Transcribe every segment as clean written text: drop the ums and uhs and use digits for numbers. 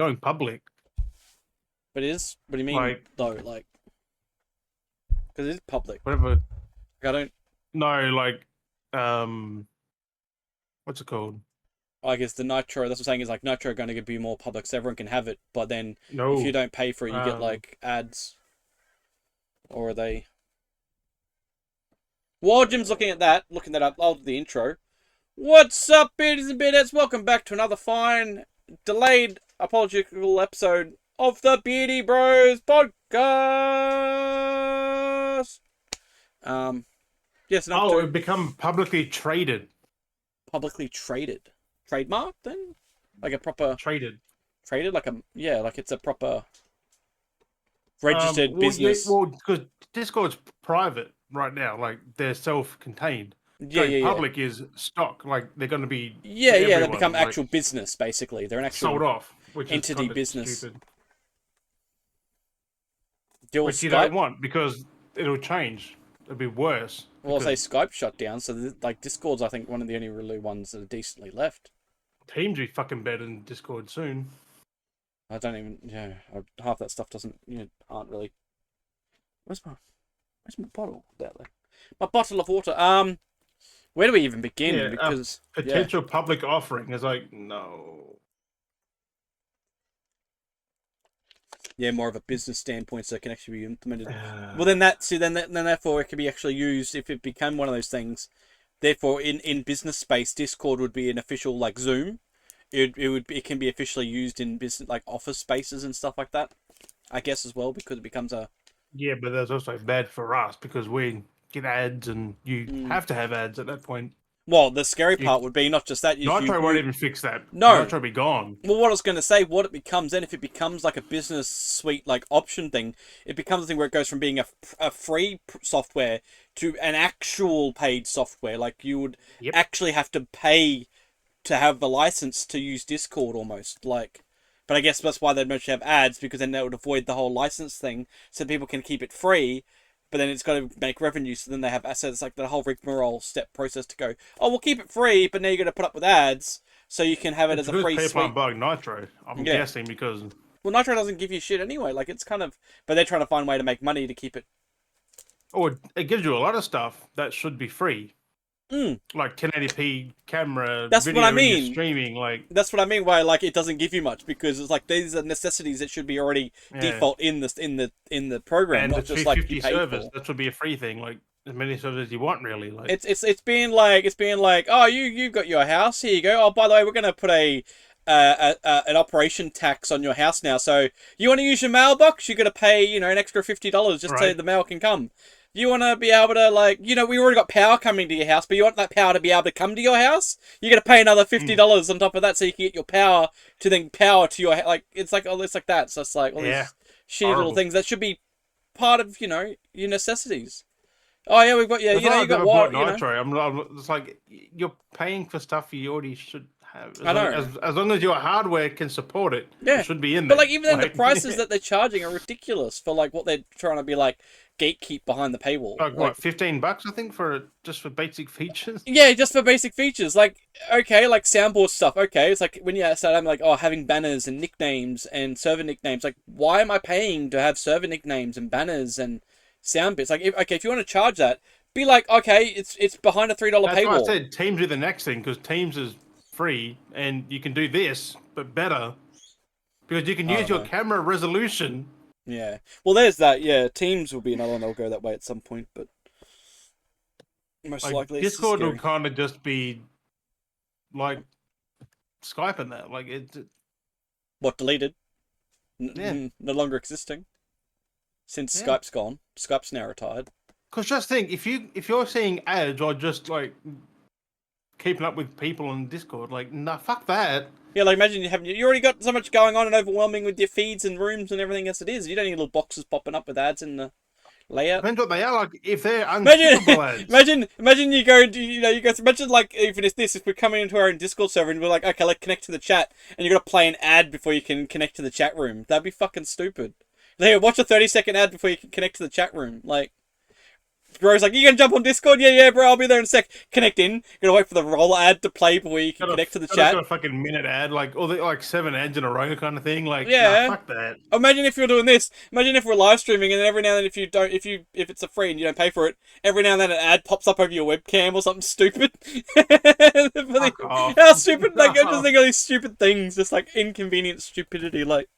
going public. But it is. What do you mean Like though? Like, because it is public. whatever. Like, I don't. No, like what's it called? I guess the Nitro. That's what I'm saying is like Nitro going to be more public, so everyone can have it. But then if you No. don't pay for it, you get Um like ads, or are they? While Jim's looking at that, looking that up, I'll do the intro. What's up, beardies and beardettes? Welcome back to another fine, delayed, apological episode of the Beardy Bros podcast. Yes, enough Oh, to it become publicly traded. publicly traded, trademark then, like a proper Traded. traded, like like it's a proper registered Well, yeah, business. well, because Discord's private right now, like they're self-contained. Yeah, Going yeah, yeah, public is stock, like they're going to be yeah, for yeah. They become everyone, like actual business basically. They're an sold actual off, which is entity kind of business. stupid. Deal with Which you Skype. don't want because it'll change. It'll be worse Well, I'll say because Skype shut down, so like Discord's, I think, one of the only really ones that are decently left. Teams will be fucking better than Discord soon. I don't even, half that stuff doesn't, aren't really. Where's my bottle? There, my bottle of water. Where do we even begin? Yeah, Because potential public offering is like no. yeah, more of a business standpoint, so it can actually be implemented. Well, then then therefore it can be actually used if it became one of those things. Therefore, in business space, Discord would be an official like Zoom. It can be officially used in business like office spaces and stuff like that. I guess as well because it becomes a Yeah, but that's also bad for us because we get ads and you have to have ads at that point. well. The scary You, part would be not just that Nitro won't even fix that. no. Nitro will be gone. Well, what I was going to say, what it becomes then, if it becomes like a business suite like option thing, it becomes a thing where it goes from being a free software to an actual paid software. Like you would Yep. actually have to pay to have the license to use Discord almost. Like, but I guess that's why they'd mostly have ads because then that would avoid the whole license thing, so people can keep it free. But then it's got to make revenue, so then they have assets like the whole rigmarole step process to go. Oh, we'll keep it free, but now you're going to put up with ads, so you can have it It's as a because free people suite. aren't buying Nitro. I'm Yeah. guessing because Well, Nitro doesn't give you shit anyway. Like it's kind of, but they're trying to find a way to make money to keep it. it gives you a lot of stuff that should be free. Mm. Like 1080p camera, That's video what I in your mean. streaming, like That's what I mean. Why like it doesn't give you much because it's like these are necessities that should be already yeah. default in the program, And not the just like 250 you pay servers, for. that should be a free thing. Like as many servers as you want, really. Like It's being like oh you've got your house, here you go. Oh, by the way, we're gonna put an operation tax on your house now. So you want to use your mailbox? You're gonna pay an extra $50 just so right. the mail can come. You want to be able to like we already got power coming to your house, but you want that power to be able to come to your house. You're gonna pay another $50 on top of that so you can get your power to then power to your like it's like all this like that. So it's like all Yeah. these shitty little Horrible. things that should be part of your necessities. Oh yeah, we've got That's why you I've got never water. bought Nitro. It's like you're paying for stuff you already should have. I know. As long as your hardware can support it, Yeah, it should be in but there. like even then, the prices that they're charging are ridiculous for like what they're trying to be like gatekeep behind the paywall. like Like what, $15 I think for just for basic features. yeah, just for basic features. Like okay, like soundboard stuff. Okay, it's like when you start having like having banners and nicknames and server nicknames. Like why am I paying to have server nicknames and banners and sound bits? Like if you want to charge that, be like okay, it's behind a $3 That's why I paywall. said Teams are the next thing because Teams is free and you can do this but better because you can I use don't your know. camera resolution. Yeah. Well, there's that. Yeah, Teams will be another one that'll go that way at some point, but most Like likely it's Discord will scary. kind of just be like Skype and that. Like What deleted? Yeah. No longer existing since Yeah. Skype's gone. Skype's now retired. Because just think, if you're seeing ads or just like keeping up with people on Discord, like nah, fuck that. Yeah, like imagine you already got so much going on and overwhelming with your feeds and rooms and everything as it is. You don't need little boxes popping up with ads in the layout. Depends what they are. Like if they're Imagine, unskippable ads. imagine you go, imagine like even if we're coming into our own Discord server and we're like, okay, let's connect to the chat, and you got to play an ad before you can connect to the chat room. That'd be fucking stupid. Like, watch a 30-second ad before you can connect to the chat room. Like, Bro's like, you gonna jump on Discord? Yeah, bro, I'll be there in a sec. Connect in. Gonna wait for the roll ad to play before you can connect to the chat. Got a fucking minute ad, like all the like 7 ads in a row kind of thing. Like, Yeah. nah, fuck that. Imagine if you're doing this. Imagine if we're live streaming and then every now and then if it's a free and you don't pay for it, every now and then an ad pops up over your webcam or something stupid. Fuck off. How stupid! Like I'm just thinking of these stupid things, just like inconvenient stupidity. Like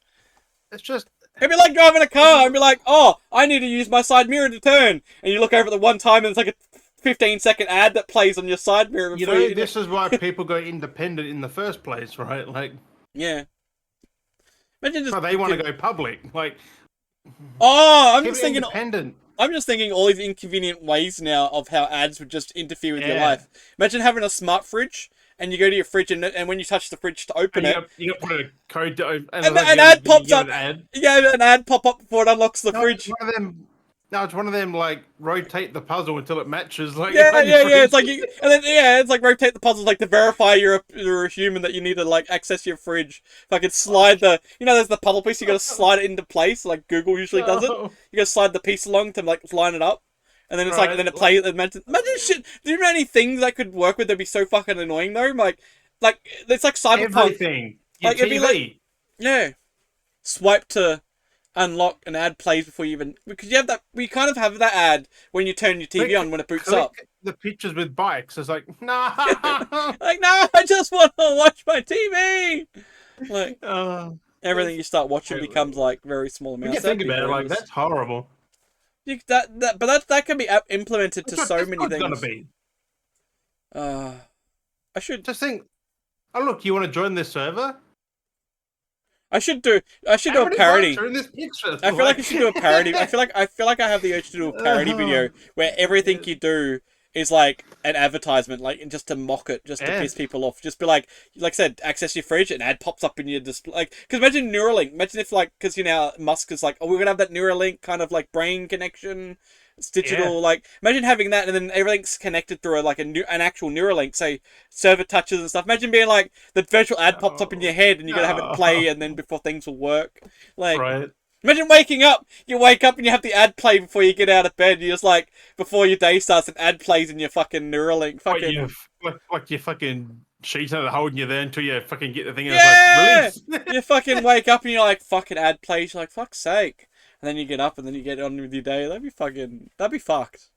It's just. it'd be like driving a car and be like, oh, I need to use my side mirror to turn, and you look over at the one time and it's like a 15-second ad that plays on your side mirror. You know, this is why people go independent in the first place, right? Like, yeah. Imagine just. so they want to go public. Like, oh, I'm keep just it thinking. independent. I'm just thinking all these inconvenient ways now of how ads would just interfere with your life. Imagine having a smart fridge and you go to your fridge and when you touch the fridge to open it, you got to put a code to open, and an ad pops up. Ad. Yeah, an ad pop up before it unlocks the fridge. It's one of them. No, it's one of them. Like rotate the puzzle until it matches. Like yeah. It's like it's like rotate the puzzles like to verify you're a human that you need to like access your fridge. If I could slide there's the puzzle piece you got to slide it into place like Google usually does it. You got to slide the piece along to like line it up, and then it's like and then it plays. Imagine shit. Do you know how many things that could work with that'd be so fucking annoying though? Like it's like Cyberpunk. Everything. Your it'd TV. be like swipe to unlock an ad plays before you even because you have that we kind of have that ad when you turn your TV on when it boots up. The pictures with bikes is like nah. Like no, I just want to watch my TV. Like everything you start watching becomes like very small amounts. When you think about it, like that's horrible. That can be implemented to so many things. Gonna be. I should just think. Oh look, you want to join this server? I should do a parody. This picture? I feel like I should do a parody. I feel like I have the urge to do a parody video where everything you do is like an advertisement, like just to mock it, just to piss people off. Just be like I said, access your fridge, an ad pops up in your display. Like, because imagine Neuralink. Imagine if because Musk is like, oh, we're gonna have that Neuralink kind of like brain connection. It's digital, like imagine having that, and then everything's connected through an actual Neuralink, say server touches and stuff. Imagine being like the virtual ad pops up in your head, and you gotta have it play, and then before things will work. Like, imagine waking up, you wake up and you have the ad play before you get out of bed. You just like before your day starts, an ad plays in your fucking Neuralink. Fucking like you fucking sheets are holding you there until you fucking get the thing. And it's like release. You fucking wake up and you're like fucking ad plays. You're like fuck's sake. And then you get up and then you get on with your day. That'd be fucked.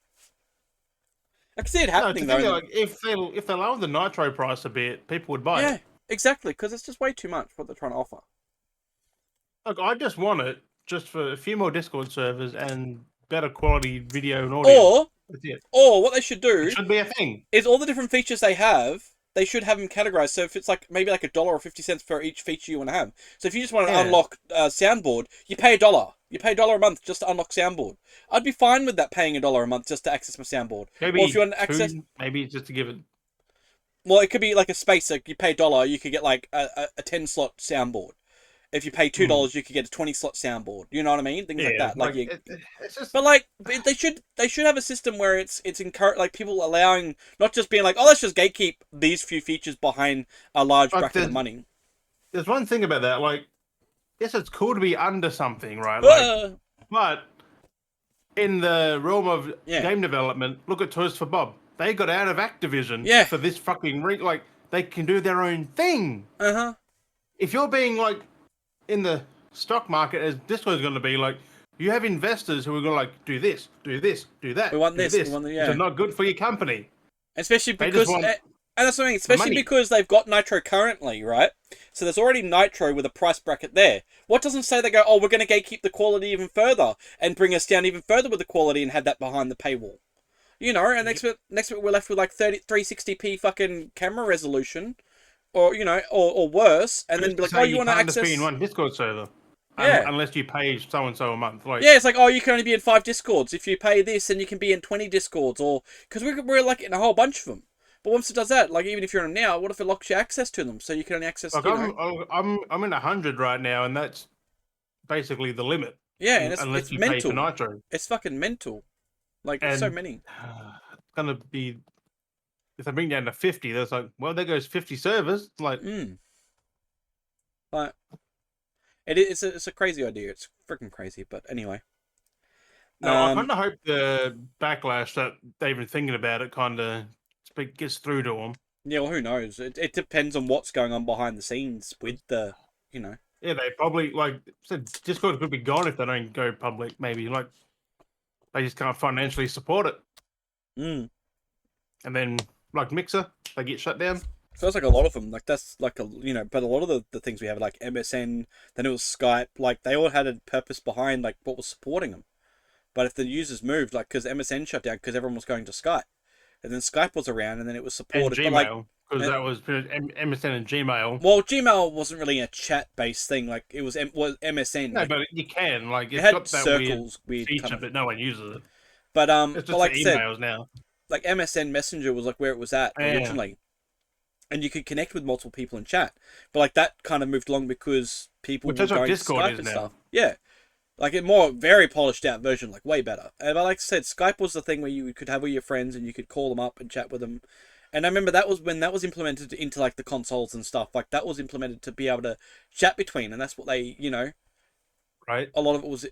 I can see it happening though. Like, if they lower the nitro price a bit, people would buy it. Yeah, exactly, because it's just way too much what they're trying to offer. Look, I just want it just for a few more Discord servers and better quality video and audio. Or what they should do it should be a thing is all the different features they have. They should have them categorized. So if it's like maybe like $1 or 50 cents for each feature you want to have. So if you just want to unlock soundboard, you pay $1. You pay $1 a month just to unlock soundboard. I'd be fine with that, paying $1 a month just to access my soundboard. Maybe or if you want to access, maybe just to give it. Well, it could be like a space. Like you pay $1, you could get like a 10-slot soundboard. If you pay $2, you could get a 20-slot soundboard. You know what I mean? Things like that. Like it's just... But like they should have a system where it's encourage like people allowing, not just being like, oh, let's just gatekeep these few features behind a large bracket of money. There's one thing about that, like, yes, it's cool to be under something, right? Like, but in the realm of game development, look at Toys for Bob. They got out of Activision for this fucking like they can do their own thing. If you're being like in the stock market, as Discord's going to be, like, you have investors who are going to like do this, do that. We want this. We want the, It's not good for your company. Especially because, and that's what I mean. Especially because they've got Nitro currently, right? So there's already Nitro with a price bracket there. What doesn't say they go, oh, we're going to gatekeep the quality even further and bring us down even further with the quality and have that behind the paywall? You know, and next week we're left with like 360p fucking camera resolution. Or, you know, or worse, and then be like, oh, you want to access... be in one Discord server. Unless you pay so-and-so a month. Like... Yeah, it's like, oh, you can only be in 5 Discords. If you pay this, then you can be in 20 Discords. Or because we're like in a whole bunch of them. But once it does that, like, even if you're in them now, what if it locks you access to them? So you can only access... Like, I'm in 100 right now, and that's basically the limit. Yeah, and unless you mental. pay for Nitro. It's fucking mental. Like, there's so many. It's going to be... If they bring down to 50, there's like, well, there goes 50 servers. Like, it's a crazy idea. It's freaking crazy. But anyway, No, I kind of hope the backlash that they've been thinking about it kind of gets through to them. Yeah, well, who knows? It depends on what's going on behind the scenes with the, you know. Yeah, they probably like said Discord could be gone if they don't go public. Maybe like they just can't financially support it. Mm. And then like Mixer, they get shut down. So that's like a lot of them. Like that's like a but a lot of the things we have like MSN, then it was Skype. Like they all had a purpose behind like what was supporting them. But if the users moved, like because MSN shut down because everyone was going to Skype, and then Skype was around, and then it was supported. And Gmail, because like, that was MSN and Gmail. Well, Gmail wasn't really a chat-based thing. Like it was MSN. No, like, but you can it had got that circles, weird feature, kind of, but no one uses it. But it's just but like I said, emails now. Like MSN Messenger was like where it was at originally, and you could connect with multiple people in chat. But like that kind of moved along because people were going Discord to Skype and stuff. Yeah, like a more very polished out version, like way better. And like I said, Skype was the thing where you could have all your friends and you could call them up and chat with them. And I remember that was when that was implemented into like the consoles and stuff. Like that was implemented to be able to chat between, and that's what they, right. A lot of it was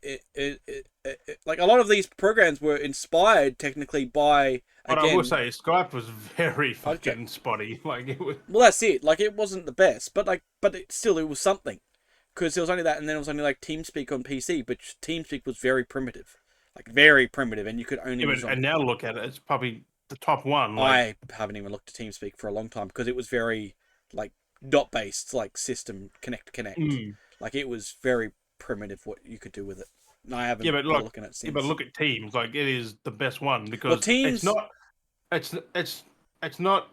like a lot of these programs were inspired technically by. But I will say, Skype was very fucking spotty. Like it was. Well, that's it. Like it wasn't the best, but it was something, because there was only that, and then it was only like TeamSpeak on PC, but TeamSpeak was very primitive, and you could only. Yeah, and now look at it; it's probably the top one. I haven't even looked at TeamSpeak for a long time because it was very like dot based, like system connect. Like it was very primitive what you could do with it. And I haven't. Been looking at. Yeah, but look at Teams. Like it is the best one because Teams, it's not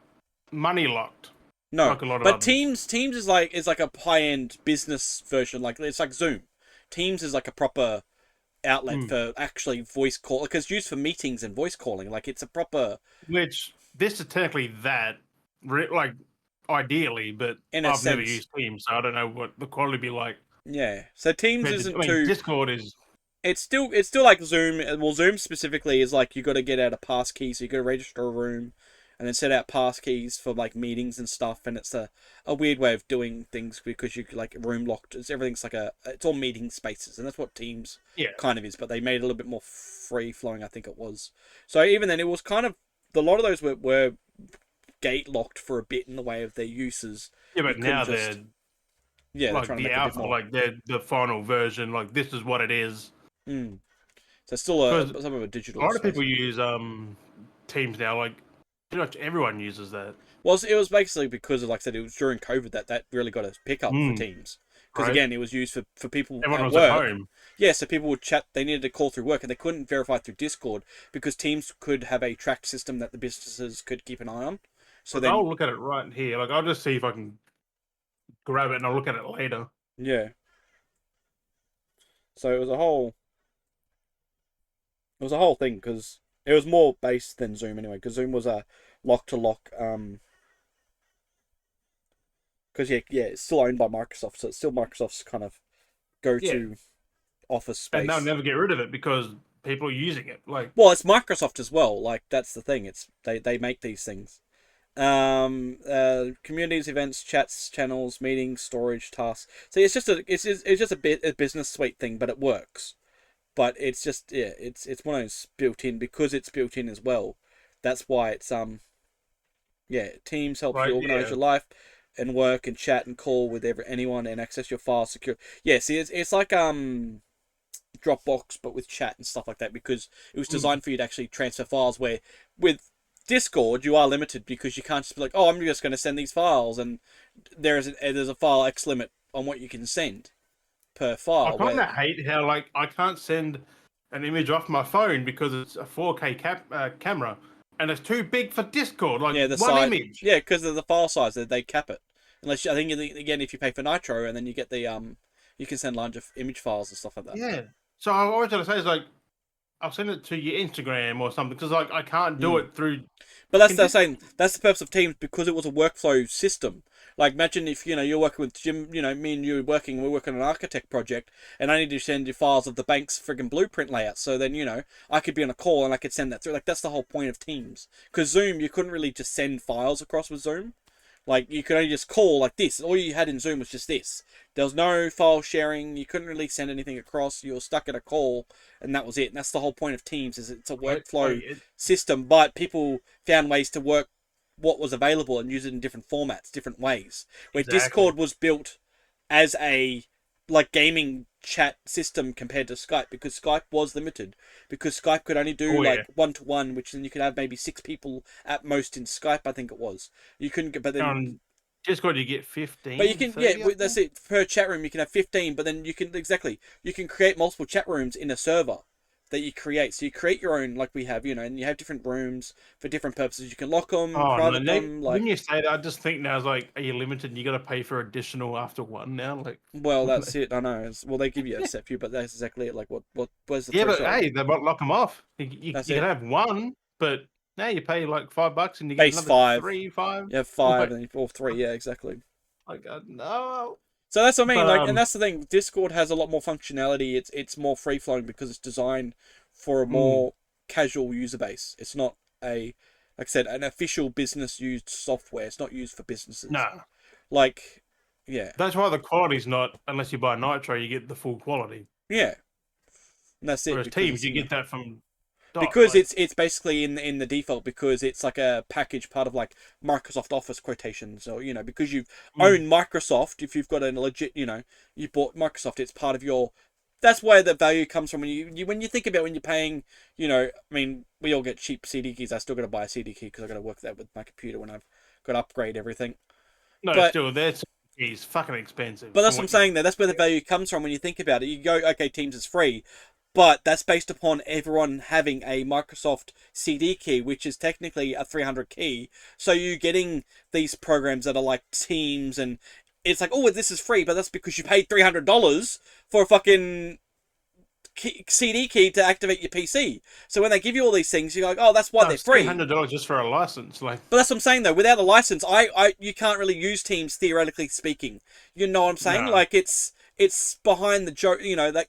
money locked. No, like a lot of but others. Teams is like a high end business version. Like it's like Zoom. Teams is like a proper outlet for actually voice call, because it's used for meetings and voice calling. Like it's a proper. Which this is technically that, like ideally, but I've never used Teams, so I don't know what the quality be like. Yeah, so Teams isn't too. Discord is. It's still like Zoom. Well, Zoom specifically is like you got to get out a pass key, so you got to register a room, and then set out pass keys for like meetings and stuff. And it's a weird way of doing things because you like room locked. Everything's like it's all meeting spaces, and that's what Teams kind of is. But they made it a little bit more free flowing, I think it was. So even then, it was kind of a lot of those were gate locked for a bit in the way of their uses. Yeah, but now they're. Yeah, like the alpha, like the final version, like this is what it is. So it's still some of a digital. A lot of people use Teams now. Like pretty much everyone uses that. Well, it was basically because, like I said, it was during COVID that really got a pickup for Teams. Because again, it was used for people everyone at was work. At home. Yeah, so people would chat. They needed to call through work, and they couldn't verify through Discord because Teams could have a tracked system that the businesses could keep an eye on. So then I'll look at it right here. Like I'll just see if I can grab it and I'll look at it later. Yeah. So it was a whole thing because it was more based than Zoom anyway. Because Zoom was a lock to lock. Because it's still owned by Microsoft, so it's still Microsoft's kind of go-to office space. And they'll never get rid of it because people are using it. Like, well, it's Microsoft as well. Like that's the thing. It's they make these things. Communities, events, chats, channels, meetings, storage, tasks. So it's just a business suite thing, but it works. But it's just it's one of those built in because it's built in as well. That's why it's Teams helps you organize your life and work and chat and call with anyone and access your files secure. Yeah, see, it's like Dropbox but with chat and stuff like that because it was designed for you to actually transfer files. Where with Discord, you are limited because you can't just be like, oh, I'm just going to send these files, and there's a file X limit on what you can send per file. I kind of hate how like I can't send an image off my phone because it's a 4K camera, and it's too big for Discord. Like image. Yeah, because of the file size, they cap it. Unless I think again, if you pay for Nitro, and then you get the you can send larger image files and stuff like that. Yeah. So I always trying to say is like, I'll send it to your Instagram or something because like I can't do it through. But that's the saying. That's the purpose of Teams because it was a workflow system. Like imagine if you're working with Jim, me and you we're working on an architect project, and I need to send you files of the bank's friggin' blueprint layout. So then I could be on a call and I could send that through. Like that's the whole point of Teams. Because Zoom, you couldn't really just send files across with Zoom. Like, you could only just call like this. All you had in Zoom was just this. There was no file sharing. You couldn't really send anything across. You were stuck at a call, and that was it. And that's the whole point of Teams, is it's a workflow system. But people found ways to work what was available and use it in different formats, different ways. Where Discord was built as a like gaming chat system compared to Skype, because Skype was limited, because Skype could only do like 1-to-1, which then you could have maybe 6 people at most in Skype. I think it was. You couldn't get, but then Discord you get 15. But you can, 30, that's it. Per chat room you can have 15, but then you can you can create multiple chat rooms in a server that you create. So you create your own, like we have, and you have different rooms for different purposes. You can lock them, private them. Like, when you say that, I just think now it's like, are you limited? And you got to pay for additional after one now. Like, well, that's it. I know. Well, they give you a set few, but that's exactly it. Like, where's the but hey, they might lock them off. You can have one, but now you pay like $5 and you get base another 5. 3, 5. Yeah, 5 or 3. Yeah, exactly. Like, no. So that's what I mean. Like, and that's the thing. Discord has a lot more functionality. It's more free flowing because it's designed for a more casual user base. It's not like I said, an official business used software. It's not used for businesses. No. Like, yeah. That's why the quality's not, unless you buy Nitro, you get the full quality. Yeah. And that's it. Whereas Teams, you get that from because it's basically in the default, because it's like a package part of like Microsoft Office quotations, or because you own Microsoft. If you've got a legit, you bought Microsoft, it's part of your. That's where the value comes from when you think about when you're paying. I mean, we all get cheap CD keys. I still got to buy a CD key because I got to work that with my computer when I've got to upgrade everything. No, but still, that's fucking expensive. But that's what I'm saying there. That's where the value comes from when you think about it. You go, okay, Teams is free. But that's based upon everyone having a Microsoft CD key, which is technically a 300 key. So you're getting these programs that are like Teams, and it's like, oh, this is free, but that's because you paid $300 for a fucking CD key to activate your PC. So when they give you all these things, you're like, oh, that's why they're free. $300 just for a license, But that's what I'm saying though. Without a license, you can't really use Teams, theoretically speaking. You know what I'm saying? No. Like it's behind the joke,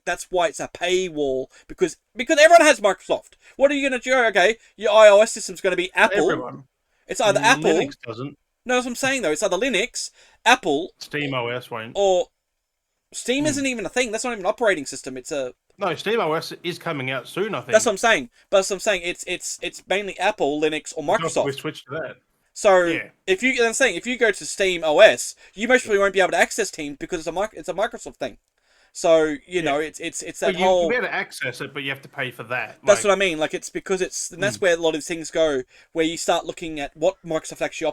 that's why it's a paywall, because everyone has Microsoft. What are you going to do? Okay, your iOS system's going to be Apple. Everyone. It's either Apple. Linux doesn't. No, that's what I'm saying though. It's either Linux, Apple, Steam OS won't. Or Steam isn't even a thing. That's not even an operating system. It's a No, Steam OS is coming out soon, I think. That's what I'm saying. But that's what I'm saying. It's mainly Apple, Linux, or Microsoft. We switched to that. So if you go to Steam OS, you most probably won't be able to access Teams because it's a Microsoft thing. So it's that whole. You'll be able to access it, but you have to pay for that. That's what I mean. Like, it's because and that's where a lot of things go, where you start looking at what Microsoft actually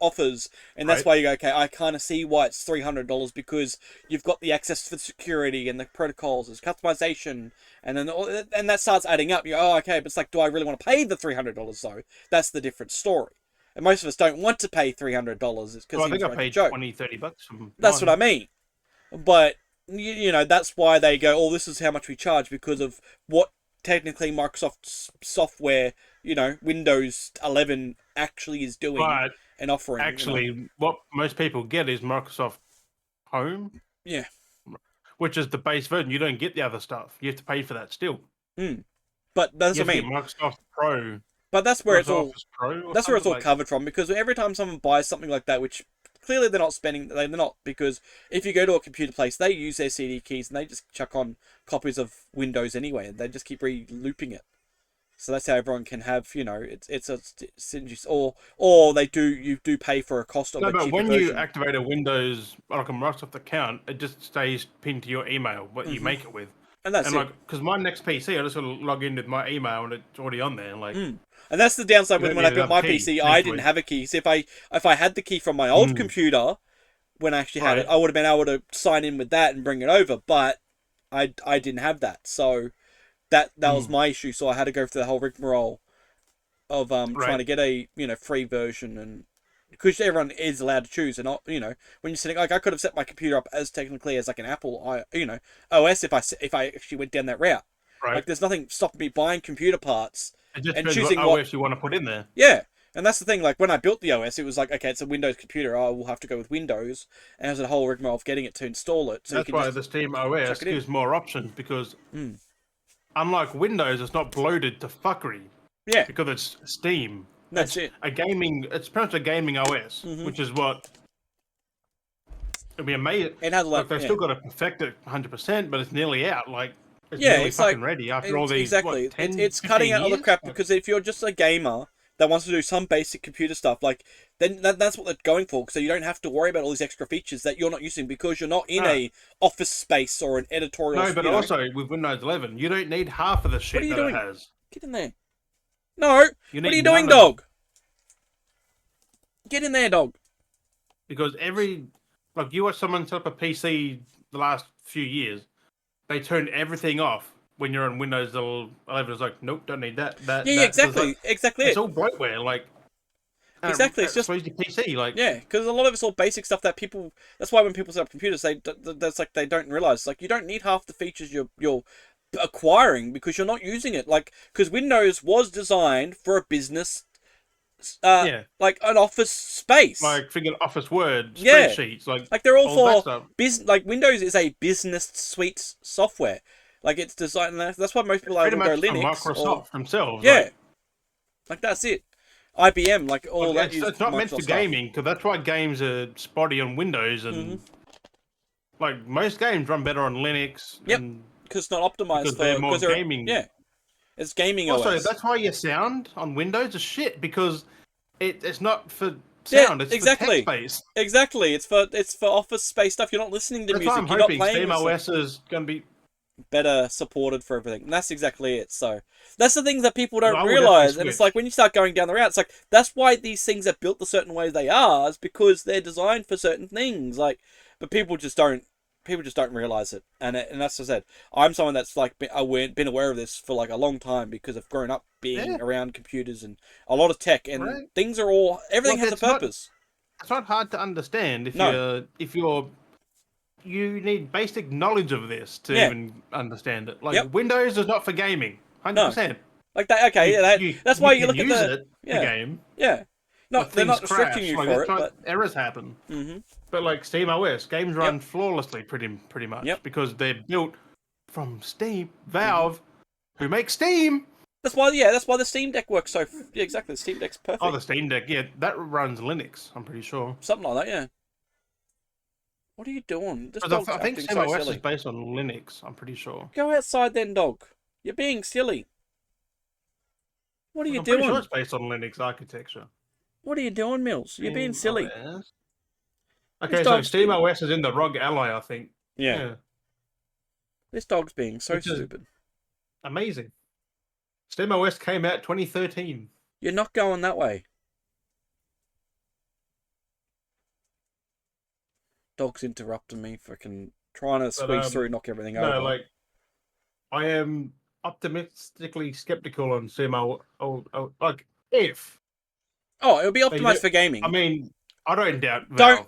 offers, and that's why you go, okay, I kind of see why it's $300, because you've got the access for security and the protocols, there's customization, and then that starts adding up. You go, oh, okay, but it's like, do I really want to pay the $300 though? That's the different story. And most of us don't want to pay $300. It's because I think I paid $20-$30 from. That's what I mean. But that's why they go, oh, this is how much we charge, because of what technically Microsoft's software, Windows 11 actually is doing and offering. Actually, what most people get is Microsoft Home. Yeah. Which is the base version. You don't get the other stuff. You have to pay for that still. But that's what I mean. Microsoft Pro. But that's where it's all. That's where it's all covered from, because every time someone buys something like that, which clearly they're not spending, they're not, because if you go to a computer place, they use their CD keys and they just chuck on copies of Windows anyway, and they just keep re-looping it. So that's how everyone can have, it's a, or you do pay for a cost of a cheaper when version. you activate a Windows, like a Microsoft account, it just stays pinned to your email, what you make it with. And that's it. Because my next PC, I just got to log in with my email and it's already on there. And that's the downside when I built my PC. I didn't have a key. So if I had the key from my old computer, when I actually had it, I would have been able to sign in with that and bring it over. But I didn't have that, so that was my issue. So I had to go through the whole rigmarole of trying to get a free version, and because everyone is allowed to choose, and when you're sitting, like, I could have set my computer up as technically as like an Apple OS if I actually went down that route. Like, there's nothing stopping me buying computer parts and choosing what OS you want to put in there. Yeah, and that's the thing. Like, when I built the OS, it was like, okay, it's a Windows computer. I will have to go with Windows, and there's a whole rigmarole of getting it to install it. So that's why the Steam OS gives more options, because unlike Windows, it's not bloated to fuckery. Yeah, because it's Steam. That's it. It's pretty much a gaming OS, which is what it'd be amazing. It has like they've still got to perfect it 100%, but it's nearly out. Like it's nearly fucking ready after all these. Exactly. What, 10, it's cutting out all the crap years? because if you're just a gamer that wants to do some basic computer stuff, like then that's what they're going for. So you don't have to worry about all these extra features that you're not using because you're not in a office space or an editorial. No, but also with Windows 11, you don't need half of the shit that it has. Get in there. No. What are you doing, dog? Get in there, dog. Because you watch someone set up a PC the last few years, they turn everything off when you're on Windows 11. It's like, nope, don't need that. Exactly. Exactly. It's all bloatware, like. Exactly, it's just PC, like because a lot of it's all basic stuff that people. That's why when people set up computers, that's like they don't realize like you don't need half the features you're acquiring because you're not using it. Like because Windows was designed for a business, like an office space, like figure Office Word, spreadsheets, like they're all for business. Like Windows is a business suite software. Like it's designed. That's why most people go Linux. Microsoft themselves, like that's it. IBM, like all that. It's not meant for gaming because that's why games are spotty on Windows and like most games run better on Linux. Yep, because it's not optimized because they're gaming. Yeah, it's gaming. Also, OS. that's why your sound on Windows is shit because it's not for sound. It's for text space. Exactly, it's for office space stuff. You're not listening to music. Why I'm you're hoping not playing. SteamOS is going to be better supported for everything. And that's exactly it. So that's the things that people don't realize. And it's like when you start going down the route, it's like that's why these things are built the certain way they are, is because they're designed for certain things. Like, but people just don't realize it. And that's what I said. I'm someone that's like been aware of this for like a long time because I've grown up being around computers and a lot of tech and things are everything has a purpose. It's not hard to understand if you need basic knowledge of this to even understand it. Like Windows is not for gaming, 100%. Like that. Okay, that's why you look at the game. Yeah, they're not restricting you for it, but errors happen. But like SteamOS, games run flawlessly, pretty much, because they're built from Steam, Valve, who makes Steam. That's why the Steam Deck works so. Yeah, exactly. The Steam Deck's perfect. Oh, the Steam Deck, that runs Linux. I'm pretty sure. Something like that, yeah. What are you doing? I think SteamOS is based on Linux, I'm pretty sure. Go outside then, dog. You're being silly. What are you doing? I'm pretty sure it's based on Linux architecture. What are you doing, Mills? You're being silly. Okay, so SteamOS is in the ROG Ally, I think. Yeah. This dog's being so stupid. Amazing. SteamOS came out 2013. You're not going that way. Dog's interrupting me, freaking trying to squeeze through, knock everything over. No, like, I am optimistically skeptical on SteamOS. Like, if. Oh, it'll be optimized for gaming. I mean, I don't doubt Valve.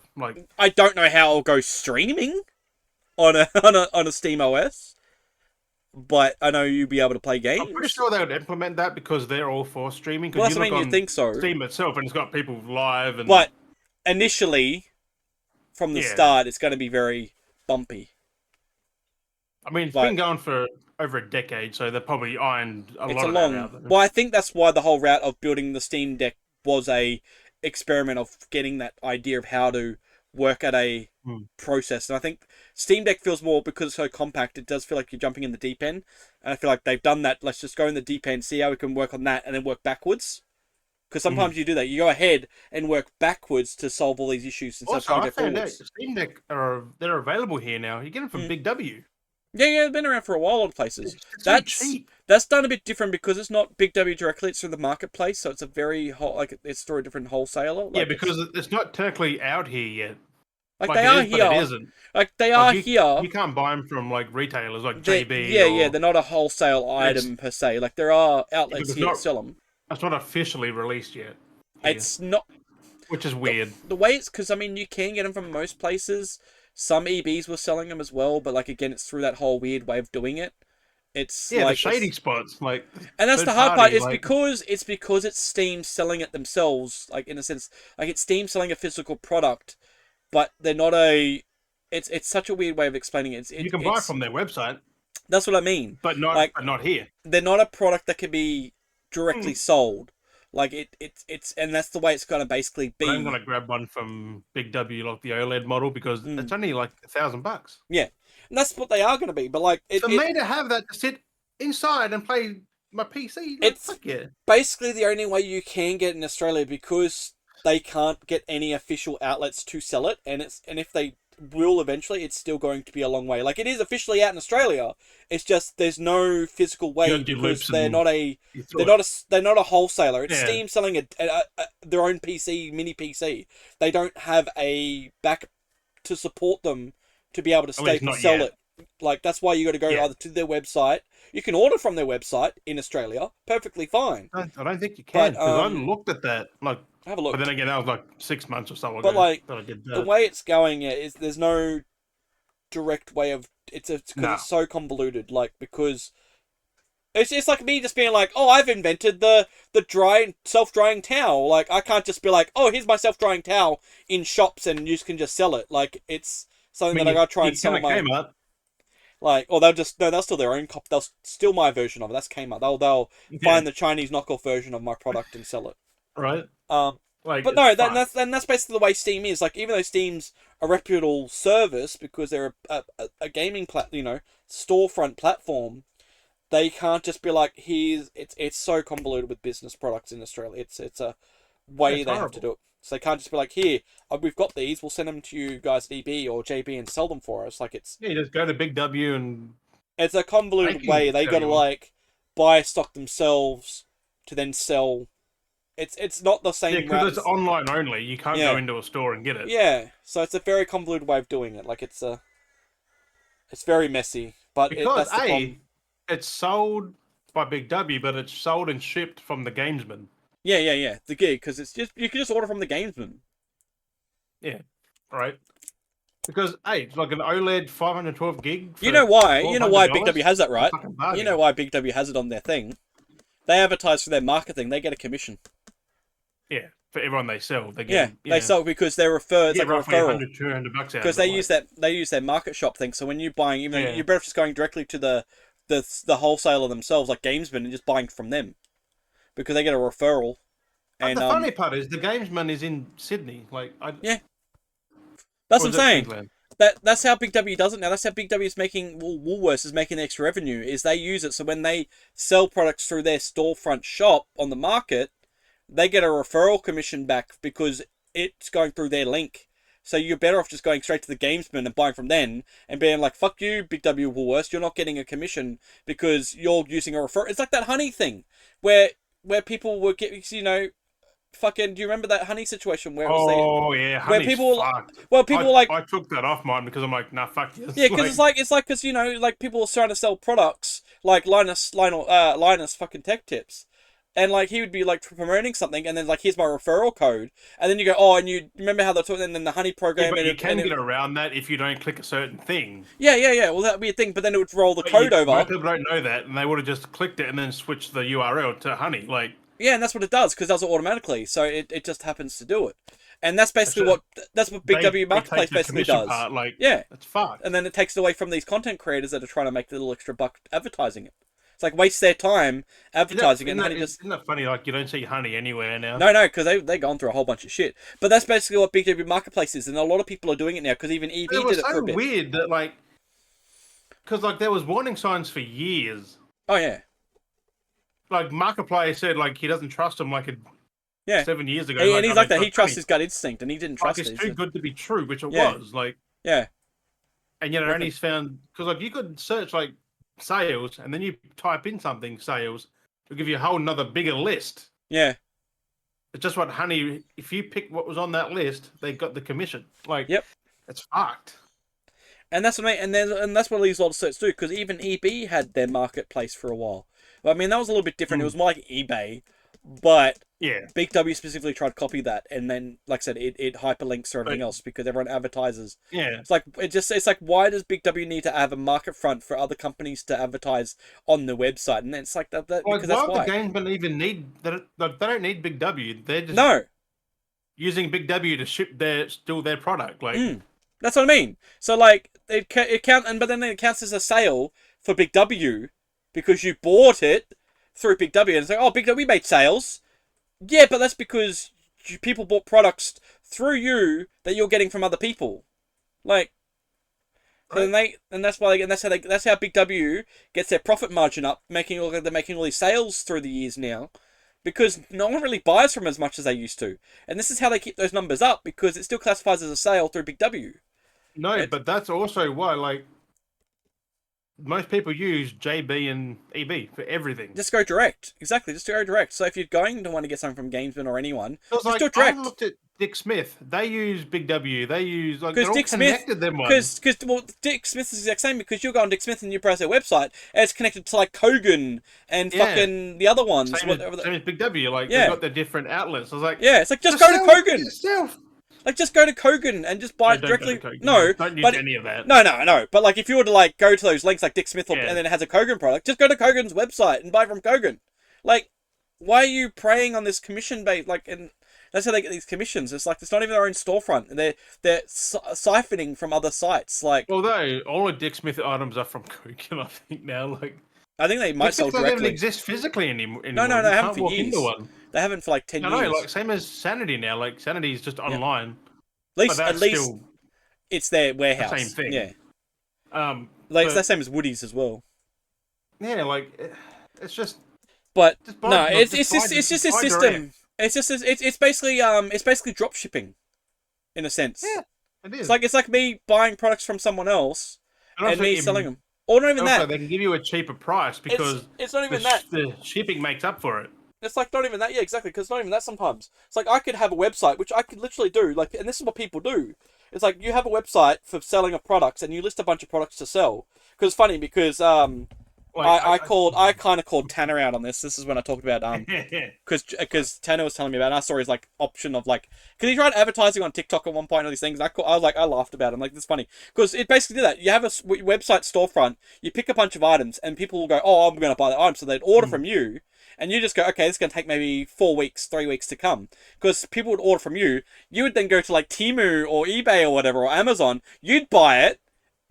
I don't know how it'll go streaming on a SteamOS, but I know you'll be able to play games. I'm pretty sure they would implement that because they're all for streaming. Well, that's what I mean. You think so? Steam itself, and it's got people live. But initially, from the start, it's going to be very bumpy. I mean, it's been going for over a decade, so they're probably ironed a lot of that out. Well, I think that's why the whole route of building the Steam Deck was a experiment of getting that idea of how to work at a process. And I think Steam Deck feels more, because it's so compact, it does feel like you're jumping in the deep end. And I feel like they've done that. Let's just go in the deep end, see how we can work on that, and then work backwards. Because sometimes you do that. You go ahead and work backwards to solve all these issues instead of trying to go forwards. Steam Deck they're available here now. You get them from Big W. Yeah, they've been around for a while on places. That's cheap. That's done a bit different because it's not Big W directly; it's through the marketplace, so it's a very it's through a different wholesaler. Like because it's not technically out here yet. Like they are here. But it isn't. Like they are here. You can't buy them from like retailers like JB. Yeah, they're not a wholesale item per se. Like there are outlets here that sell them. It's not officially released yet. It's not. Which is weird. The way it's because I mean you can get them from most places. Some EBs were selling them as well, but like again, it's through that whole weird way of doing it. It's the shady spots, like, and that's the hard part. It's because it's Steam selling it themselves, like in a sense, like it's Steam selling a physical product, but they're not a. It's such a weird way of explaining it. You can buy it from their website. That's what I mean. But not here. They're not a product that can be directly sold. Like it's and that's the way it's gonna basically be. I'm gonna grab one from Big W, like the OLED model, because it's only like $1,000. Yeah, and that's what they are gonna be. But like, for me to have that to sit inside and play my PC, like, it's fuck yeah. basically the only way you can get in Australia because they can't get any official outlets to sell it, and if they will eventually, it's still going to be a long way. Like, it is officially out in Australia. It's just there's no physical way because they're not a wholesaler. It's Steam selling their own PC, mini PC. They don't have a back to support them to be able to sell it. Like, that's why you got to go either to their website. You can order from their website in Australia, perfectly fine. I don't think you can, because I looked at that. Like, have a look. But then again, that was like 6 months or so ago. But like, the way it's going is there's no direct way of it's so convoluted. Like, because it's like me just being like, oh, I've invented the self-drying towel. Like, I can't just be like, oh, here's my self-drying towel in shops and you can just sell it. Like, it's something that I gotta try and sell my. Like, or they'll steal their own copy. They'll steal my version of it. That's Kmart. They'll find the Chinese knockoff version of my product and sell it. Right. But no, that's basically the way Steam is. Like, even though Steam's a reputable service because they're a gaming storefront platform, they can't just be like, it's so convoluted with business products in Australia. It's a way they have to do it. So they can't just be like, here, we've got these, we'll send them to you guys at EB or JB and sell them for us. Like, it's... Yeah, you just go to Big W and... It's a convoluted way. They got to, like, buy stock themselves to then sell... It's not the same... Yeah, because it's online only. You can't go into a store and get it. Yeah, so it's a very convoluted way of doing it. Like, it's very messy. But because, it's sold by Big W, but it's sold and shipped from the gamesman. Yeah. The gig, because it's just you can just order from the gamesman. Yeah, right. Because it's like an OLED 512 gig. You know why? You know why Big W has that, right? You know why Big W has it on their thing. They advertise for their marketing. They get a commission. Yeah, for everyone they sell, they get. Yeah, they sell because they refer. It's like roughly a referral. $100-200 out. Because they use their market shop thing. So when you're buying, you're better just going directly to the wholesaler themselves, like Gamesman, and just buying from them. Because they get a referral. And the funny part is the gamesman is in Sydney. Like, that's what I'm saying. That's how Big W does it now. That's how Big W is making. Woolworths is making extra revenue. Is they use it so when they sell products through their storefront shop on the market, they get a referral commission back because it's going through their link. So you're better off just going straight to the gamesman and buying from them and being like, fuck you, Big W Woolworths, you're not getting a commission because you're using a referral. It's like that honey thing where people were getting, fucking, do you remember that honey situation where it was where people were like, I took that off mine because I'm like, nah, fuck this. Yeah, because because people are trying to sell products like Linus fucking Tech Tips. And like he would be like promoting something, and then like here's my referral code, and then you go, oh, and you remember how they're talking, and then the honey program. But you can get around that if you don't click a certain thing. Yeah. Well, that'd be a thing, but then it would roll the code over. Most people don't know that, and they would have just clicked it and then switched the URL to honey, like. Yeah, and that's what it does because it does it automatically, so it just happens to do it, and that's basically what Big W Marketplace basically does. Part, that's fucked. And then it takes it away from these content creators that are trying to make a little extra buck advertising it. It's like waste their time advertising it. And isn't that funny? Like, you don't see honey anywhere now. No, because they've gone through a whole bunch of shit. But that's basically what Big W Marketplace is, and a lot of people are doing it now because even EB did it for a bit. It was so weird that because there was warning signs for years. Oh yeah. Like Markiplier said, like he doesn't trust him 7 years ago. And he's like that. He trusts his gut instinct, and he didn't trust it. It's too good to be true, which it was. And yet it only found because you could search sales, and then you type in something sales, it'll give you a whole nother bigger list. Yeah. It's just what honey. If you pick what was on that list, they got the commission. It's fucked. And that's what that's what these lot of sites do because even EB had their marketplace for a while. I mean, that was a little bit different. It was more like eBay, but Big W specifically tried to copy that, and then, like I said, it hyperlinks to everything else because everyone advertises. Yeah, it's like why does Big W need to have a market front for other companies to advertise on the website? And it's like that because that's why. Why the gamesmen even need that? They don't need Big W. They're just using Big W to ship their product. That's what I mean. So it counts, but then it counts as a sale for Big W. Because you bought it through Big W, and it's like, oh, Big W made sales. Yeah, but that's because people bought products through you that you're getting from other people. Like, so Right. that's why, and that's how Big W gets their profit margin up, making all they're making all these sales through the years now, because no one really buys from as much as they used to, and this is how they keep those numbers up because it still classifies as a sale through Big W. No, It but that's also why, like, most people use JB and EB for everything. just go direct, exactly, just go direct. So if you're going to want to get something from Gamesman or anyone, Because, just do like, it I've direct. looked at Dick Smith. They use Big W. They use, like, Because they're all Dick Smith, connected, them ones. well, Dick Smith is the exact same because you go on Dick Smith and you browse their website, and it's connected to like Kogan and Yeah. fucking the other ones, Same as, whatever. same as Big W. Like, they've Yeah, got their different outlets. I was like, yeah. It's like just just go to sell it Kogan. yourself. Like just go to Kogan and just buy No, it don't go to directly. Kogan. No, Don't use but any of that. no. But like if you were to like go to those links like Dick Smith Yeah. and then it has a Kogan product, just go to Kogan's website and buy from Kogan. Like, why are you preying on this commission base? Like, and that's how they get these commissions. It's like it's not even their own storefront, and they're siphoning from other sites. Like, Although all of Dick Smith items are from Kogan, I think now. Like, I think they might Dick sell Smith doesn't even directly. exist physically anymore. No, You they haven't can't for walk into years. one. They haven't for like 10 I know, years. like same as Sanity now. Like Sanity's just Yeah. online, but At that's least still it's their the warehouse. same thing. Yeah, like it's But the same as Woody's as well. yeah, like it's just But buy, no, it's just just buy, it's just a buy system. direct. It's basically drop shipping, in a sense. Yeah, it is. It's like me buying products from someone else and me selling them. Or not even also, that. they can give you a cheaper price because It's not even that. the shipping makes up for it. It's like not even that. Yeah, exactly. Because not even that sometimes. It's like I could have a website, which I could literally do. Like, and this is what people do. It's like you have a website for selling of products, and you list a bunch of products to sell. Because it's funny because Like, I kind of called Tanner out on this. This is when I talked about because Tanner was telling me about our story's like option of like because he tried advertising on TikTok at one point and all these things. And I was like I laughed about it. I'm like, this is funny because it basically did that. You have a website storefront, you pick a bunch of items, and people will go, oh, I'm going to buy the item, so they'd order from you. And you just go, okay, it's going to take maybe 4 weeks, 3 weeks to come. Because people would order from you. You would then go to like Temu or eBay or whatever, or Amazon. You'd buy it.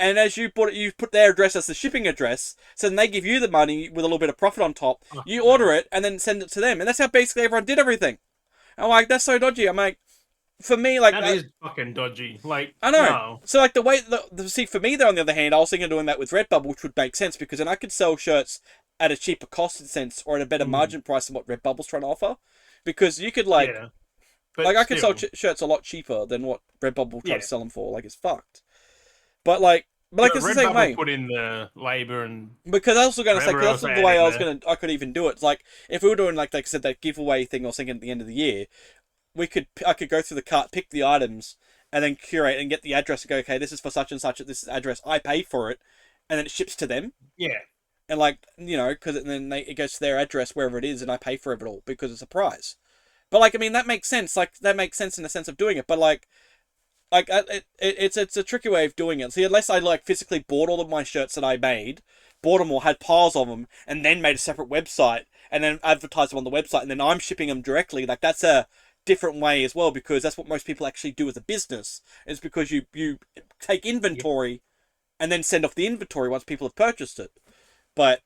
And as you bought it, you put their address as the shipping address. So then they give you the money with a little bit of profit on top. You order it and then send it to them. And that's how basically everyone did everything. I'm like, that's so dodgy. I'm like, for me, like... that is fucking dodgy. Like, I know. No. So like the way... see, for me though, on the other hand, I was thinking of doing that with Redbubble, which would make sense. Because then I could sell shirts at a cheaper cost in sense, or at a better margin price than what Redbubble's trying to offer. Because you could like... Yeah. Like I could sell shirts a lot cheaper than what Redbubble tried to sell them for. Like, it's fucked. But like it's the same way. Put in the labor and because I was also going to say that's the way I could even do it. It's like if we were doing like I said that giveaway thing or something at the end of the year, I could go through the cart, pick the items, and then curate and get the address and go, okay, this is for such and such at this address. I pay for it, and then it ships to them. Yeah. And like because then it goes to their address wherever it is, and I pay for it all because it's a prize. But like I mean that makes sense. Like that makes sense in the sense of doing it. But like it's a tricky way of doing it. See, unless I like physically bought all of my shirts that I made, bought them or had piles of them, and then made a separate website and then advertised them on the website, and then I'm shipping them directly. Like that's a different way as well because that's what most people actually do as a business. Is because you take inventory and then send off the inventory once people have purchased it. But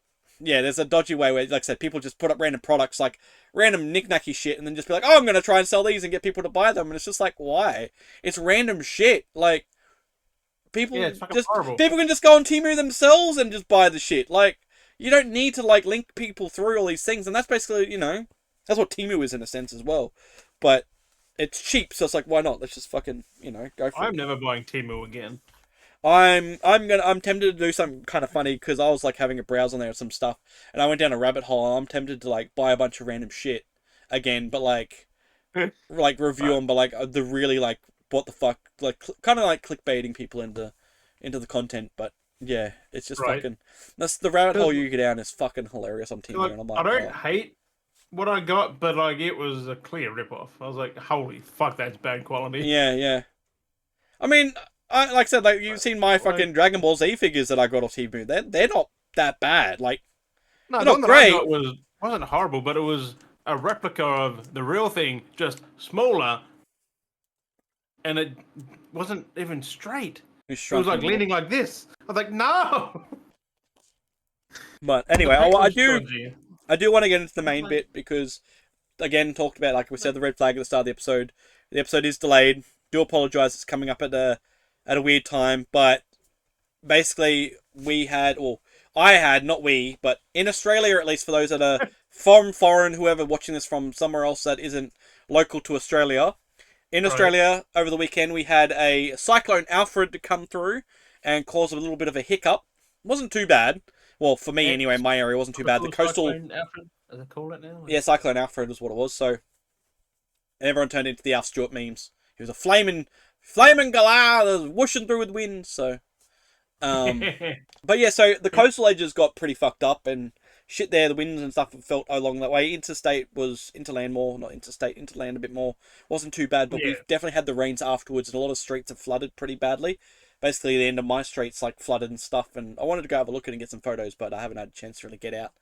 yeah, there's a dodgy way where, like I said, people just put up random products, like random knick-knacky shit, and then just be like, oh, I'm going to try and sell these and get people to buy them. And it's just like, why? It's random shit. Like, people people can just go on Temu themselves and just buy the shit. Like, you don't need to, like, link people through all these things. And that's basically, that's what Temu is in a sense as well. But it's cheap, so it's like, why not? Let's just fucking, go for it. I'm never buying Temu again. I'm tempted to do something kind of funny because I was like having a browse on there of some stuff and I went down a rabbit hole and I'm tempted to like buy a bunch of random shit again, but like review them, but like the really like what the fuck, like kind of like clickbaiting people into the content. But yeah, it's just fucking that's the rabbit hole you get down is fucking hilarious on TV. Like, and I'm like, I don't hate what I got, but like it was a clear ripoff. I was like, holy fuck, that's bad quality. Yeah. I mean. Like I said, like you've seen my fucking Dragon Ball Z figures that I got off Temu. They're not that bad. Like, no, they're the not one that great. I got wasn't horrible, but it was a replica of the real thing, just smaller, and it wasn't even straight. It was like leaning like this. I was like, no. But anyway, I do want to get into the main bit because again talked about, like we said, the red flag at the start of the episode. The episode is delayed. Do apologise. It's coming up at a weird time, but basically we had, or I had, not we, but in Australia, at least for those that are from foreign, whoever watching this from somewhere else that isn't local to Australia. In Australia, over the weekend, we had a Cyclone Alfred to come through and cause a little bit of a hiccup. Wasn't too bad. Well, for me anyway, my area wasn't too bad. The coastal... Cyclone Alfred, as they call it now? Yeah, Cyclone Alfred was what it was, so... And everyone turned into the Alf Stewart memes. He was a flaming galah that was whooshing through with wind, so... but yeah, so the coastal edges got pretty fucked up and shit there. The winds and stuff felt along that way. Interland more, not interstate, interland a bit more. Wasn't too bad, but we've definitely had the rains afterwards, and a lot of streets have flooded pretty badly. Basically, the end of my street's like flooded and stuff, and I wanted to go have a look at it and get some photos, but I haven't had a chance to really get out.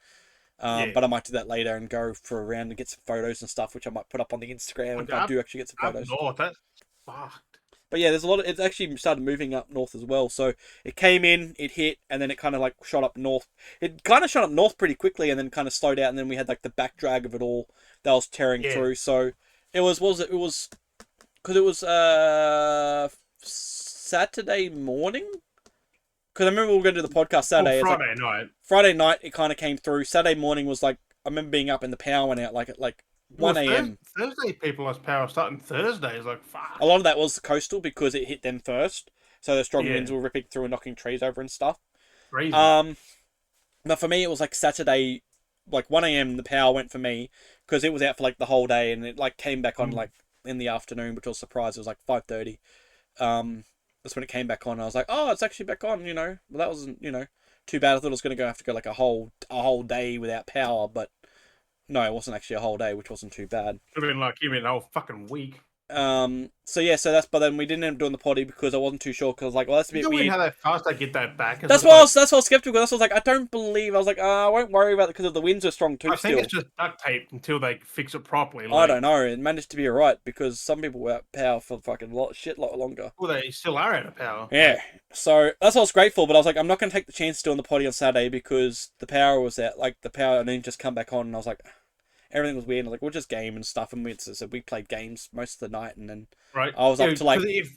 But I might do that later and go for a round and get some photos and stuff, which I might put up on the Instagram if I do actually get some photos. Up north, that's fucked. But yeah, there's a lot of... It's actually started moving up north as well. So it came in, it hit, and then it kind of like shot up north. It kind of shot up north pretty quickly and then kind of slowed out. And then we had like the back drag of it all that was tearing through. So it was because it was Saturday morning. Because I remember we were going to do the podcast Saturday. Friday night. Friday night, it kind of came through. Saturday morning was like... I remember being up and the power went out like at 1 a.m. Thursday, people lost power starting Thursday. It's like, fuck. A lot of that was the coastal because it hit them first. So the strong winds were ripping through and knocking trees over and stuff. Crazy. But for me, it was like Saturday, like 1 a.m. the power went for me because it was out for like the whole day and it like came back on like in the afternoon, which I was surprised. It was like 5:30. That's when it came back on. I was like, oh, it's actually back on, Well, that wasn't, too bad. I thought it was going to have to go like a whole day without power, but no, it wasn't actually a whole day, which wasn't too bad. Could have been like even a whole fucking week. But then we didn't end up doing the potty because I wasn't too sure because I was like, well, that's a bit weird. How fast I get that back. That's why I was skeptical. That's what I was like, I don't believe. I was like, I won't worry about it because the winds are strong too. I think it's just duct tape until they fix it properly. I don't know. It managed to be alright because some people were out of power for fucking lot longer. Well, they still are out of power. Yeah. So that's what I was grateful, but I was like, I'm not going to take the chance doing the potty on Saturday because the power was out. Like the power didn't just come back on, and I was like. Everything was weird. Like we'll just game and stuff, and we played games most of the night, and then I was up to like if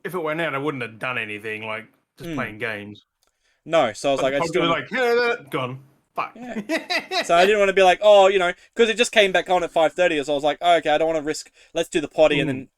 it went out, I wouldn't have done anything like just playing games. No, so I was like, I just do like gone. Fuck. Yeah. So I didn't want to be like, because it just came back on at 5:30, so I was like, okay, I don't want to risk. Let's do the potty, and then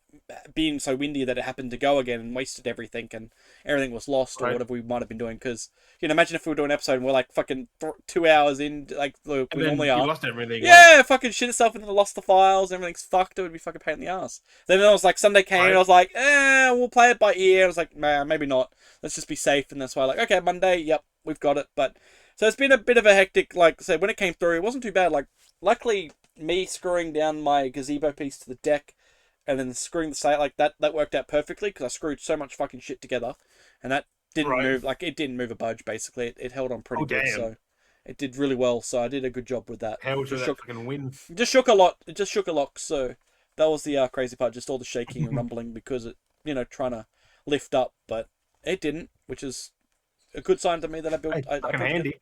being so windy that it happened to go again and wasted everything, and everything was lost or whatever we might have been doing. Because imagine if we were doing an episode and we're like fucking 2 hours in, like we normally are. Lost everything. Yeah, fucking shit itself and then lost the files. Everything's fucked. It would be fucking pain in the ass. Then I was like, Sunday came and I was like, we'll play it by ear. I was like, nah, maybe not. Let's just be safe. And that's why, like, okay, Monday, yep, we've got it. But so it's been a bit of a hectic. Like, so when it came through, it wasn't too bad. Like, luckily, me screwing down my gazebo piece to the deck. And then screwing the sail like that worked out perfectly because I screwed so much fucking shit together, and that didn't move. Like it didn't move a budge. Basically, it held on pretty good. So it did really well. So I did a good job with that. How was that fucking win? Just shook a lot. It just shook a lot. So that was the crazy part. Just all the shaking and rumbling because it, trying to lift up, but it didn't, which is a good sign to me that I built. Handy.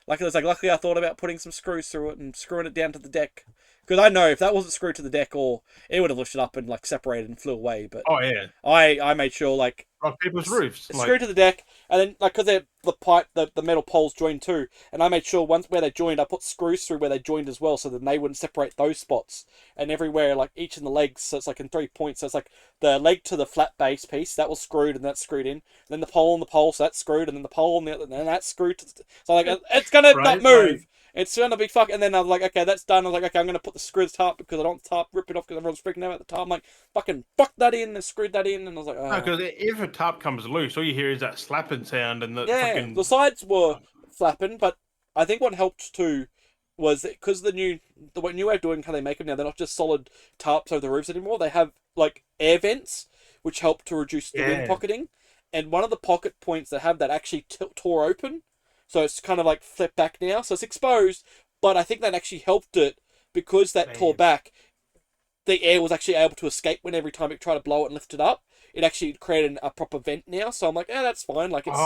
Luckily I thought about putting some screws through it and screwing it down to the deck. Because I know if that wasn't screwed to the deck, or it would have lifted up and like separated and flew away. But I made sure like people's roofs screwed to the deck, and then like because the metal poles joined too, and I made sure once where they joined, I put screws through where they joined as well, so then they wouldn't separate those spots. And everywhere, like each in the legs, so it's like in 3 points. So it's like the leg to the flat base piece that was screwed and that's screwed in. Then the pole on the pole, so that's screwed, and then the pole on the other, and then that's screwed. So like it's gonna not move. Right. It's gonna be fuck, and then I was like, okay, that's done. I was like, okay, I'm gonna put the screws top because I don't want the top rip it off because everyone's freaking out at the top. I'm like, fucking fuck that in and screwed that in, and I was like, oh. No, because if a top comes loose, all you hear is that slapping sound and the sides were flapping, but I think what helped too was because the new way of doing how they make them now, they're not just solid tarps over the roofs anymore. They have like air vents, which help to reduce the wind pocketing, and one of the pocket points that have that actually tore open. So it's kind of like flipped back now. So it's exposed, but I think that actually helped it because that tore back. The air was actually able to escape when every time it tried to blow it and lift it up. It actually created a proper vent now. So I'm like, that's fine. Like it's,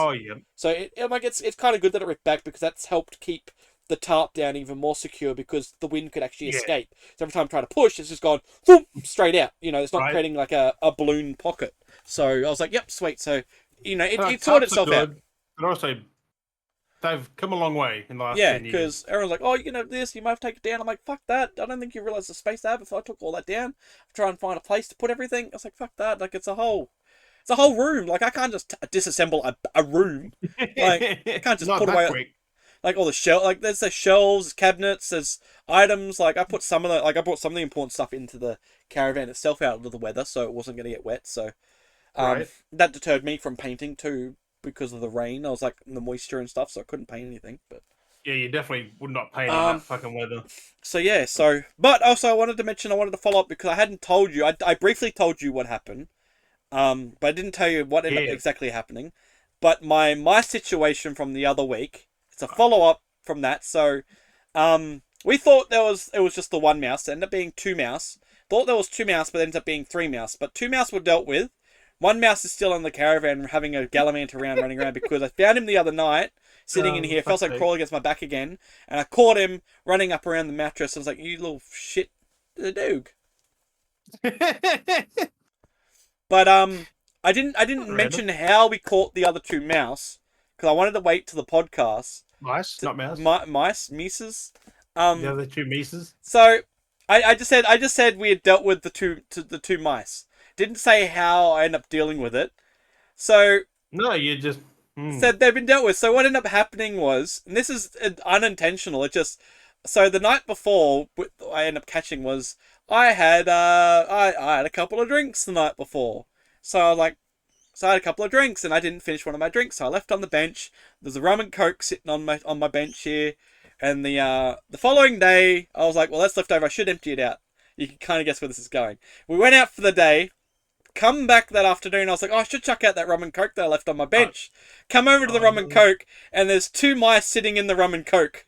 So it's kind of good that it ripped back because that's helped keep the tarp down even more secure because the wind could actually escape. So every time I try to push, it's just gone whoop, straight out. It's not creating like a balloon pocket. So I was like, yep, sweet. So, it sorted itself out. But also, they've come a long way in the last 10 years. Yeah, because everyone's like, oh, you can have this, you might have to take it down. I'm like, fuck that. I don't think you realize the space I have if I took all that down. Try and find a place to put everything. I was like, fuck that. Like, it's a whole room. Like, I can't just disassemble a room. Like, I can't just put away quick. Like all the like there's the shelves, cabinets, there's items. Like I brought some of the important stuff into the caravan itself out of the weather, so it wasn't going to get wet. So that deterred me from painting too because of the rain. I was like the moisture and stuff, so I couldn't paint anything. But yeah, you definitely would not paint in that fucking weather. So yeah, but also I wanted to follow up because I hadn't told you. I briefly told you what happened, but I didn't tell you what ended up exactly happening. But my situation from the other week. It's a follow-up from that. So, we thought it was just the one mouse. It ended up being 2 mouse. Thought there was 2 mouse, but it ended up being 3 mouse. But 2 mouse were dealt with. 1 mouse is still in the caravan having a gallivant around, running around, because I found him the other night, sitting in here, felt like crawling against my back again, and I caught him running up around the mattress. I was like, you little shit, the doog. But, I didn't mention how we caught the other 2 mouse, because I wanted to wait till the podcast. Mice, not mouse. Mices. The other 2 mices. So, I just said we had dealt with the two mice. Didn't say how I ended up dealing with it. So no, you just said they've been dealt with. So what ended up happening was, and this is unintentional. It just so the night before I ended up catching was I had a couple of drinks the night before. So I had a couple of drinks and I didn't finish one of my drinks, so I left on the bench. There's a rum and coke sitting on my bench here, and the following day I was like, well, that's left over. I should empty it out. You can kind of guess where this is going. We went out for the day. Come back that afternoon. I was like, oh, I should chuck out that rum and coke that I left on my bench. Come over to the rum and coke, and there's 2 mice sitting in the rum and coke.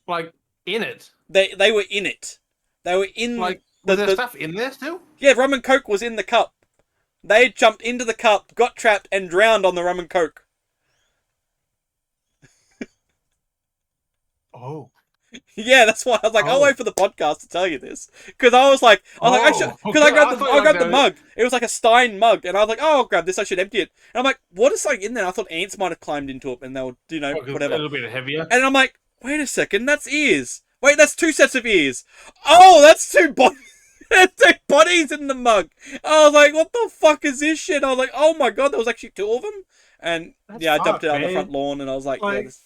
Like in it. They were in it. They were in like. Was there stuff in there still? Yeah, rum and coke was in the cup. They jumped into the cup, got trapped, and drowned on the rum and coke. Oh. Yeah, that's why I was like, I'll wait for the podcast to tell you this. Because I grabbed the mug. It was like a Stein mug. And I was like, oh, I'll grab this. I should empty it. And I'm like, what is something in there? I thought ants might have climbed into it and they were, whatever. A little bit heavier. And I'm like, wait a second, that's ears. Wait, that's 2 sets of ears. Oh, that's 2 bodies. There's 2 bodies in the mug. I was like, what the fuck is this shit? I was like, oh my god, there was actually 2 of them. And I dumped it out on the front lawn and I was like yeah, this...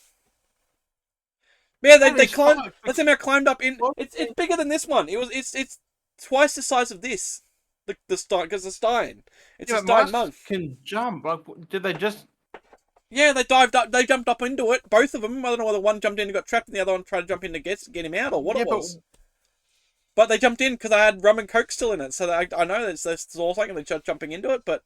Yeah, they climbed. That's how I climbed up in. It's bigger than this one. It's twice the size of this. The Stein, because the Stein. It's a Stein mug. Can jump. Like, did they just? Yeah, they dived up. They jumped up into it. Both of them. I don't know whether one jumped in and got trapped, and the other one tried to jump in to get him out, or what it was. But they jumped in because I had rum and coke still in it, so I know there's all something they tried jumping into it, but.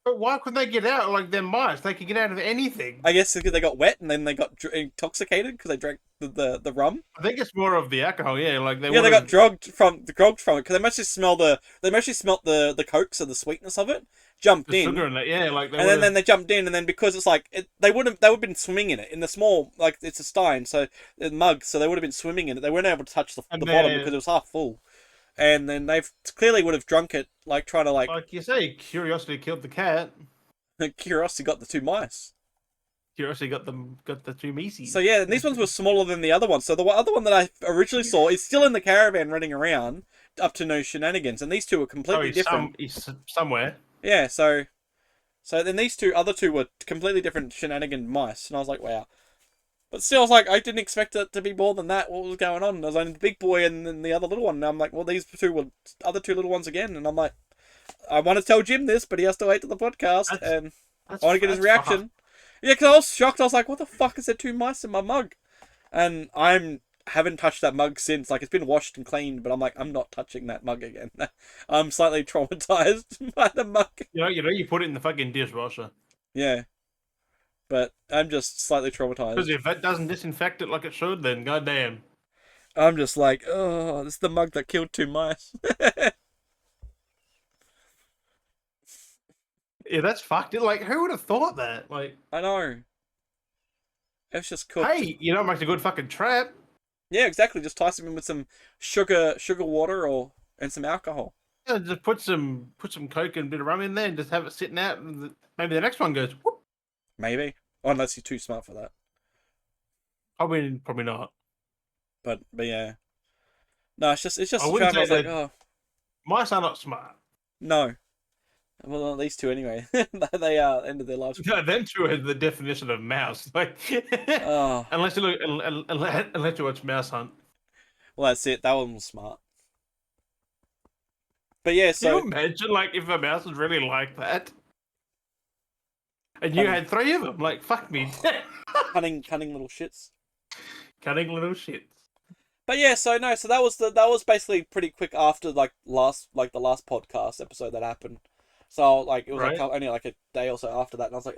But why couldn't they get out? Like, they're mice. They could get out of anything. I guess because they got wet and then they got intoxicated because they drank the rum. I think it's more of the alcohol. Yeah, like they got drugged from it because they mostly smelt the coke, so the sweetness of it. Jumped in. Sugar in it, yeah. Like, then they jumped in, and then because it's like they would have been swimming in it in the small, like it's a Stein, so the mug, so they would have been swimming in it. They weren't able to touch the bottom because it was half full. And then they clearly would have drunk it, like trying to like you say, curiosity killed the cat. Curiosity got the 2 mice. Curiosity got the 2 mices. So yeah, and these ones were smaller than the other ones. So the other one that I originally saw is still in the caravan running around, up to no shenanigans, and these 2 were completely different. He's somewhere. Yeah, so then these other two were completely different shenanigan mice, and I was like, wow. But still, I was like, I didn't expect it to be more than that. What was going on? There was only the big boy and then the other little one. And I'm like, well, these 2 were other 2 little ones again. And I'm like, I want to tell Jim this, but he has to wait till the podcast. And I want to get his reaction. Yeah, because I was shocked. I was like, what the fuck is there 2 mice in my mug? And haven't touched that mug since. Like, it's been washed and cleaned, but I'm like, I'm not touching that mug again. I'm slightly traumatized by the mug. You put it in the fucking dishwasher. Yeah. But I'm just slightly traumatized. Because if that doesn't disinfect it like it should, then goddamn. I'm just like, oh, this is the mug that killed 2 mice. Yeah, that's fucked. Like, who would have thought that? Like, I know. It was just cooked. Hey, you know what makes a good fucking trap? Yeah, exactly. Just toss them in with some sugar water and some alcohol. Yeah, just put some Coke and a bit of rum in there and just have it sitting out, and maybe the next one goes whoop. Maybe. Unless you're too smart for that. Probably not. But yeah. No, it's just I a wouldn't trap. I was say like, that oh mice are not smart. no. Well, at least two anyway. They ended their lives. No, them two are the definition of mouse. Like, Oh, unless you look, unless you watch Mouse Hunt. well, that's it. That one was smart. But yeah, Can you so imagine, like, if a mouse was really like that, and you had 3 of them? Like, fuck me, cunning little shits. cunning little shits. But yeah, so no, so that was basically pretty quick after the last podcast episode that happened. So like it was Right. like only like a day or so after that, and I was like,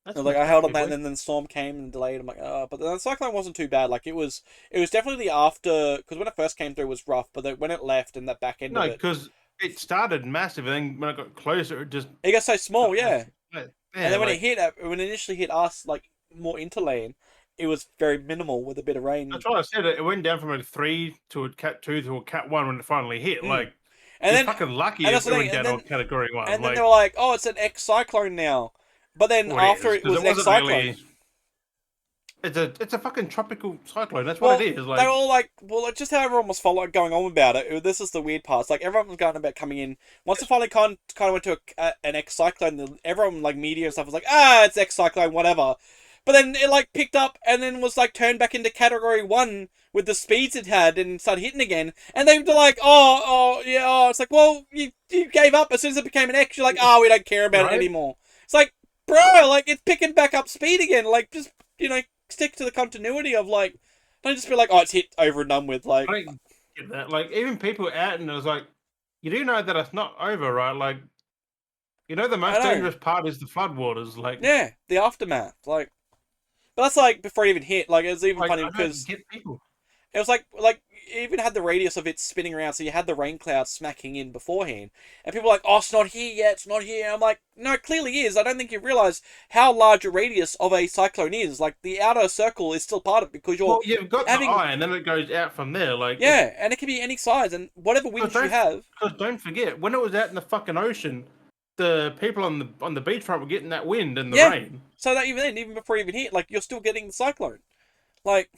That's I held on that, and then the storm came and delayed. I'm like, but the cyclone wasn't too bad. Like it was definitely the after, because when it first came through it was rough, but then when it left and that back end no, of it, because it started massive, and then when it got closer, it just it got so small, yeah. Yeah, And then when like, it initially hit us like more interlane, it was very minimal with a bit of rain. that's what I said. It went down from a 3 to a Cat 2 to a Cat 1 when it finally hit. Like, and you're then fucking lucky and if that's it the went thing, down to a Category 1. and then like, they were like, "Oh, it's an ex cyclone now," but then well, after is, it was an 'cause ex wasn't cyclone. really- It's a fucking tropical cyclone. That's what it is. Like, They're all like, well, just how everyone was going on about it. This is the weird part. It's like everyone was going about coming in. Once it finally kind of went to an ex cyclone, everyone like media and stuff was like, it's ex cyclone, whatever. But then it like picked up and then was like turned back into Category 1 with the speeds it had and started hitting again. And they were like, yeah. It's like, well, you gave up as soon as it became an X. You're like, we don't care about it anymore. It's like, bro, like it's picking back up speed again. Like just stick to the continuity of like, don't just be like, it's hit over and done with. Like, I don't get that. Like, even people out and it was like, you do know that it's not over, right? Like, the most dangerous part is the floodwaters. Like, yeah, the aftermath. Like, but that's like before it even hit. Like, it was even funny because it was like it even had the radius of it spinning around, so you had the rain clouds smacking in beforehand, and people were like, it's not here yet, it's not here. I'm like, no, it clearly is. I don't think you realise how large a radius of a cyclone is. Like, the outer circle is still part of it because you've got the eye, and then it goes out from there. Like, yeah, and it can be any size, and whatever winds you have. Because don't forget, when it was out in the fucking ocean, the people on the beachfront were getting that wind and the rain. So that even before it even hit, like, you're still getting the cyclone. Like,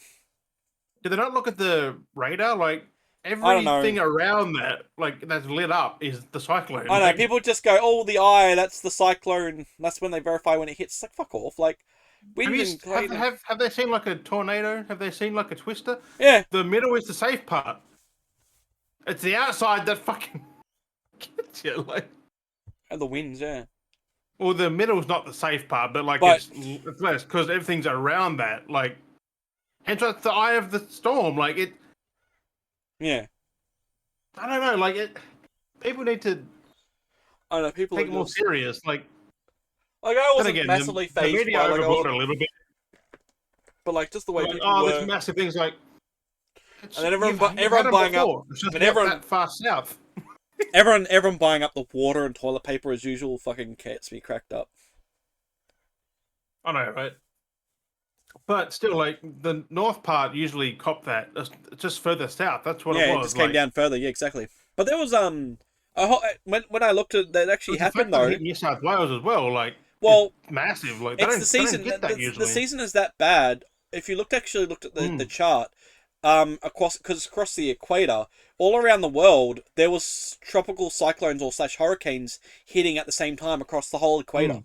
did they not look at the radar? Like, everything around that, like, that's lit up is the cyclone. I know, people just go, the eye, that's the cyclone. That's when they verify when it hits. It's like, fuck off. Like, have they seen like a tornado? Have they seen like a twister? Yeah. The middle is the safe part. It's the outside that fucking gets you, like. And the winds, yeah. Well, the middle's not the safe part, but it's less because everything's around that. Like, hence it's the eye of the storm. Like it. Yeah. I don't know. Like it. People need to. I know people take it more serious. Like I wasn't massively phased. The media overboard a little bit. But like just the way people were. This massive thing's like. And then everyone buying up. But everyone that far south. Everyone buying up the water and toilet paper as usual fucking gets me cracked up. I know, right? But still, like, the north part usually cop that. It's just further south. That's what it was. Yeah, it just came down further. Yeah, exactly. But there was when I looked at that actually happened though. New South Wales as well, like, well, massive. Like, it's the season. The season is that bad. If you looked at the chart, across the equator, all around the world, there was tropical cyclones or / hurricanes hitting at the same time across the whole equator.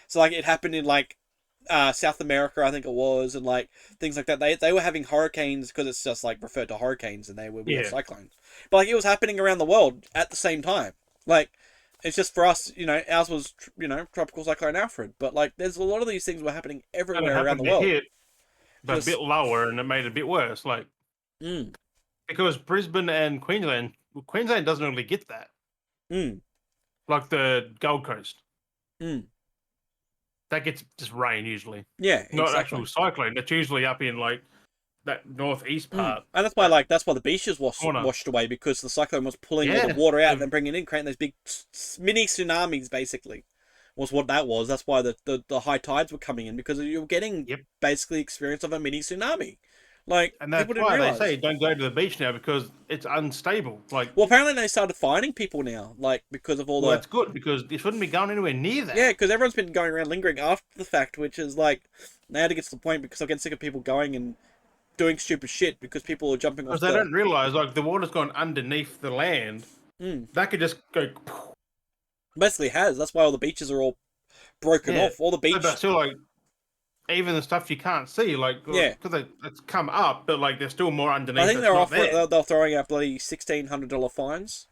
So like it happened in like South America, I think it was, and like things like that. They were having hurricanes because it's just like referred to hurricanes, and they were cyclones. But like it was happening around the world at the same time. Like it's just for us, ours was tropical cyclone Alfred. But like there's a lot of these things were happening everywhere around the world. But a bit lower, and it made it a bit worse. Like. Because Brisbane and Queensland doesn't really get that. Like the Gold Coast. That gets just rain usually. Yeah, not actual cyclone. That's usually up in like that northeast part. And that's why the beaches washed away, because the cyclone was pulling all the water out and then bringing it in, creating those big mini tsunamis basically. was what that was. That's why the high tides were coming in, because you were getting Yep. basically experience of a mini tsunami. Like, And that's people didn't why they realize. say don't go to the beach now because it's unstable. Like, well, apparently they started fining people now, like, because of all well, the. that's good because you shouldn't be going anywhere near that. Yeah, because everyone's been going around lingering after the fact, which is like, now to get to the point, because I'm getting sick of people going and doing stupid shit because people are jumping off Because they don't realize, like, the water's gone underneath the land. That could just go. Basically has. That's why all the beaches are all broken off. All the beach. But still, like, even the stuff you can't see, like, because it's come up, but like, there's still more underneath. I think they're there. they're throwing out bloody $1,600 fines,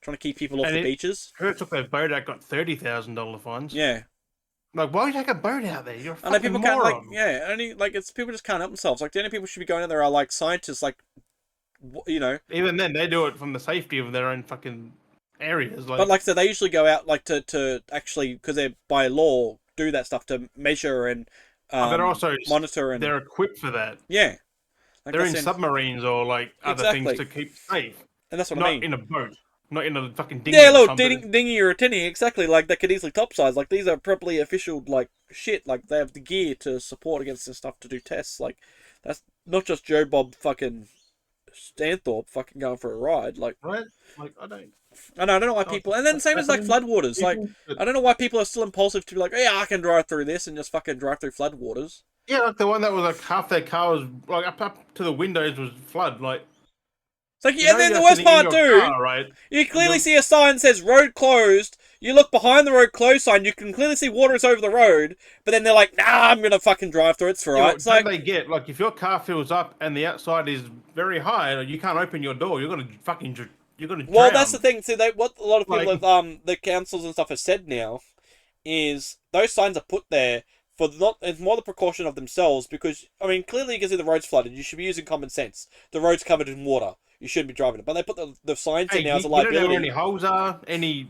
trying to keep people off the beaches. Who took their boat out got $30,000 fines. Yeah. Like, why take a boat out there? You're a fucking people moron. only like it's people just can't help themselves. Like, the only people should be going out there are like scientists, like, you know. Even then, they do it from the safety of their own fucking areas. Like, but like I said, they usually go out like to actually, because they're by law do that stuff to measure and but also monitor, and they're equipped for that. Yeah. Like, they're in submarines or like other things to keep safe. And that's what I I mean. Not in a boat. Not in a fucking dinghy. Yeah, look, dinghy or a tinny, exactly. Like, they could easily topsize. Like, these are properly official, like, shit. Like, they have the gear to support against this stuff to do tests. Like, that's not just Joe Bob fucking Stanthorpe fucking going for a ride. Like, right? Like, I don't know why people. And then same as like floodwaters. Like, I don't know why people are still impulsive to be like, yeah, I can drive through this and just fucking drive through floodwaters. Yeah, like the one that was like half their car was like up to the windows was flood. Like, it's like, yeah, and then the worst part too, right? You clearly see a sign that says road closed. You look behind the road closed sign, you can clearly see water is over the road, but then they're like, nah, I'm gonna fucking drive through, it's alright. It's like, they get, like, if your car fills up and the outside is very high, you can't open your door, you're gonna drown. Well, that's the thing, see, what a lot of people have, the councils and stuff have said now, is those signs are put there for it's more the precaution of themselves, because, I mean, clearly you can see the road's flooded, you should be using common sense. The road's covered in water. You shouldn't be driving it. But they put the signs in now as a liability. You don't know where any holes are, any...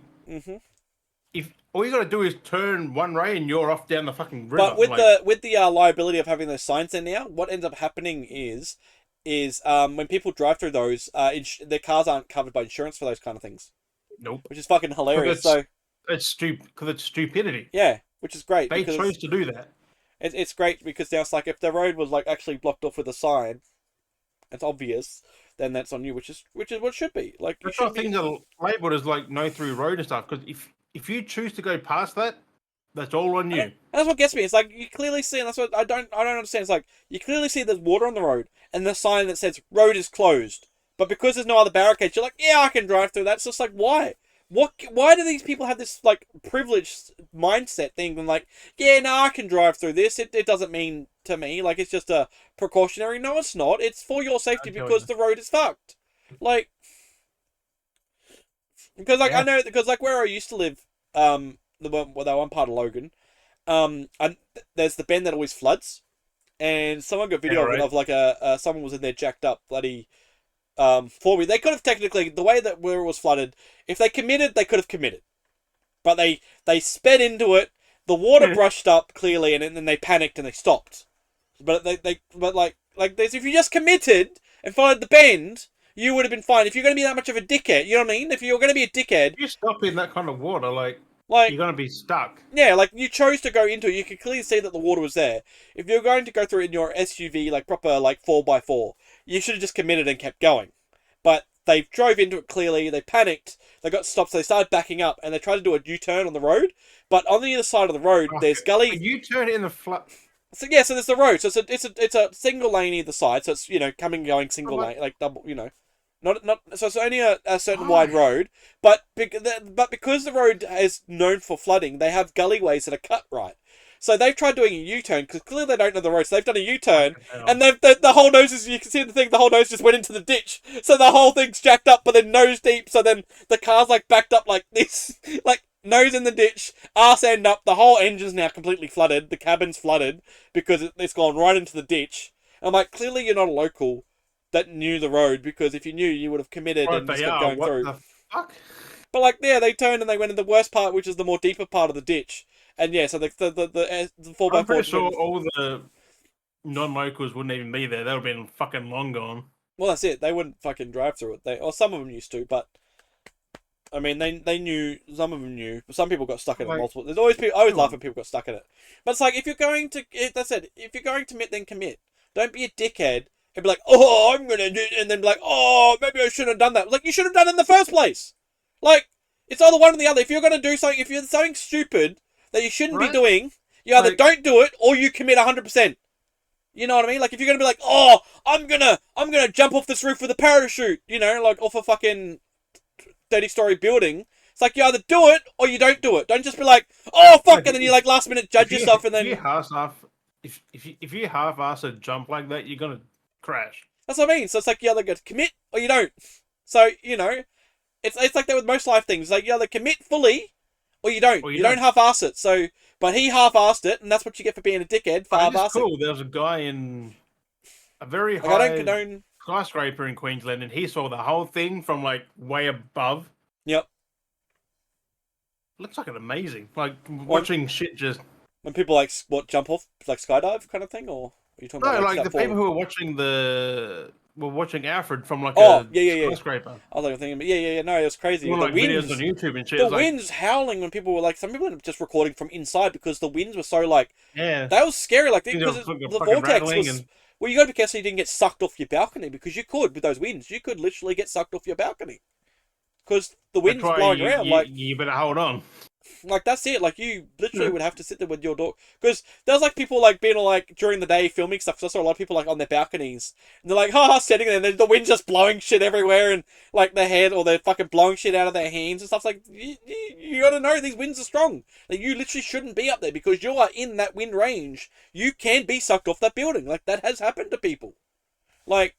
If all you got to do is turn one way and you're off down the fucking river. But with the liability of having those signs in now, what ends up happening is when people drive through those, their cars aren't covered by insurance for those kind of things. Nope. Which is fucking hilarious. It's stupidity. Yeah, which is great. They chose to do that. It's great because now it's like, if the road was like actually blocked off with a sign, it's obvious, then that's on you, which is what it should be. Like, that's why things are labelled as like no through road and stuff. Because if you choose to go past that, that's all on you. And that's what gets me. It's like, you clearly see, and that's what I don't understand. It's like, you clearly see there's water on the road and the sign that says road is closed, but because there's no other barricades, you're like, yeah, I can drive through that. It's just like, why? Why do these people have this like privileged mindset thing? And like, yeah, no, I can drive through this. It doesn't mean to me, like, it's just a precautionary. No, it's not. It's for your safety because the road is fucked. Like, because like I know, because like where I used to live, the one part of Logan, and there's the bend that always floods, and someone got video of like someone was in there jacked up bloody. For me, they could have technically, the way that where it was flooded, if they committed, they could have committed, but they sped into it. The water brushed up clearly, and then they panicked and they stopped. But if you just committed and followed the bend, you would have been fine. If you're going to be that much of a dickhead, you know what I mean? If you're going to be a dickhead, you stop in that kind of water, like you're going to be stuck. Yeah, like, you chose to go into it. You could clearly see that the water was there. If you're going to go through it in your SUV, like proper like 4x4. You should have just committed and kept going. But they drove into it clearly, they panicked, they got stopped, so they started backing up, and they tried to do a U-turn on the road. But on the other side of the road, there's gully. A U-turn in the flood. So yeah, so there's the road. So it's a single lane either side. So it's, going single lane, like double, not. So it's only a certain wide road. But because the road is known for flooding, they have gullyways that are cut right. So they've tried doing a U-turn, because clearly they don't know the road, so they've done a U-turn, and the whole nose is, you can see the thing, the whole nose just went into the ditch, so the whole thing's jacked up, but then nose deep, so then the car's like backed up like this, like nose in the ditch, arse end up, the whole engine's now completely flooded, the cabin's flooded, because it's gone right into the ditch. I'm like, clearly you're not a local that knew the road, because if you knew, you would have committed and just kept going through. What the fuck? But like, yeah, they turned and they went in the worst part, which is the more deeper part of the ditch. And yeah, so the 4x4... I'm pretty sure all the non-locals wouldn't even be there. They would have been fucking long gone. Well, that's it. They wouldn't fucking drive through it. Or some of them used to, but... I mean, they knew, some of them knew, but some people got stuck in it Like, multiple. There's always people, I always come laugh on. when people got stuck in it. But it's like, if you're going to, that's it, if you're going to commit, then commit. Don't be a dickhead and be like, oh, I'm gonna do, and then be like, oh, maybe I shouldn't have done that. Like, you should have done it in the first place. Like, it's either one or the other. If you're gonna do something, if you're something stupid that you shouldn't be Right? doing, you either Like, don't do it or you commit 100%. You know what I mean? Like, if you're gonna be like, oh, I'm gonna jump off this roof with a parachute, you know, like off a fucking 30-story building. It's like you either do it or you don't do it. Don't just be like, oh fuck, and then you like last minute judge yourself and if you then half off, if you half-ass a jump like that, you're gonna crash. that's what I mean. So it's like you either got to commit or you don't. So you know, it's like that with most life things. Like you either commit fully or you don't. Or you You don't don't. half-ass it. So, but he half-assed it, and that's what you get for being a dickhead for But it's half-assing. cool. There was a guy in a very Like I don't high condone. skyscraper in Queensland, and he saw the whole thing from like way above. Yep. Looks like an amazing. Like watching shit just. When people like what jump off like skydive kind of thing, or are you talking No, about like step the forward? people who were watching Alfred from like Oh a yeah. skyscraper. I was like thinking, yeah. No, it was crazy. Doing The like videos on winds, YouTube and shit. the It's like, winds howling when people were like, some people were just recording from inside because the winds were so like yeah, that was scary. Like things are because fucking the vortex rattling was. and Well, you got to be careful so you didn't get sucked off your balcony because you could with those winds. You could literally get sucked off your balcony because the that's wind's why blowing around. you better hold on. Like that's it. Like you literally would have to sit there with your dog because there's like people like being like during the day filming stuff. Cause I saw a lot of people like on their balconies and they're like, haha, sitting there and the wind's just blowing shit everywhere and like their head or they're fucking blowing shit out of their hands and stuff. Like you got to know these winds are strong. Like you literally shouldn't be up there because you are in that wind range. You can be sucked off that building. Like that has happened to people. Like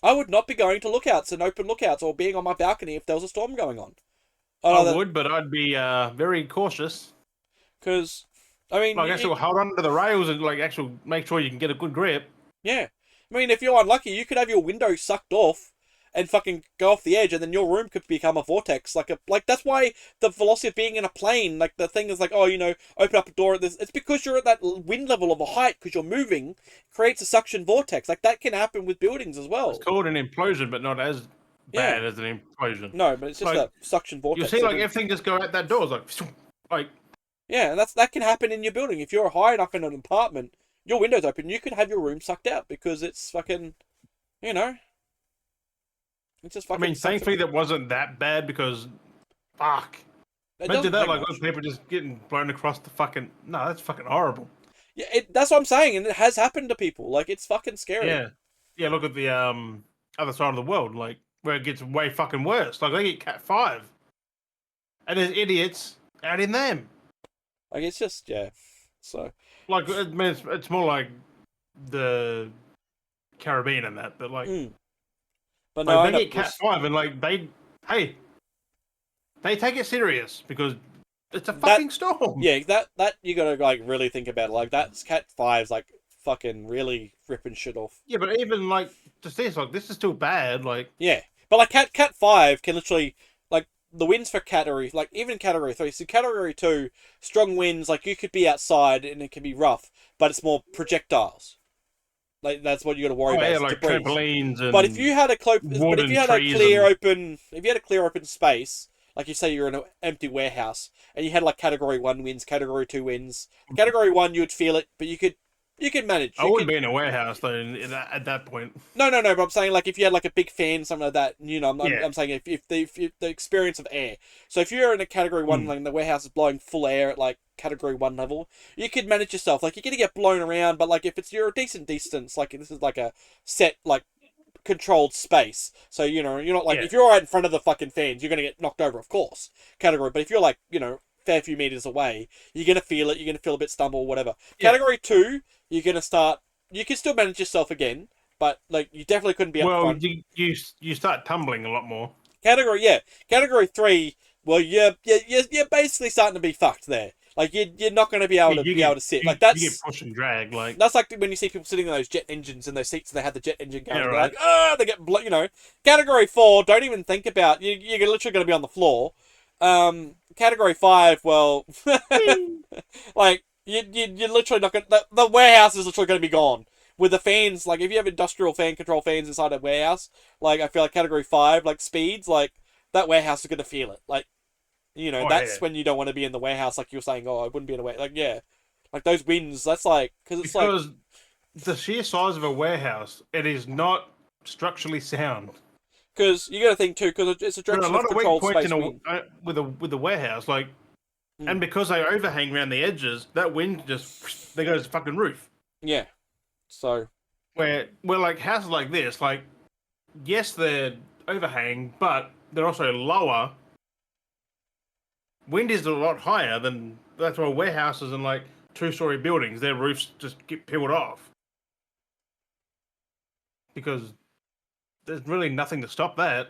I would not be going to lookouts and open lookouts or being on my balcony if there was a storm going on. I would, but I'd be very cautious. Because, I mean, Like actually hold on to the rails and like actually make sure you can get a good grip. yeah. I mean, if you're unlucky, you could have your window sucked off and fucking go off the edge, and then your room could become a vortex. Like that's why the velocity of being in a plane, like the thing is like, oh, you know, open up a door. It's because you're at that wind level of a height because you're moving, creates a suction vortex. Like that can happen with buildings as well. It's called an implosion, but not as bad as an implosion. No, but it's just like, a suction vortex. You see, like everything just go out that door. It's like yeah, and that can happen in your building. If you're high enough in an apartment, your window's open, you could have your room sucked out because it's fucking, you know, it's just fucking. I mean, thankfully that wasn't that bad because, fuck. Imagine that, like those people just getting blown across the fucking. No, that's fucking horrible. Yeah, that's what I'm saying, and it has happened to people. Like it's fucking scary. Yeah. Look at the other side of the world, like where it gets way fucking worse. Like they get Cat 5, and there's idiots out in them. Like it's just So like I mean, it's more like the Caribbean and that, but like, but no, like, they get Cat 5, and like they take it serious because it's a fucking storm. Yeah, that you gotta like really think about it. Like that's Cat 5's like fucking really ripping shit off. Yeah, but even like just this, like this is still bad. Like yeah, but like Cat 5 can literally like the winds for category like even category 3. So category 2, strong winds like you could be outside and it can be rough, but it's more projectiles. Like that's what you got to worry about. Yeah, like debris. trampolines and. But if you had a clear open space, like you say you're in an empty warehouse and you had like category 1 winds, category 2 winds. Category 1 you would feel it, but you could manage. I wouldn't be in a warehouse though at that point. No, but I'm saying like if you had like a big fan, something like that, you know, I'm saying if the experience of air. So if you're in a category 1, like the warehouse is blowing full air at like category 1 level, you could manage yourself. Like you're gonna get blown around, but like if you're a decent distance, like this is like a set like controlled space. So you know you're not like if you're right in front of the fucking fans, you're gonna get knocked over, of course. Category, but if you're like fair few meters away, you're gonna feel it. You're gonna feel a bit stumble, whatever. Category 2. You're gonna start. You can still manage yourself again, but like you definitely couldn't be up front. Well, you start tumbling a lot more. Category 3. Well, you're basically starting to be fucked there. Like you're not going to be able to sit. Like that's you get push and drag. Like that's like when you see people sitting in those jet engines in those seats and they have the jet engine going. Yeah, They're right. like, they get Category 4. Don't even think about you're literally going to be on the floor. Category 5. Well, like. You're literally not going to... The warehouse is literally going to be gone. With the fans, like, if you have industrial fan control fans inside a warehouse, like, I feel like Category 5, like, speeds, like, that warehouse is going to feel it. Like, that's yeah. when you don't want to be in the warehouse. Like you were saying, oh, I wouldn't be in a warehouse. Like, yeah, like those winds. That's like because it's like Because the sheer size of a warehouse, it is not structurally sound. because you got to think too because it's a There are a direction of lot of weak controlled points in space wind. with a warehouse, like, and because they overhang around the edges, that wind just there goes the fucking roof. Yeah, so Where like houses like this, like, yes, they're overhang, but they're also lower. Wind is a lot higher than that's why warehouses and like two-story buildings, their roofs just get peeled off because there's really nothing to stop that.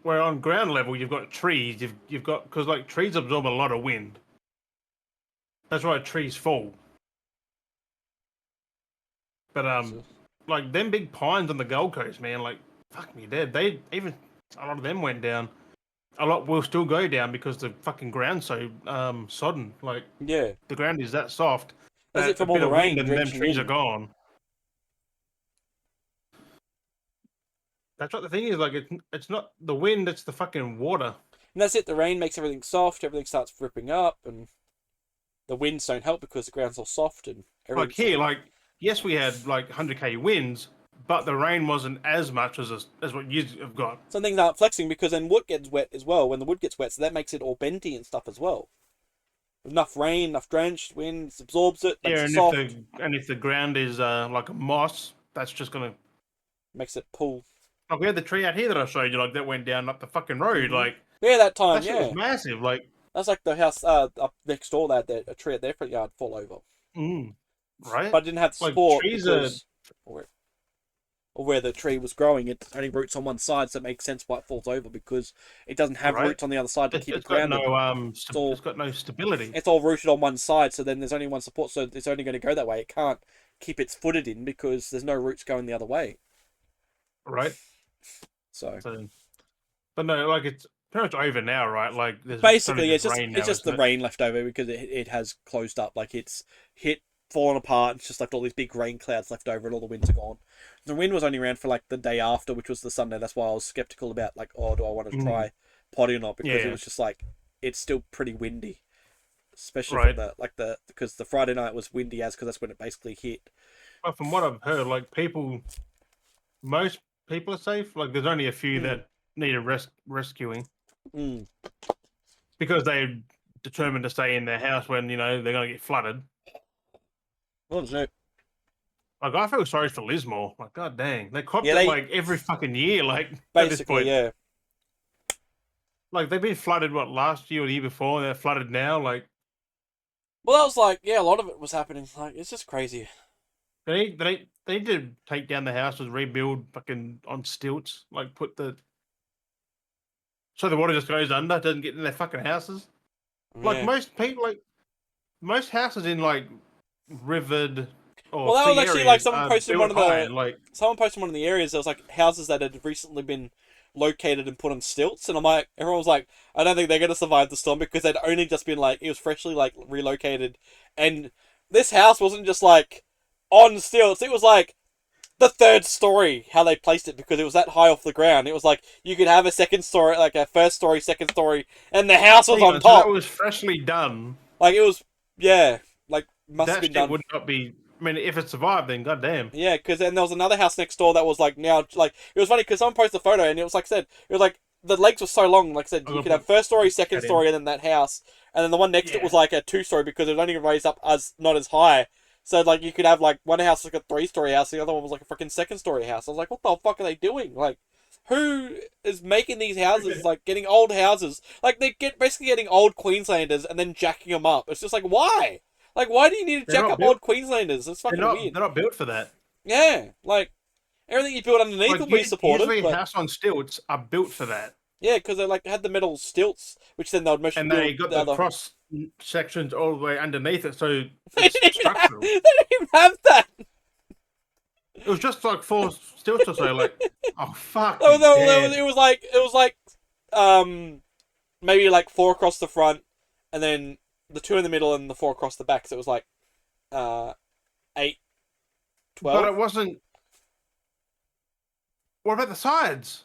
Where on ground level, you've got trees. You've got because like trees absorb a lot of wind. That's why trees fall. But like them big pines on the Gold Coast, man, like fuck me dead. They even a lot of them went down. A lot will still go down because the fucking ground's so sodden. Like yeah, the ground is that soft is it that a from all bit the of wind rain and them drenching trees are in? gone. That's what the thing is. Like it's not the wind; it's the fucking water. And that's it. The rain makes everything soft. Everything starts ripping up, and the winds don't help because the ground's all soft and Like everything's here, like yes, we had like 100k winds, but the rain wasn't as much as what you have got. some things aren't flexing because then wood gets wet as well. When the wood gets wet, so that makes it all bendy and stuff as well. Enough rain, enough drenched wind absorbs it, makes Yeah, it soft, and if the ground is like a moss, that's just gonna. makes it pull. Like we had the tree out here that I showed you, like that went down up the fucking road. Like Yeah, that time, that shit was yeah. massive. Like, That's like the house up next door that a tree at their front yard fall over. right? But I didn't have the Like support trees are because or where the tree was growing, it only roots on one side, so it makes sense why it falls over because it doesn't have right. roots on the other side to keep it It's got grounded. no it's got no stability. It's all rooted on one side, so then there's only one support, so it's only going to go that way. It can't keep its footed in because there's no roots going the other way. Right. So but no, like it's pretty much over now, right? Like there's basically, it's rain now, it's just the rain left over because it has closed up, like it's hit, fallen apart. It's just like all these big rain clouds left over, and all the winds are gone. The wind was only around for like the day after, which was the Sunday. That's why I was skeptical about like, oh, do I want to try potty or not? Because it was just like it's still pretty windy, especially from the because the Friday night was windy as because that's when it basically hit. But from what I've heard, like most people are safe. Like there's only a few that need a rescuing because they determined to stay in their house when they're gonna get flooded. What is it? Like I feel sorry for Lismore. Like god dang, they copped it they like every fucking year. Like at this basically, point, yeah. like they've been flooded last year or the year before. And they're flooded now. Like Well, that was like a lot of it was happening. Like it's just crazy. they need to take down the houses, rebuild fucking on stilts. Like put the so the water just goes under, doesn't get in their fucking houses. Like most people, like most houses in like rivered or well, that was actually like someone posted one of the someone posted one of the areas. There was like houses that had recently been located and put on stilts, and I'm like, everyone was like, I don't think they're gonna survive the storm because they'd only just been like, it was freshly like relocated, and this house wasn't just like on stilts. It was like the third story how they placed it because it was that high off the ground. It was like you could have a second story, like a first story, second story, and the house was on top. So that was freshly done. Like it was, yeah, like must have been done. Would not be. I mean, if it survived, then goddamn. Yeah, because then there was another house next door that was like now like it was funny because someone posted a photo and it was like I said it was like the legs were so long. Like I said, you could have first story, second story, and then that house, and then the one next to it was like a 2-story because it was only raised up as not as high. So like you could have like one house like a 3-story house, the other one was like a freaking second story house. I was like, what the fuck are they doing? Like, who is making these houses? Like getting old houses, like they basically getting old Queenslanders and then jacking them up. It's just like why? Like, why do you need to jack up old Queenslanders? It's fucking weird. They're not built for that. Yeah, like, everything you build underneath will be supported. Usually a house on stilts are built for that. Yeah, because they like had the metal stilts, which then they would mostly and they got the cross sections all the way underneath it, so it's structural. They didn't even have that. It was just like 4 stilts or so. Like, oh fuck! It was like maybe like 4 across the front, and then the 2 in the middle and the 4 across the back. So it was like 8, 12. But it wasn't. What about the sides?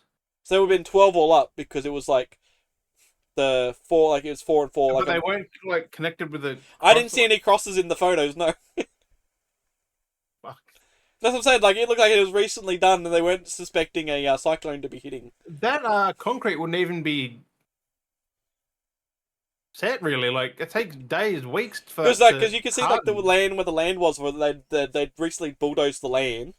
So there would have been 12 all up because it was like the 4, like it was 4 and 4. But Like they weren't like connected with the. I didn't see any crosses in the photos. No. Fuck. That's what I'm saying. Like it looked like it was recently done, and they weren't suspecting a cyclone to be hitting. That concrete wouldn't even be set really. Like it takes days, weeks for because you can see harden. like the land where the land was, where they'd recently bulldozed the land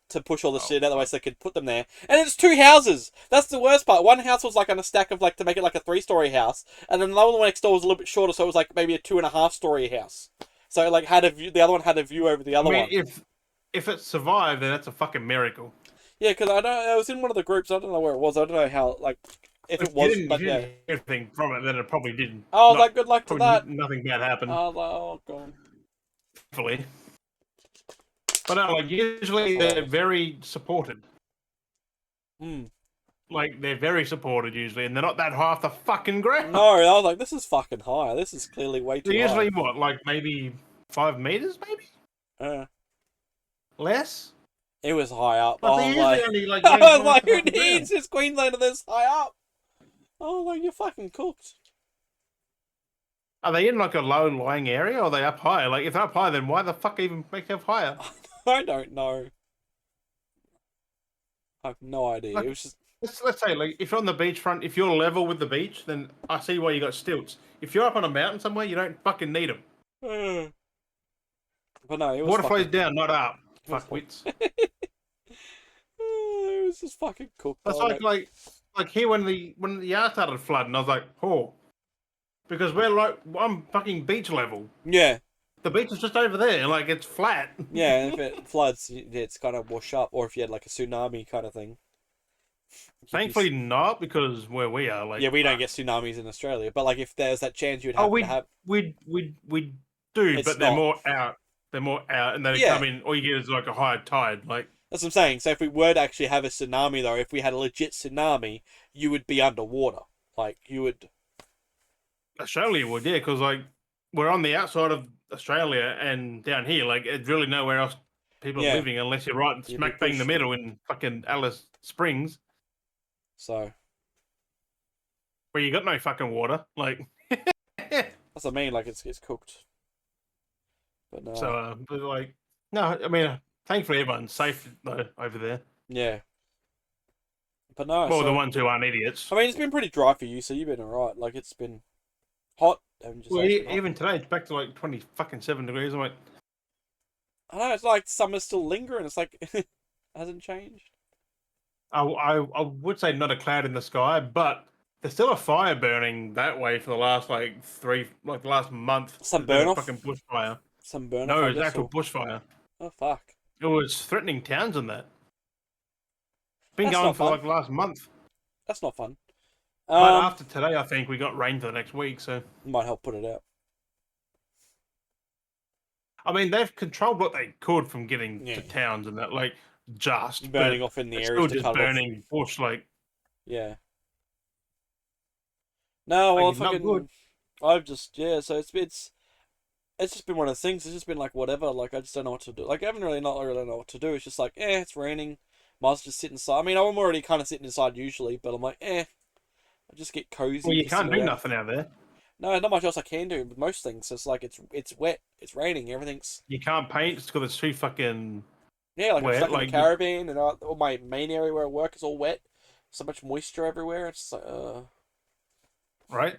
to push all the shit out of the way so they could put them there. And it's 2 houses. That's the worst part. One house was like on a stack of like to make it like a 3-story house, and then the other one next door was a little bit shorter, so it was like maybe a 2.5-story house. So it like had a view. The other one had a view over the other one. If it survived, then that's a fucking miracle. Yeah, because I was in one of the groups. I don't know where it was. I don't know how like if it was, but yeah. If anything from it, then it probably didn't. Oh, like good luck to that. Nothing bad happened. Oh god. Hopefully. But no, like usually they're very supported. Like they're very supported usually, and they're not that high off the fucking ground. No, I was like, this is fucking high. This is clearly way too high. Usually what, like maybe 5 meters, maybe? Less? It was high up. But they usually only like. I was like, who needs this Queenslander this high up? Oh, like you're fucking cooked. Are they in like a low lying area, or are they up high? Like if they're up high, then why the fuck even make them higher? I don't know. I have no idea. Like, it was just. Let's say, like, if you're on the beachfront, if you're level with the beach, then I see why you got stilts. If you're up on a mountain somewhere, you don't fucking need them. But no, it was water flows down, not up. Fuck wits. It was just fucking cooked. That's like here when the yard started flooding, I was like, oh, because I'm fucking beach level. Yeah. The beach is just over there, like it's flat. Yeah, and if it floods, it's kind of wash up, or if you had like a tsunami kind of thing. Thankfully not, because where we are, like we don't get tsunamis in Australia. But like, if there's that chance, you'd have to have. We do, but they're more out. They're more out, and they come in. All you get is like a high tide. Like that's what I'm saying. So if we were to actually have a tsunami, though, if we had a legit tsunami, you would be underwater. Like you would. Australia would, yeah, because like we're on the outside of Australia, and down here, like it's really nowhere else people are living unless you're right smack bang in the middle in fucking Alice Springs. So, where you got no fucking water, like that's what I mean. Like it's cooked. But no. So, but like, no, I mean, thankfully everyone's safe though over there. Yeah. But no. Well, the ones who aren't idiots. I mean, it's been pretty dry for you, so you've been alright. Like it's been hot. Well, even today it's back to like 27 degrees. I'm like, I know it's like summer's still lingering. It's like hasn't changed. I would say not a cloud in the sky, but there's still a fire burning that way for the last the last month. Some burn off. Fucking bushfire. Some burn No, off. it was actual bushfire. Oh fuck! It was threatening towns and that. Been going for like the last month. That's not fun. But after today, I think we got rain for the next week, so might help put it out. I mean, they've controlled what they could from getting to towns and that, like just burning off in the areas. Still just burning bush, like yeah. No, well, not good. I've just so it's just been one of those things. It's just been like whatever. Like I just don't know what to do. Like I haven't really not really know what to do. It's just like it's raining. Might as well just sit inside. I mean, I'm already kind of sitting inside usually, but I'm like I just get cozy. Well, you can't do nothing out there. No, not much else I can do with most things. It's like it's wet. It's raining. Everything's. You can't paint just because it's too fucking. Yeah, like wet. I'm stuck in a caravan, and all my main area where I work is all wet. So much moisture everywhere. It's just like right.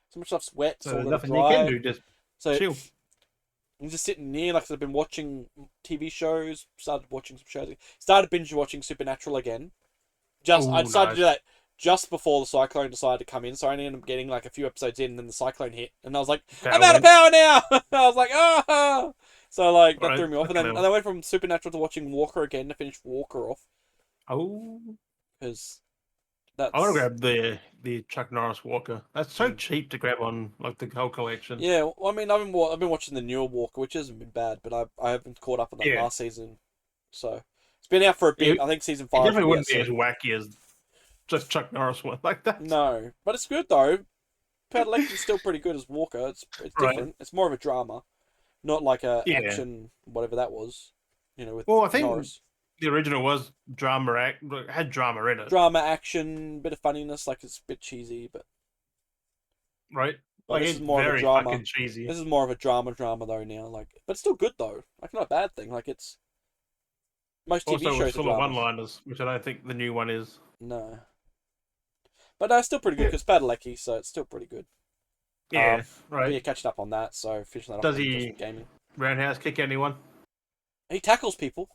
So much stuff's wet. So there's nothing you can do. Just chill. I'm just sitting here, like I've been watching TV shows. Started watching some shows. Started binge watching Supernatural again. I decided to do that just before the cyclone decided to come in, so I ended up getting like a few episodes in, and then the cyclone hit, and I was like, I'm out of power now. I was like, ah. So like that threw me off, and then I went from Supernatural to watching Walker again to finish Walker off. Oh, because that's. I want to grab the Chuck Norris Walker. That's so cheap to grab on like the whole collection. Yeah, well, I mean, I've been watching the newer Walker, which hasn't been bad, but I haven't caught up on that last season, so it's been out for a bit. I think season 5. It definitely wouldn't be as wacky as just Chuck Norris one like that. No, but it's good though. Padalecky's still pretty good as Walker. It's different. It's more of a drama, not like a action whatever that was. With I think Norris. the original was drama had drama in it, drama, action, bit of funniness. Like it's a bit cheesy, but right? like Like this is it's more of a very drama. fucking cheesy. This is more of a drama though now. Like, but it's still good though. Like not a bad thing. Like it's most TV Also, it was shows are full of dramas. one-liners, which I don't think the new one is. No, but no, it's still pretty good because Padalecki, so it's still pretty good. Yeah, But right. yeah, catching up on that. So finishing that off Does with he just gaming. roundhouse kick anyone? He tackles people.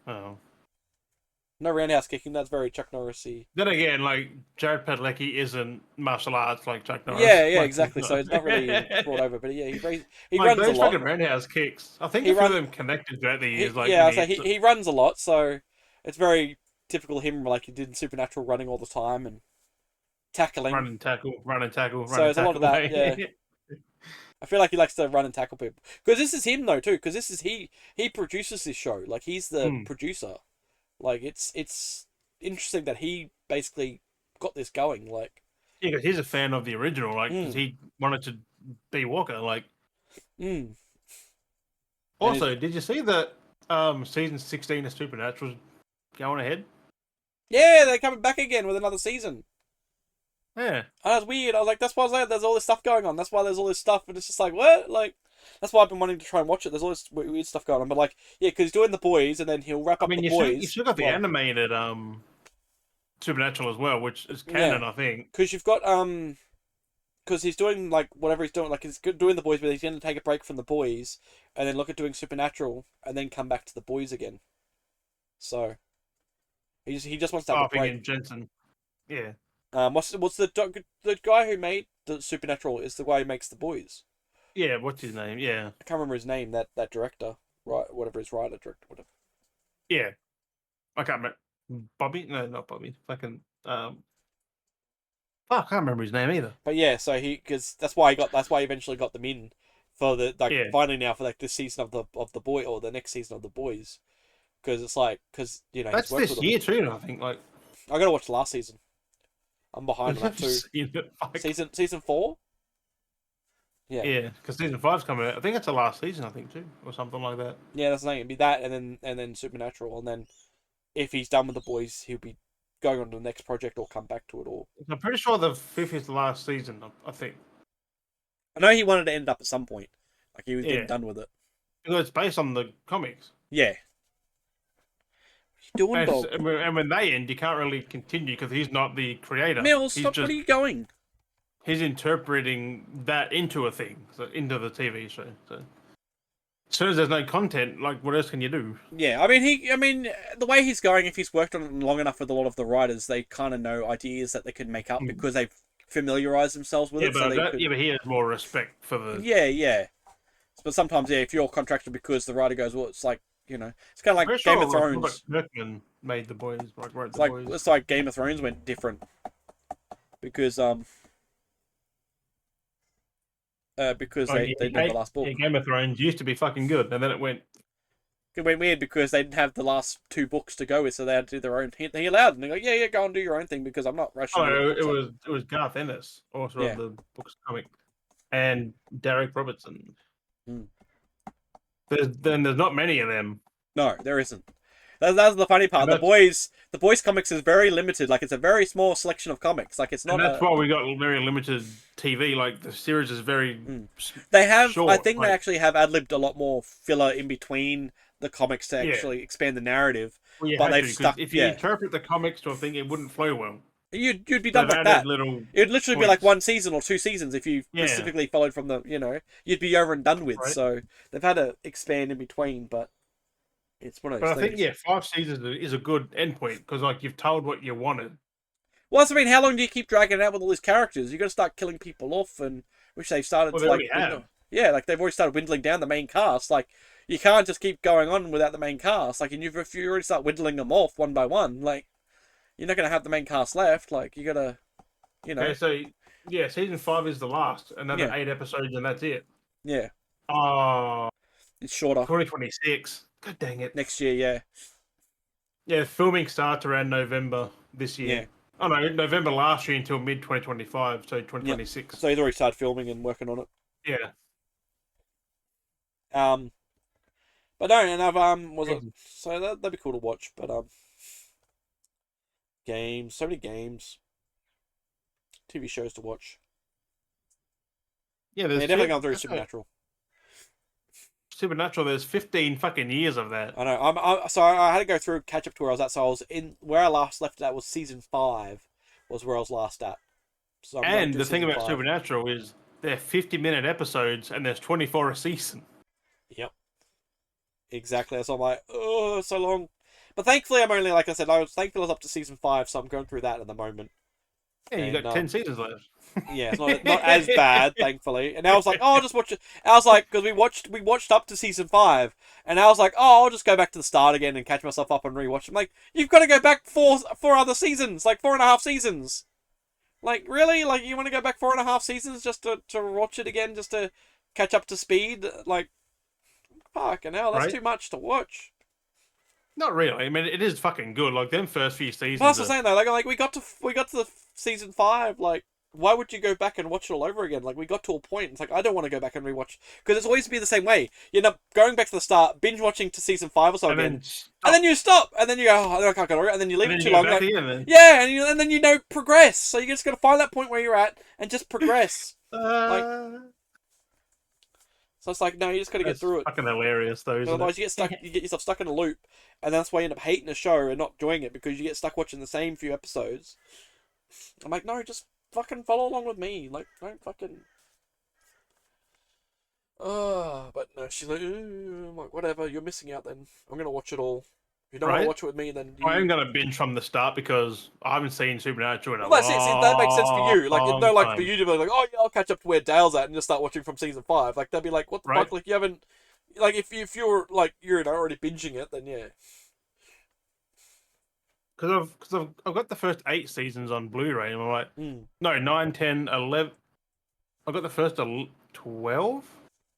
Oh. No roundhouse kicking. That's very Chuck Norris-y. Then again, like Jared Padalecki isn't martial arts like Chuck Norris. Yeah, yeah, Like, exactly. So it's not really brought over, but yeah, he like runs a those lot. fucking roundhouse kicks. I think He a few of run them connected throughout the he years. Like yeah, when I he was like hits it. he runs a lot, so it's very typical him. Like he did in Supernatural, running all the time and tackling. Run and tackle, run and tackle, So run and there's a lot tackle. of that. Yeah, I feel like he likes to run and tackle people because this is him though too. Because this is he produces this show. Like he's the producer. Like it's interesting that he basically got this going. Like Yeah, because he's a fan of the original. Like, because he wanted to be Walker. Like, and also, did you see that season 16 of Supernatural's going ahead? yeah, they're coming back again with another season. Yeah. And that's weird. I was like, that's why I was like, there's all this stuff going on. That's why there's all this stuff. And it's just like, what? Like, that's why I've been wanting to try and watch it. There's all this weird stuff going on. But like, yeah, because he's doing The Boys, and then he'll wrap up The Boys. You still got the animated Supernatural as well, which is canon, I think. Because you've got because he's doing like whatever he's doing. Like he's doing The Boys, but he's going to take a break from The Boys, and then look at doing Supernatural, and then come back to The Boys again. So he just wants to have a break. Jensen. Yeah. What's the guy who made the Supernatural is the guy who makes The Boys. Yeah, what's his name? Yeah. I can't remember his name. That director, right? Whatever his writer, director, whatever. Yeah. I can't remember. Bobby? No, not Bobby. Fucking I can't remember his name either. But yeah, so because that's why he eventually got them in for the finally now for like this season of the boy or the next season of The Boys, because it's like because that's this year too. I think like I gotta watch the last season. I'm behind on that too. Season 4. Yeah. Yeah, because season 5's coming out. I think it's the last season. I think too, or something like that. Yeah, that's the thing. It'd be that, and then Supernatural, and then if he's done with The Boys, he'll be going on to the next project or come back to it all. I'm pretty sure the 5th is the last season. I think. I know he wanted to end up at some point, like he was getting done with it. Because it's based on the comics. Yeah. What are you doing, Bob? And when they end, you can't really continue because he's not the creator. Mills, stop! Where are you going? He's interpreting that into a thing, so into the TV show. So as soon as there's no content, like what else can you do? Yeah, I mean, the way he's going, if he's worked on it long enough with a lot of the writers, they kind of know ideas that they could make up because they've familiarized themselves with it. But he has more respect for the. Yeah. But sometimes, if you're contracted because the writer goes, well, it's like it's kind of like Game of Thrones. Robert Kirkman made The Boys, wrote The Boys. It's like Game of Thrones went different because they did the last book. Yeah, Game of Thrones used to be fucking good, and then it went weird because they didn't have the last 2 books to go with, so they had to do their own. He allowed them. They go, yeah, go and do your own thing because I'm not rushing. Oh, it was Garth Ennis, author of the book's comic, and Derek Robertson. There's not many of them. No, there isn't. That's the funny part. The boys comics is very limited. Like it's a very small selection of comics. Like it's not. And that's why we got very limited TV. Like the series is very. They have. Short. I think they actually have ad-libbed a lot more filler in between the comics to actually expand the narrative. Well, but they've stuck. If you interpret the comics to a thing, it wouldn't flow well. You'd be done like that. It'd literally be like 1 season or 2 seasons if you specifically followed from the. You'd be over and done with. Right. So they've had to expand in between, but. It's one of those things. I think 5 seasons is a good endpoint because like you've told what you wanted. Well, that's, I mean, how long do you keep dragging it out with all these characters? You got to start killing people off, and which they've started to like. Yeah, like they've already started dwindling down the main cast. Like you can't just keep going on without the main cast. Like, and if you already start whittling them off one by one, like you're not gonna have the main cast left. Like you gotta, Okay, so season 5 is the last, another 8 episodes, and that's it. Yeah. It's shorter. 2026. God dang it. Next year, yeah. Yeah, filming starts around November this year. Yeah. Oh, no, November last year until mid-2025, so 2026. So he's already started filming and working on it. Yeah. But no, and I've was it so that'd be cool to watch. But games, so many games, TV shows to watch. Yeah, there's Definitely gone through Supernatural. Supernatural. There's 15 fucking years of that. I know. So I had to go through catch up to where I was at. So I was in where I last left at was season 5, was where I was last at. So and the thing about Supernatural is they're 50-minute episodes and there's 24 a season. Yep. Exactly. So I'm like, oh, so long. But thankfully, I'm only, like I said, I was up to season 5, so I'm going through that at the moment. Yeah, you got 10 seasons left. Yeah, it's not as bad, thankfully. And I was like, oh, I'll just watch it. I was like, because we watched up to season 5, and I was like, oh, I'll just go back to the start again and catch myself up and rewatch. I'm like, you've got to go back four other seasons, like 4.5 seasons. Like, really? Like, you want to go back 4.5 seasons just to watch it again, just to catch up to speed? Like, fucking hell, that's too much to watch. Not really. I mean, it is fucking good. Like, them first few seasons. Well, that's what I'm saying, though. Like, we got to the season 5, like, why would you go back and watch it all over again? Like, we got to a point. It's like, I don't want to go back and rewatch. Because it's always be the same way. You end up going back to the start, binge watching to season 5 or so again. And then you stop. And then you go, oh, I can't go. And then you leave it too long. Like, yeah, and then you progress. So you just got to find that point where you're at and just progress. Like, so it's like, no, you just got to get through it. Fucking hilarious, though, isn't Otherwise, you get yourself stuck in a loop. And that's why you end up hating a show and not enjoying it because you get stuck watching the same few episodes. I'm like, no, just fucking follow along with me. Like, don't fucking... but no, she's like, I'm like, whatever, you're missing out then. I'm going to watch it all. If you don't want to watch it with me, then... I am going to binge from the start because I haven't seen Supernatural in a long time. That makes sense for you. Like, no, like, for you to be like, oh, yeah, I'll catch up to where Dale's at and just start watching from season 5. Like, they'd be like, what the fuck? Like, you haven't... Like, if you're, like, you're already binging it, then yeah. Because I've got the first 8 seasons on Blu-ray, and I'm like, no, 9, 10, 11. I got the first 12.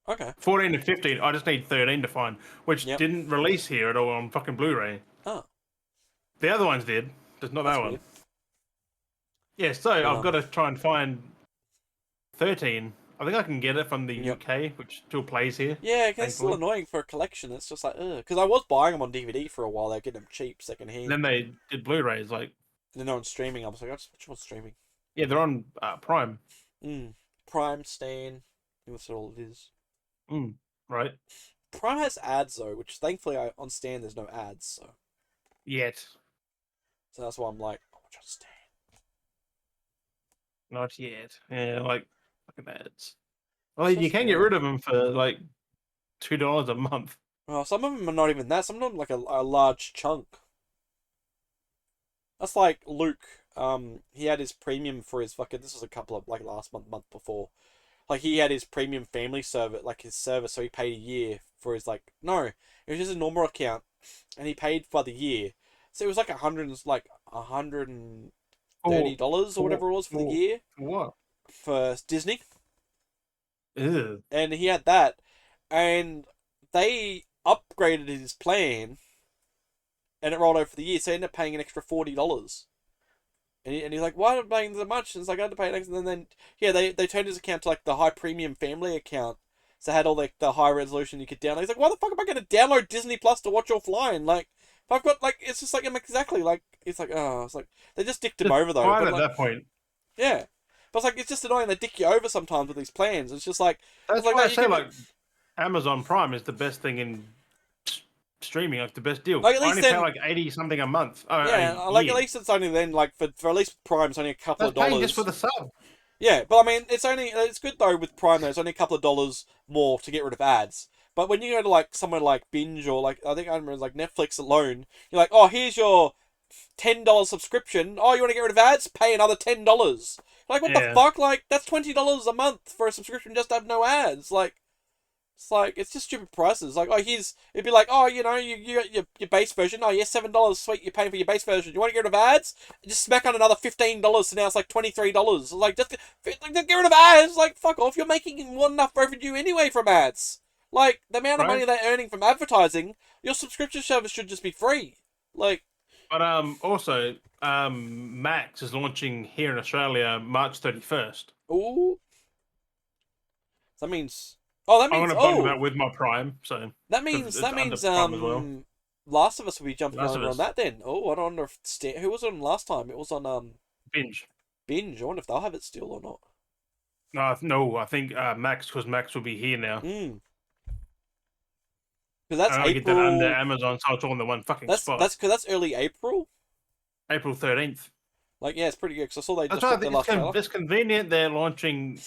Okay. 14 and 15. I just need 13 to find, which didn't release here at all on fucking Blu-ray. Oh. The other ones did, just not that one. Weird. Yeah, so I've got to try and find 13. I think I can get it from the UK, which still plays here. Yeah, it's still annoying for a collection. It's just like, ugh. Because I was buying them on DVD for a while. They're getting them cheap, secondhand. And then they did Blu-rays, like... And then they're on streaming. I was like, which one's streaming? Yeah, they're on Prime. Prime, Stan. I think that's all it is. Right. Prime has ads, though, which thankfully on Stan there's no ads, so... Yet. So that's why I'm like, I'll watch on Stan. Not yet. Yeah, like... ads. Well, you can get rid of them for like $2 a month. Oh, some of them are not even that. Some of them like a large chunk. That's like Luke. He had his premium for his fucking. This was a couple of like last month before. Like he had his premium family service, like his service, so he paid a year for his like. No, it was just a normal account, and he paid for the year. So it was like $130 or whatever it was for the year. What? For Disney. Ew. And he had that, and they upgraded his plan, and it rolled over for the year, so he ended up paying an extra $40. And he's like, why am I paying so much? And it's like, I had to pay an extra, and then they turned his account to like the high premium family account, so it had all the high resolution you could download. He's like, why the fuck am I going to download Disney Plus to watch offline? Like, if I've got like, it's just like, I'm exactly like, it's like, oh, it's like they just dicked him over though. Fine at like, that point. Yeah. But it's like, it's just annoying. They dick you over sometimes with these plans. It's just like... That's why I say, like, Amazon Prime is the best thing in streaming, like, the best deal. Like, at least I only pay, like, 80-something a month. Yeah, like, at least it's only then, like, for at least Prime, it's only a couple of dollars. Just for the sub. Yeah, but I mean, it's good, though, with Prime, though. It's only a couple of dollars more to get rid of ads. But when you go to, like, somewhere like Binge or, like, I think I remember, like, Netflix alone, you're like, oh, here's your $10 subscription. Oh, you want to get rid of ads? Pay another $10. Like, what the fuck? Like, that's $20 a month for a subscription just to have no ads. Like, it's just stupid prices. Like, oh, it'd be like, oh, you know, you got your base version. Oh, yeah, $7. Sweet, you're paying for your base version. You want to get rid of ads? Just smack on another $15, so now it's like $23. Like, just get rid of ads. Like, fuck off. You're making more than enough revenue anyway from ads. Like, the amount of money they're earning from advertising, your subscription service should just be free. Like... But also, Max is launching here in Australia March 31st. Ooh. That means Oh, that I'm means gonna bundle that with my Prime, so that because means it's under Prime as well. Last of Us will be jumping Last of over on Us that then. Oh, I don't wonder if who was on last time? It was on binge. Binge. I wonder if they'll have it still or not. No, I think Max, because Max will be here now. Mm. Because that's I gotta get that under April. Amazon, so it's all in the one fucking spot. That's because that's early April. April 13th. Like, yeah, it's pretty good. Because I saw they That's just why I dropped their think last trailer. it's convenient they're launching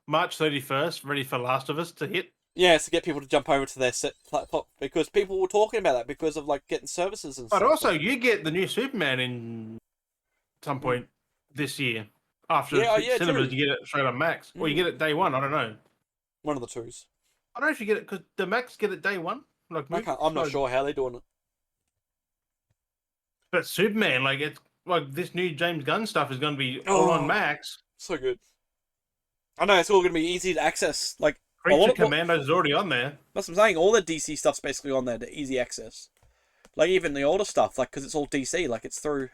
March 31st, ready for Last of Us to hit. Yeah, to get people to jump over to their set platform because people were talking about that because of like getting services and But stuff. also, you get the new Superman in some point this year. After cinemas, true. you get it straight on Max. Or you get it day one, I don't know. One of the twos. I don't know if you get it, because the Max get it day one? I'm not sure how they're doing it. But Superman, like, it's like this new James Gunn stuff is going to be all on Max. So good. I know, it's all going to be easy to access. Like, Creature Commandos is already on there. That's what I'm saying. All the DC stuff's basically on there to easy access. Like, even the older stuff, like, because it's all DC, like, it's through,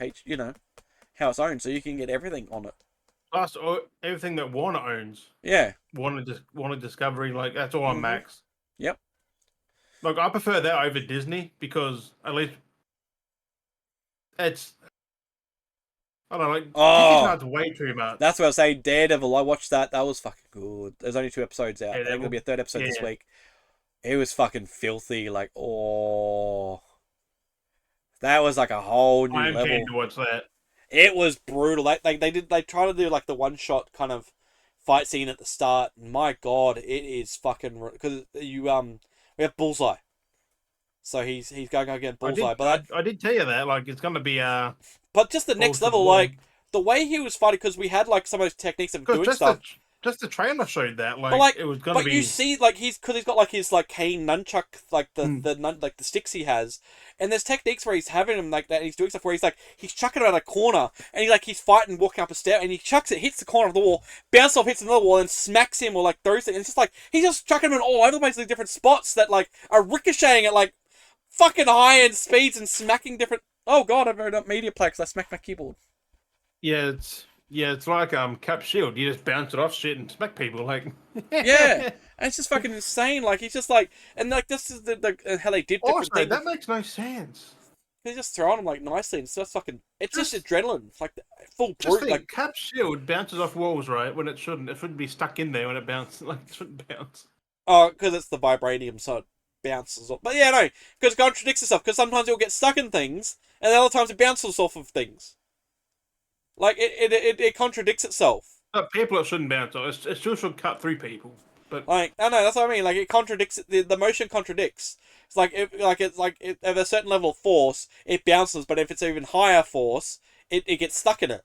how it's owned, so you can get everything on it. Plus, everything that Warner owns. Yeah. Warner Discovery, like, that's all on Max. Yep. Look, I prefer that over Disney, because at least it's... I don't know, like, Disney charges way too much. That's what I was saying. Daredevil, I watched that. That was fucking good. There's only 2 episodes out. I think there'll be a 3rd episode this week. It was fucking filthy. Like, that was like a whole new level. I'm keen to watch that. It was brutal. They try to do like the one shot kind of fight scene at the start. My God, it is fucking because we have Bullseye, so he's going against Bullseye. I did tell you that, like, it's gonna be but just the next level, like the way he was fighting, because we had like some of those techniques of doing stuff. Just the trailer showed that, like it was gonna be. But you see, like he's got like his like cane nunchuck, like the sticks he has, and there's techniques where he's having them like that, and he's doing stuff where he's chucking it around a corner, and he's fighting, walking up a stair, and he chucks it, hits the corner of the wall, bounces off, hits another wall, and smacks him or like throws it, and it's just like he's just chucking them all over the place, like different spots that like are ricocheting at like fucking high end speeds and smacking different. Oh God, I've heard up Mediaplex. I smacked my keyboard. Yeah, it's like Cap Shield. You just bounce it off shit and smack people, like. Yeah, and it's just fucking insane. Like he's just like, and like this is the how they did different things. That makes no sense. He's just throwing them like nicely, and it's just fucking. It's just adrenaline. It's like full brute. Think, like Cap Shield bounces off walls, right? When it shouldn't. It shouldn't be stuck in there when it bounces. Like it shouldn't bounce. Oh, because it's the vibranium, so it bounces off. But yeah, no, because it contradicts itself. Because sometimes it'll get stuck in things, and other times it bounces off of things. Like it contradicts itself. But people, it shouldn't bounce off. It still should cut through people. But like, I know that's what I mean. Like it contradicts the motion contradicts. It's like at a certain level of force, it bounces, but if it's even higher force, it gets stuck in it.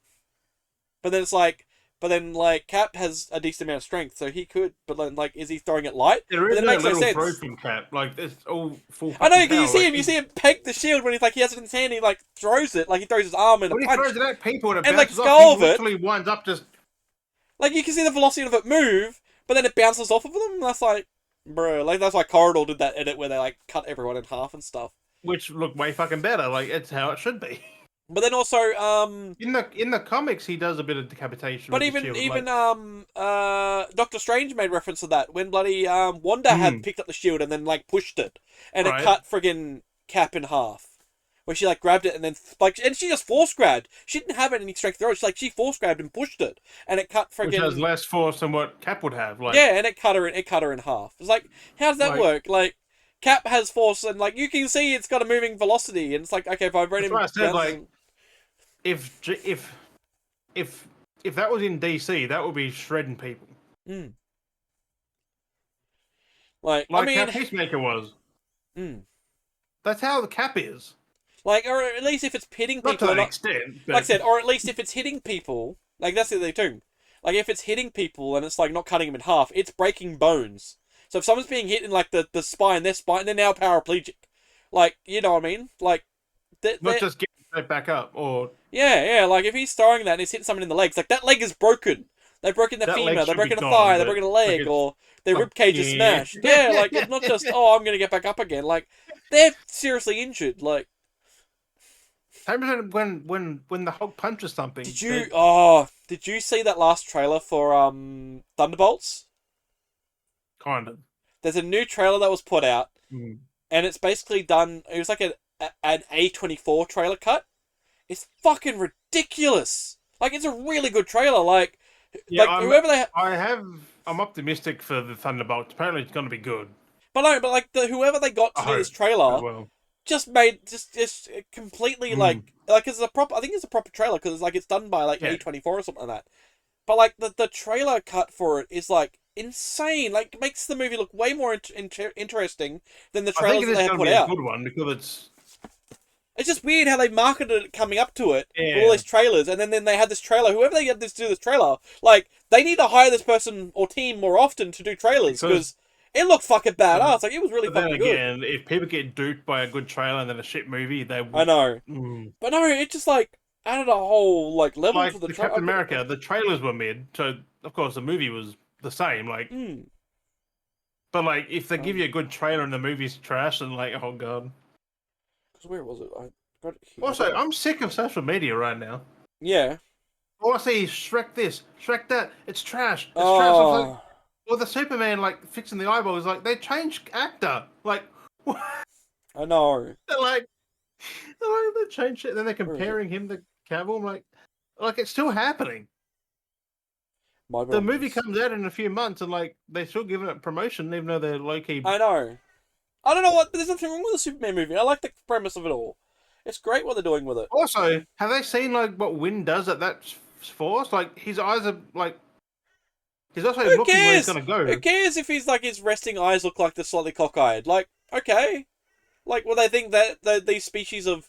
But then Cap has a decent amount of strength, so he could. But then like, is he throwing it light? There is no little throw from Cap. Like it's all full. I know. You see him peg the shield when he has it in his hand. He like throws it, like he throws his arm in a punch. When he throws it at people and it bounces off, he literally winds up just. Like you can see the velocity of it move, but then it bounces off of them. That's like, bro. Like that's why Corridor did that edit where they like cut everyone in half and stuff. Which looked way fucking better. Like it's how it should be. But then also, in the comics, he does a bit of decapitation. But even Doctor Strange made reference to that when bloody Wanda had picked up the shield and then like pushed it, and it cut friggin' Cap in half. Where she like grabbed it and then and she just force grabbed. She didn't have any strength throw. She force grabbed and pushed it, and it cut friggin'. Which has less force than what Cap would have. Like yeah, and it cut her in half. It's like, how does that work? Like. Cap has force, and like you can see, it's got a moving velocity, and it's like okay, vibranium. That's why I said like, if that was in DC, that would be shredding people. Like I mean, how Peacemaker was. That's how the Cap is. Like, or at least if it's hitting people, not to that extent. But... Like I said, or at least if it's hitting people, like that's the thing. Like if it's hitting people and it's like not cutting them in half, it's breaking bones. So if someone's being hit in like the spine, they're now paraplegic. Like, you know what I mean? Like, not just getting straight back up, or yeah. Like if he's throwing that and he's hitting someone in the legs, like that leg is broken. They've broken the femur, they've broken a thigh, they've broken a leg, or their rib cage is smashed. Yeah, like it's not just I'm gonna get back up again. Like they're seriously injured. Like. Same as when the Hulk punches something. Did you see that last trailer for Thunderbolts? Kind of. There's a new trailer that was put out, Mm. and it's basically done. It was like an A24 trailer cut. It's fucking ridiculous. Like, it's a really good trailer. Like whoever they. I'm optimistic for the Thunderbolts. Apparently, it's going to be good. But no, but like whoever they got to do this trailer just made just completely like it's a proper. I think it's a proper trailer because it's done by like A24 or something like that. But like the trailer cut for it is like insane. Like, it makes the movie look way more interesting than the trailers that they have put out. I think it is going to be a good one because it's just weird how they marketed it coming up to it with all these trailers, and then they had this trailer. Whoever they get to do this trailer, like, they need to hire this person or team more often to do trailers because it looked fucking badass. Like, it was really fucking good. And if people get duped by a good trailer and then a shit movie, they will. I know. But no, it just like added a whole like level like to the Captain America. The trailers were mid, so of course the movie was the same. Like, but like if they give you a good trailer and the movie's trash, and like, oh god. Because where was it? I got it here. Also, I'm sick of social media right now. Yeah. All I see is Shrek this, Shrek that. It's trash. It's trash. Like, or the Superman like fixing the eyeballs. Like, they changed actor. Like, what? I know. They changed it. Then they're comparing him to Cavill. I'm like it's still happening. The movie comes out in a few months, and like they're still giving it promotion, even though they're low key. I know. I don't know what. There's nothing wrong with the Superman movie. I like the premise of it all. It's great what they're doing with it. Also, have they seen like what Wynn does at that force? Like, his eyes are like. He's also looking where he's gonna go. Who cares if he's like his resting eyes look like they're slightly cockeyed? Like, okay. Like, well, they think that these species of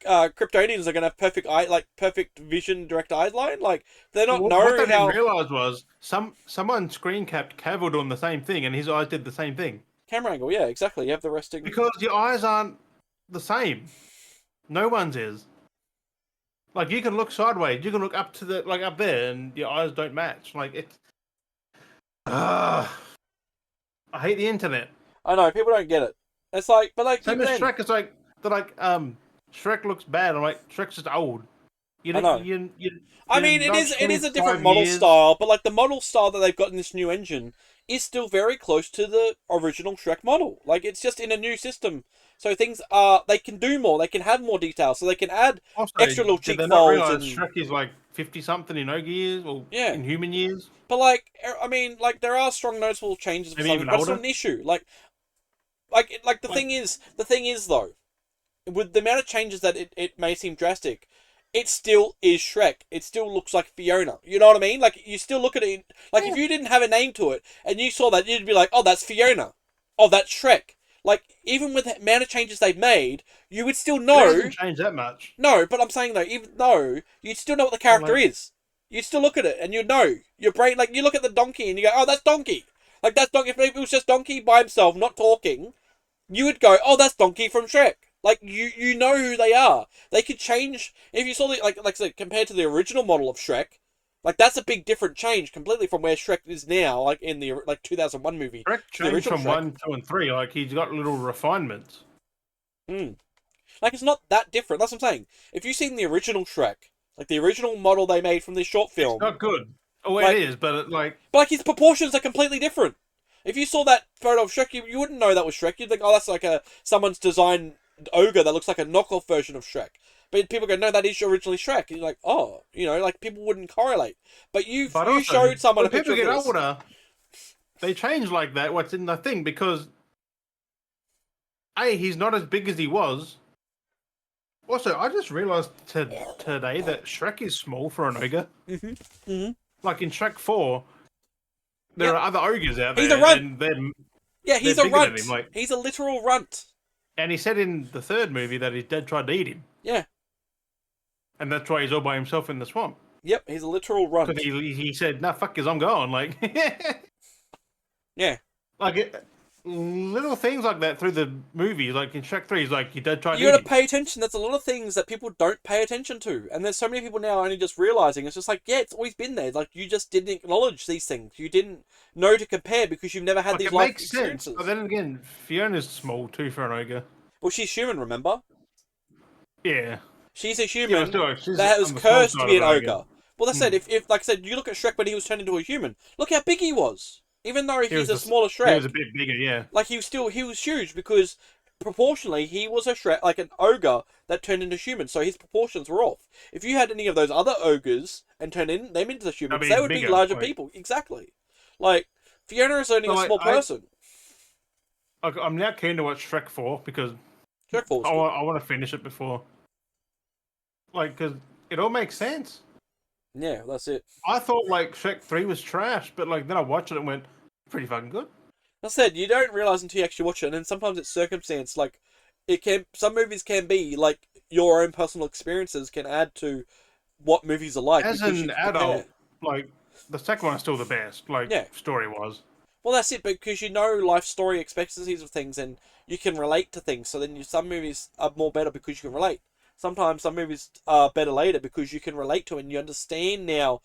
Kryptonians are gonna have perfect vision, direct eye line. Like, they're not knowing what they didn't realize was someone screen capped Cavill doing the same thing, and his eyes did the same thing. Camera angle, yeah, exactly. You have the resting because your eyes aren't the same. No one's is. Like, you can look sideways, you can look up to the up there, and your eyes don't match. Like, it's. I hate the internet. I know, people don't get it. It's like, but like, same as Shrek. It's like they're like, Shrek looks bad. I'm like, Shrek's just old. I know. I mean, it is a different model style, but like the model style that they've got in this new engine is still very close to the original Shrek model. Like, it's just in a new system, so things they can do more. They can have more detail, so they can add extra little cheek folds. Shrek is like 50-something in Ogre years, or in human years. But like, I mean, like, there are strong noticeable changes, but it's not an issue. The thing is though, with the amount of changes that it may seem drastic, it still is Shrek. It still looks like Fiona. You know what I mean? Like, you still look at it, like, if you didn't have a name to it, and you saw that, you'd be like, oh, that's Fiona. Oh, that's Shrek. Like, even with the amount of changes they've made, you would still know. It doesn't change that much. No, but I'm saying though, even though, you'd still know what the character is. You'd still look at it, and you'd know. Your brain, like, you look at the donkey, and you go, oh, that's Donkey. Like, that's Donkey. If it was just Donkey by himself, not talking, you would go, oh, that's Donkey from Shrek. Like, you know who they are. They could change, if you saw the, like I said, compared to the original model of Shrek, like, that's a big different change completely from where Shrek is now, like, in the, 2001 movie. Shrek changed from 1, 2, and 3, like, he's got little refinements. Like, it's not that different, that's what I'm saying. If you've seen the original Shrek, like, the original model they made from this short film. It's not good. Oh, like, it is, but But, like, his proportions are completely different. If you saw that photo of Shrek, you wouldn't know that was Shrek. You'd think, oh, that's like someone's designed ogre that looks like a knockoff version of Shrek. But people go, no, that is originally Shrek. And you're like, oh, like, people wouldn't correlate. But you showed someone a picture of this. When people get older, they change like that, what's in the thing, because A, he's not as big as he was. Also, I just realised today that Shrek is small for an ogre. Like, in Shrek 4, there are other ogres out there. He's a runt. And he's a runt. He's a literal runt. And he said in the third movie that his dad tried to eat him. Yeah. And that's why he's all by himself in the swamp. Yep, he's a literal runt. Because he said, nah, fuck yous, I'm going. Like, yeah. Like, little things like that through the movies, like in Shrek 3, he's like, your dad tried to eat him. You gotta pay attention. There's a lot of things that people don't pay attention to. And there's so many people now only just realising. It's just like, yeah, it's always been there. Like, you just didn't acknowledge these things. You didn't know to compare because you've never had these life experiences. Sense. But then again, Fiona's small too for an ogre. Well, she's human, remember? Yeah. She's a human that was cursed to be an ogre. Well, that's said, if like I said, you look at Shrek when he was turned into a human. Look how big he was. Even though he's a smaller He was Shrek, a bit bigger, yeah. like he was huge because proportionally he was a Shrek, like an ogre that turned into humans, so his proportions were off. If you had any of those other ogres and turned them into the humans, they would be larger people. Exactly. Like Fiona is only a small person. I'm now keen to watch Shrek 4 because Shrek 4's I good. want to finish it before, like, because it all makes sense. Yeah, that's it. I thought like Shrek 3 was trash, but like then I watched it and went, pretty fucking good. I said you don't realize until you actually watch it, and then sometimes it's circumstance. Like some movies can be like your own personal experiences can add to what movies are like. As an adult, like the second one is still the best, like story wise. Well, that's it, because you know life story expectancies of things, and you can relate to things. So then some movies are more better because you can relate. Sometimes some movies are better later because you can relate to it and you understand now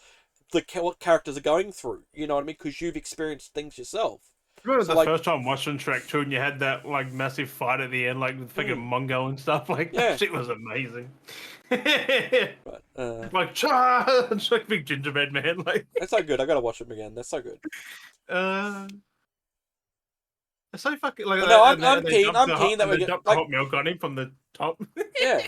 what characters are going through. You know what I mean? Because you've experienced things yourself. Remember the first time watching Shrek 2 and you had that like massive fight at the end, like with fucking Mungo and stuff, like that shit was amazing. Like it's like big gingerbread man, like that's so good. I gotta watch them again. That's so good. It's so fucking like no, I'm keen. I'm keen that we get hot milk on him from the top. Yeah.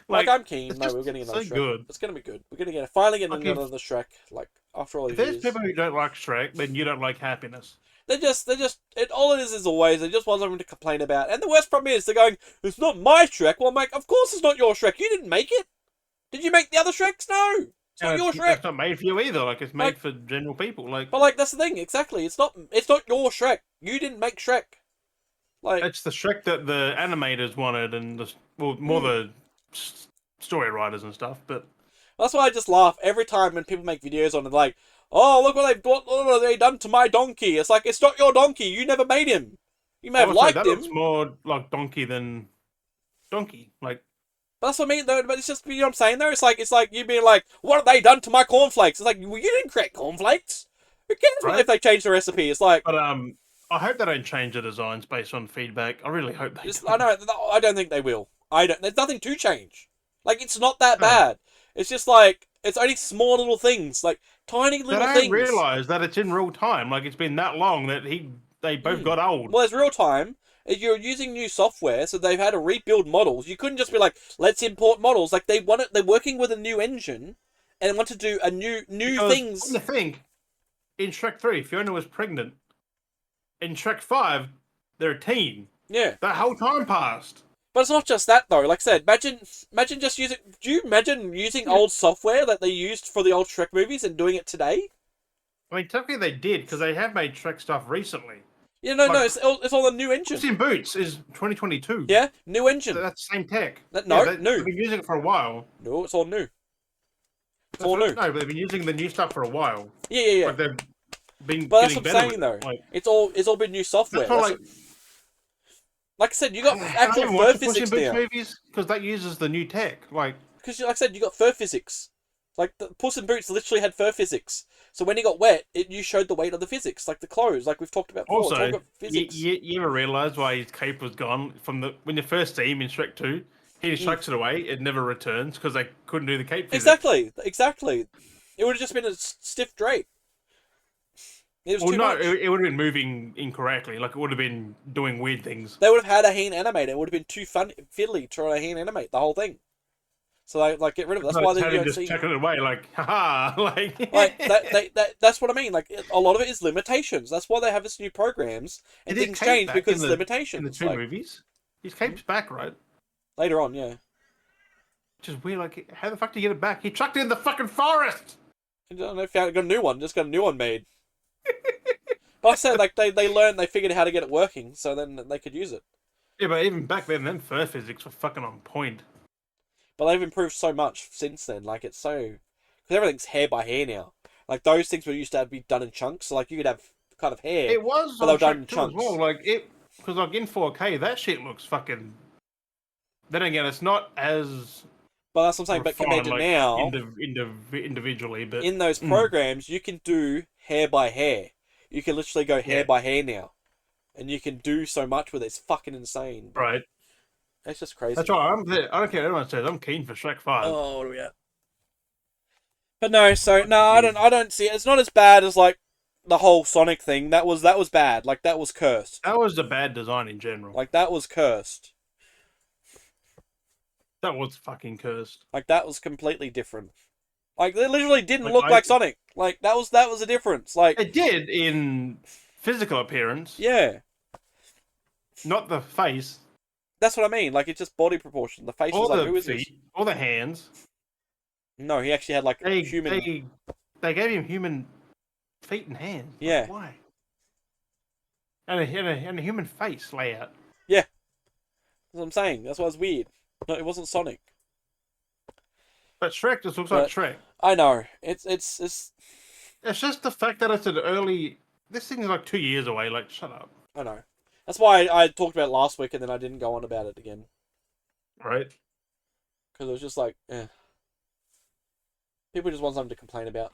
Like I'm keen. No, we're getting another so Shrek. Good. It's gonna be good. We're gonna finally get another Shrek. Like after all these years. If there's people who don't like Shrek, then you don't like happiness. All it is always they just want something to complain about. And the worst problem is they're going, it's not my Shrek. Well, I'm like, of course it's not your Shrek. You didn't make it. Did you make the other Shreks? No. It's not your Shrek. It's not made for you either. Like it's made for general people. Like, but like that's the thing. Exactly. It's not your Shrek. You didn't make Shrek. Like it's the Shrek that the animators wanted, and more the story writers and stuff. But that's why I just laugh every time when people make videos on it. Like, oh look what they've done to my donkey. It's like it's not your donkey. You never made him. You may have liked him. Looks more like donkey than donkey. Like. But that's what I mean, though. But it's just, you know what I'm saying, though? It's like you being like, what have they done to my cornflakes? It's like, well, you didn't create cornflakes. Who cares if they change the recipe? It's like... But, I hope they don't change the designs based on feedback. I really hope they don't. I know, I don't think they will. There's nothing to change. Like, it's not that bad. It's just like, it's only small little things. Like, tiny little things. They don't realise that it's in real time. Like, it's been that long that they both got old. Well, it's real time. You're using new software, so they've had to rebuild models. You couldn't just be like, let's import models. Like they're working with a new engine, and want to do a new things. The thing, in Shrek 3, Fiona was pregnant. In Shrek 5, they're a teen. Yeah, that whole time passed. But it's not just that though. Like I said, imagine just using. Do you imagine using old software that they used for the old Shrek movies and doing it today? I mean, technically they did because they have made Shrek stuff recently. Yeah, no, it's all the new engine. Puss in Boots is 2022. Yeah, new engine. So that's the same tech. New. They've been using it for a while. No, it's all new. It's all new. No, but they've been using the new stuff for a while. Yeah. Like they've been. But that's what I'm saying though. Like, it's all been new software. Like I said, you got actual fur physics now. Movies because that uses the new tech. Because like I said, you got fur physics. Like the Puss in Boots literally had fur physics. So when he got wet, you showed the weight of the physics, like the clothes, like we've talked about before. Also, you ever realise why his cape was gone when you first see him in Shrek 2? He just chucks it away. It never returns because they couldn't do the cape physics. Exactly. It would have just been a stiff drape. It would have been moving incorrectly. Like it would have been doing weird things. They would have had a hand animator. It would have been too fiddly to try to hand animate the whole thing. So like get rid of it. That's why they don't see. Chucking it away, like haha, like that's what I mean. Like a lot of it is limitations. That's why they have this new programs and things change because limitations. In the two movies, his cape's back, right? Later on, yeah. Which is weird. Like, how the fuck did he get it back? He chucked it in the fucking forest. I don't know. Got a new one. Just got a new one made. But I said, like they learned, they figured out how to get it working, so then they could use it. Yeah, but even back then fur physics were fucking on point. But they've improved so much since then. Like it's so, because everything's hair by hair now. Like those things were used to be done in chunks. So like you could have kind of hair. It was, but they were done in chunks. As well. Like because like in 4K, that shit looks fucking. Then again, it's not as. But that's what I'm saying. But compared to now, individually, but in those programs, you can do hair by hair. You can literally go hair by hair now, and you can do so much with it. It's fucking insane. Right. It's just crazy. That's right. I don't care what anyone says. I'm keen for Shrek 5. Oh, what are we at? But no, so no, I don't see it. It's not as bad as like the whole Sonic thing. That was bad. Like that was cursed. That was a bad design in general. Like that was cursed. That was fucking cursed. Like that was completely different. Like it literally didn't Like, look like Sonic. Like that was a difference. Like it did in physical appearance. Yeah. Not the face. That's what I mean. Like it's just body proportion. The face Or was like, the who is feet. this? Or the hands. No, he actually had like human. They gave him human feet and hands. Yeah. Like, why? And a human face layout. Yeah. That's what I'm saying. That's why it's weird. No, it wasn't Sonic. But Shrek just looks like Shrek. I know. It's just the fact that it's an early. This thing is like 2 years away. Like, shut up. I know. That's why I talked about it last week and then I didn't go on about it again. Right. Because it was just like, people just want something to complain about.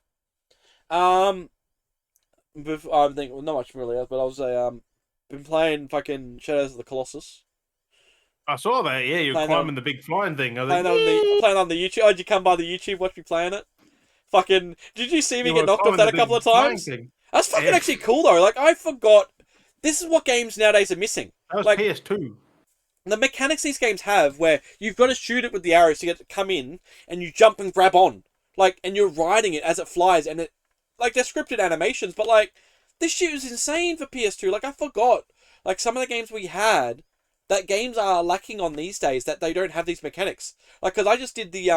I think not much really else, but I was been playing fucking Shadows of the Colossus. I saw that. Yeah, you're climbing the big flying thing. Playing on the YouTube. Oh, did you come by the YouTube? Watch me playing it. Fucking. Did you see me get knocked off that a couple of times? That's fucking actually cool though. Like I forgot. This is what games nowadays are missing. That was like, PS2. The mechanics these games have, where you've got to shoot it with the arrows to get it to come in, and you jump and grab on, like, and you're riding it as it flies, and it, like, they're scripted animations, but like, this shit was insane for PS2. Like I forgot, like some of the games we had. That games are lacking on these days, that they don't have these mechanics. Like, because I just did the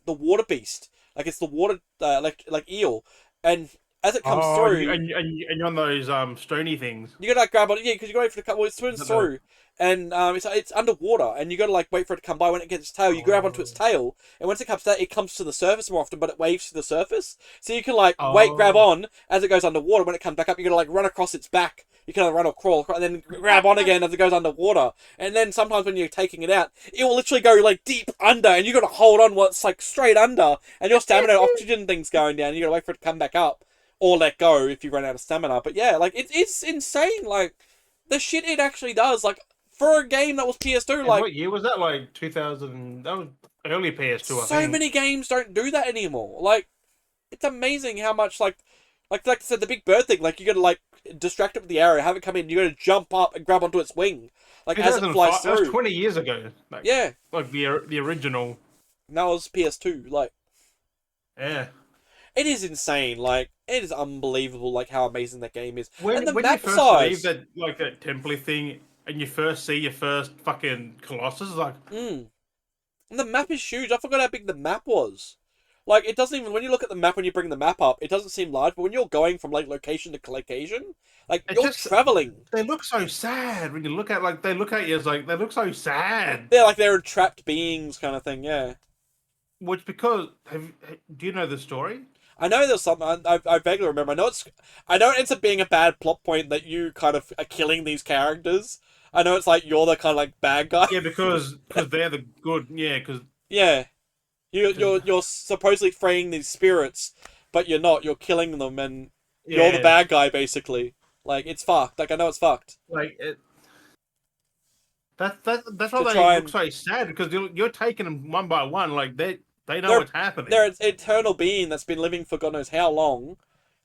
water beast. Like, it's the water, like eel. And as it comes through... And you're on those stony things. You gotta, like, grab on... Yeah, because you gotta wait for it to come... Well, it swims through. And it's underwater. And you gotta, like, wait for it to come by. When it gets its tail, you grab onto its tail. And once it comes to that, it comes to the surface more often, but it waves to the surface. So you can, like, grab on as it goes underwater. When it comes back up, you gotta, like, run across its back. You can either run or crawl, and then grab on again as it goes underwater. And then sometimes when you're taking it out, it will literally go like deep under, and you got to hold on while it's like straight under, and your stamina oxygen thing's going down. And you got to wait for it to come back up, or let go if you run out of stamina. But yeah, like it's insane. Like the shit it actually does. Like for a game that was PS2, like what year was that? Like 2000. That was early PS2. I think. So many games don't do that anymore. Like it's amazing how much like I said, the big bird thing. Like you got to like distract it with the arrow, have it come in. You got to jump up and grab onto its wing, like as it flies through. That was 20 years ago. Like, yeah, like the original. That was PS2. Like, yeah, it is insane. Like, it is unbelievable. Like how amazing that game is. When and the you map first size, leave that temple thing, and you first see your first fucking Colossus, like, and the map is huge. I forgot how big the map was. Like, it doesn't even, when you look at the map, when you bring the map up, it doesn't seem large, but when you're going from, like, location to location, like, you're traveling. They look so sad when you look at, like, they look at you as, like, they look so sad. They're like, they're entrapped beings kind of thing, yeah. Which, because, do you know the story? I know there's something, I vaguely remember. I know it ends up being a bad plot point that you kind of are killing these characters. I know it's like, you're the kind of, like, bad guy. Yeah, because they're the good, yeah, because... Yeah. You're supposedly freeing these spirits, but you're not. You're killing them, and you're the bad guy, basically. Like, it's fucked. Like, I know it's fucked. Like, that's why they look so sad, because you're taking them one by one. Like, they know what's happening. They're an eternal being that's been living for God knows how long,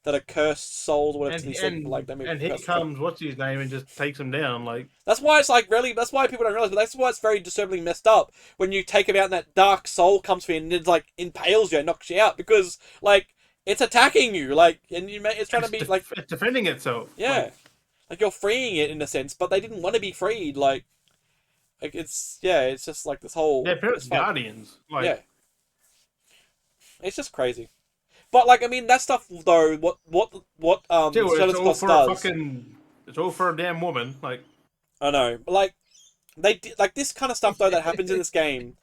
that are cursed souls, whatever he said. Like, and here comes, what's his name, and just takes them down. Like, that's why it's like, really, that's why people don't realize, but that's why it's very disturbingly messed up when you take him out and that dark soul comes for you and it like impales you and knocks you out, because like it's attacking you, like, and it's trying to be like, it's defending itself. Yeah, like you're freeing it in a sense, but they didn't want to be freed. Like it's just like this whole. They're guardians. Like, yeah, it's just crazy. But like, I mean, that stuff though. What it's all for a fucking. It's all for a damn woman. Like, I know, but like, like this kind of stuff though that happens in this game,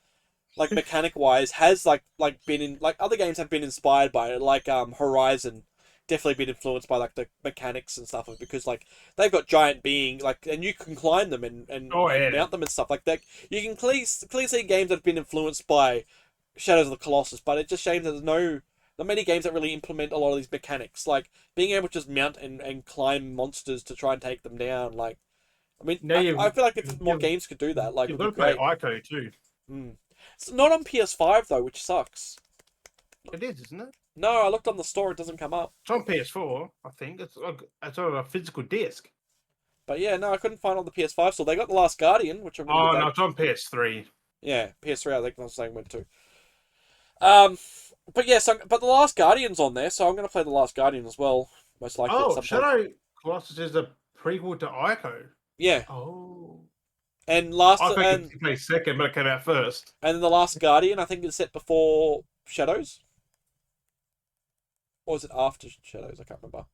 like mechanic wise, has like been in like other games have been inspired by it. Like Horizon, definitely been influenced by like the mechanics and stuff, because like they've got giant beings, like, and you can climb them and mount them and stuff like that. You can clearly see games that have been influenced by Shadows of the Colossus, but it's just shame that there's not many games that really implement a lot of these mechanics, like being able to just mount and climb monsters to try and take them down. Like, I mean, I feel like if more games could do that, like, you've got to play Ico too. It's not on PS5 though, which sucks. It is, isn't it? No, I looked on the store. It doesn't come up. It's on PS4, I think. It's on a physical disc. But yeah, no, I couldn't find it on the PS5 store. They got The Last Guardian, which I'm going to Oh get no, that. it's on PS3. Yeah, PS3. I think I was saying went to. Um, but yeah, but The Last Guardian's on there, so I'm going to play The Last Guardian as well. Most likely at some point. Shadow Colossus is a prequel to Ico. Yeah. Oh. And I think it came second, but it came out first. And The Last Guardian, I think, is set before Shadows. Or is it after Shadows? I can't remember.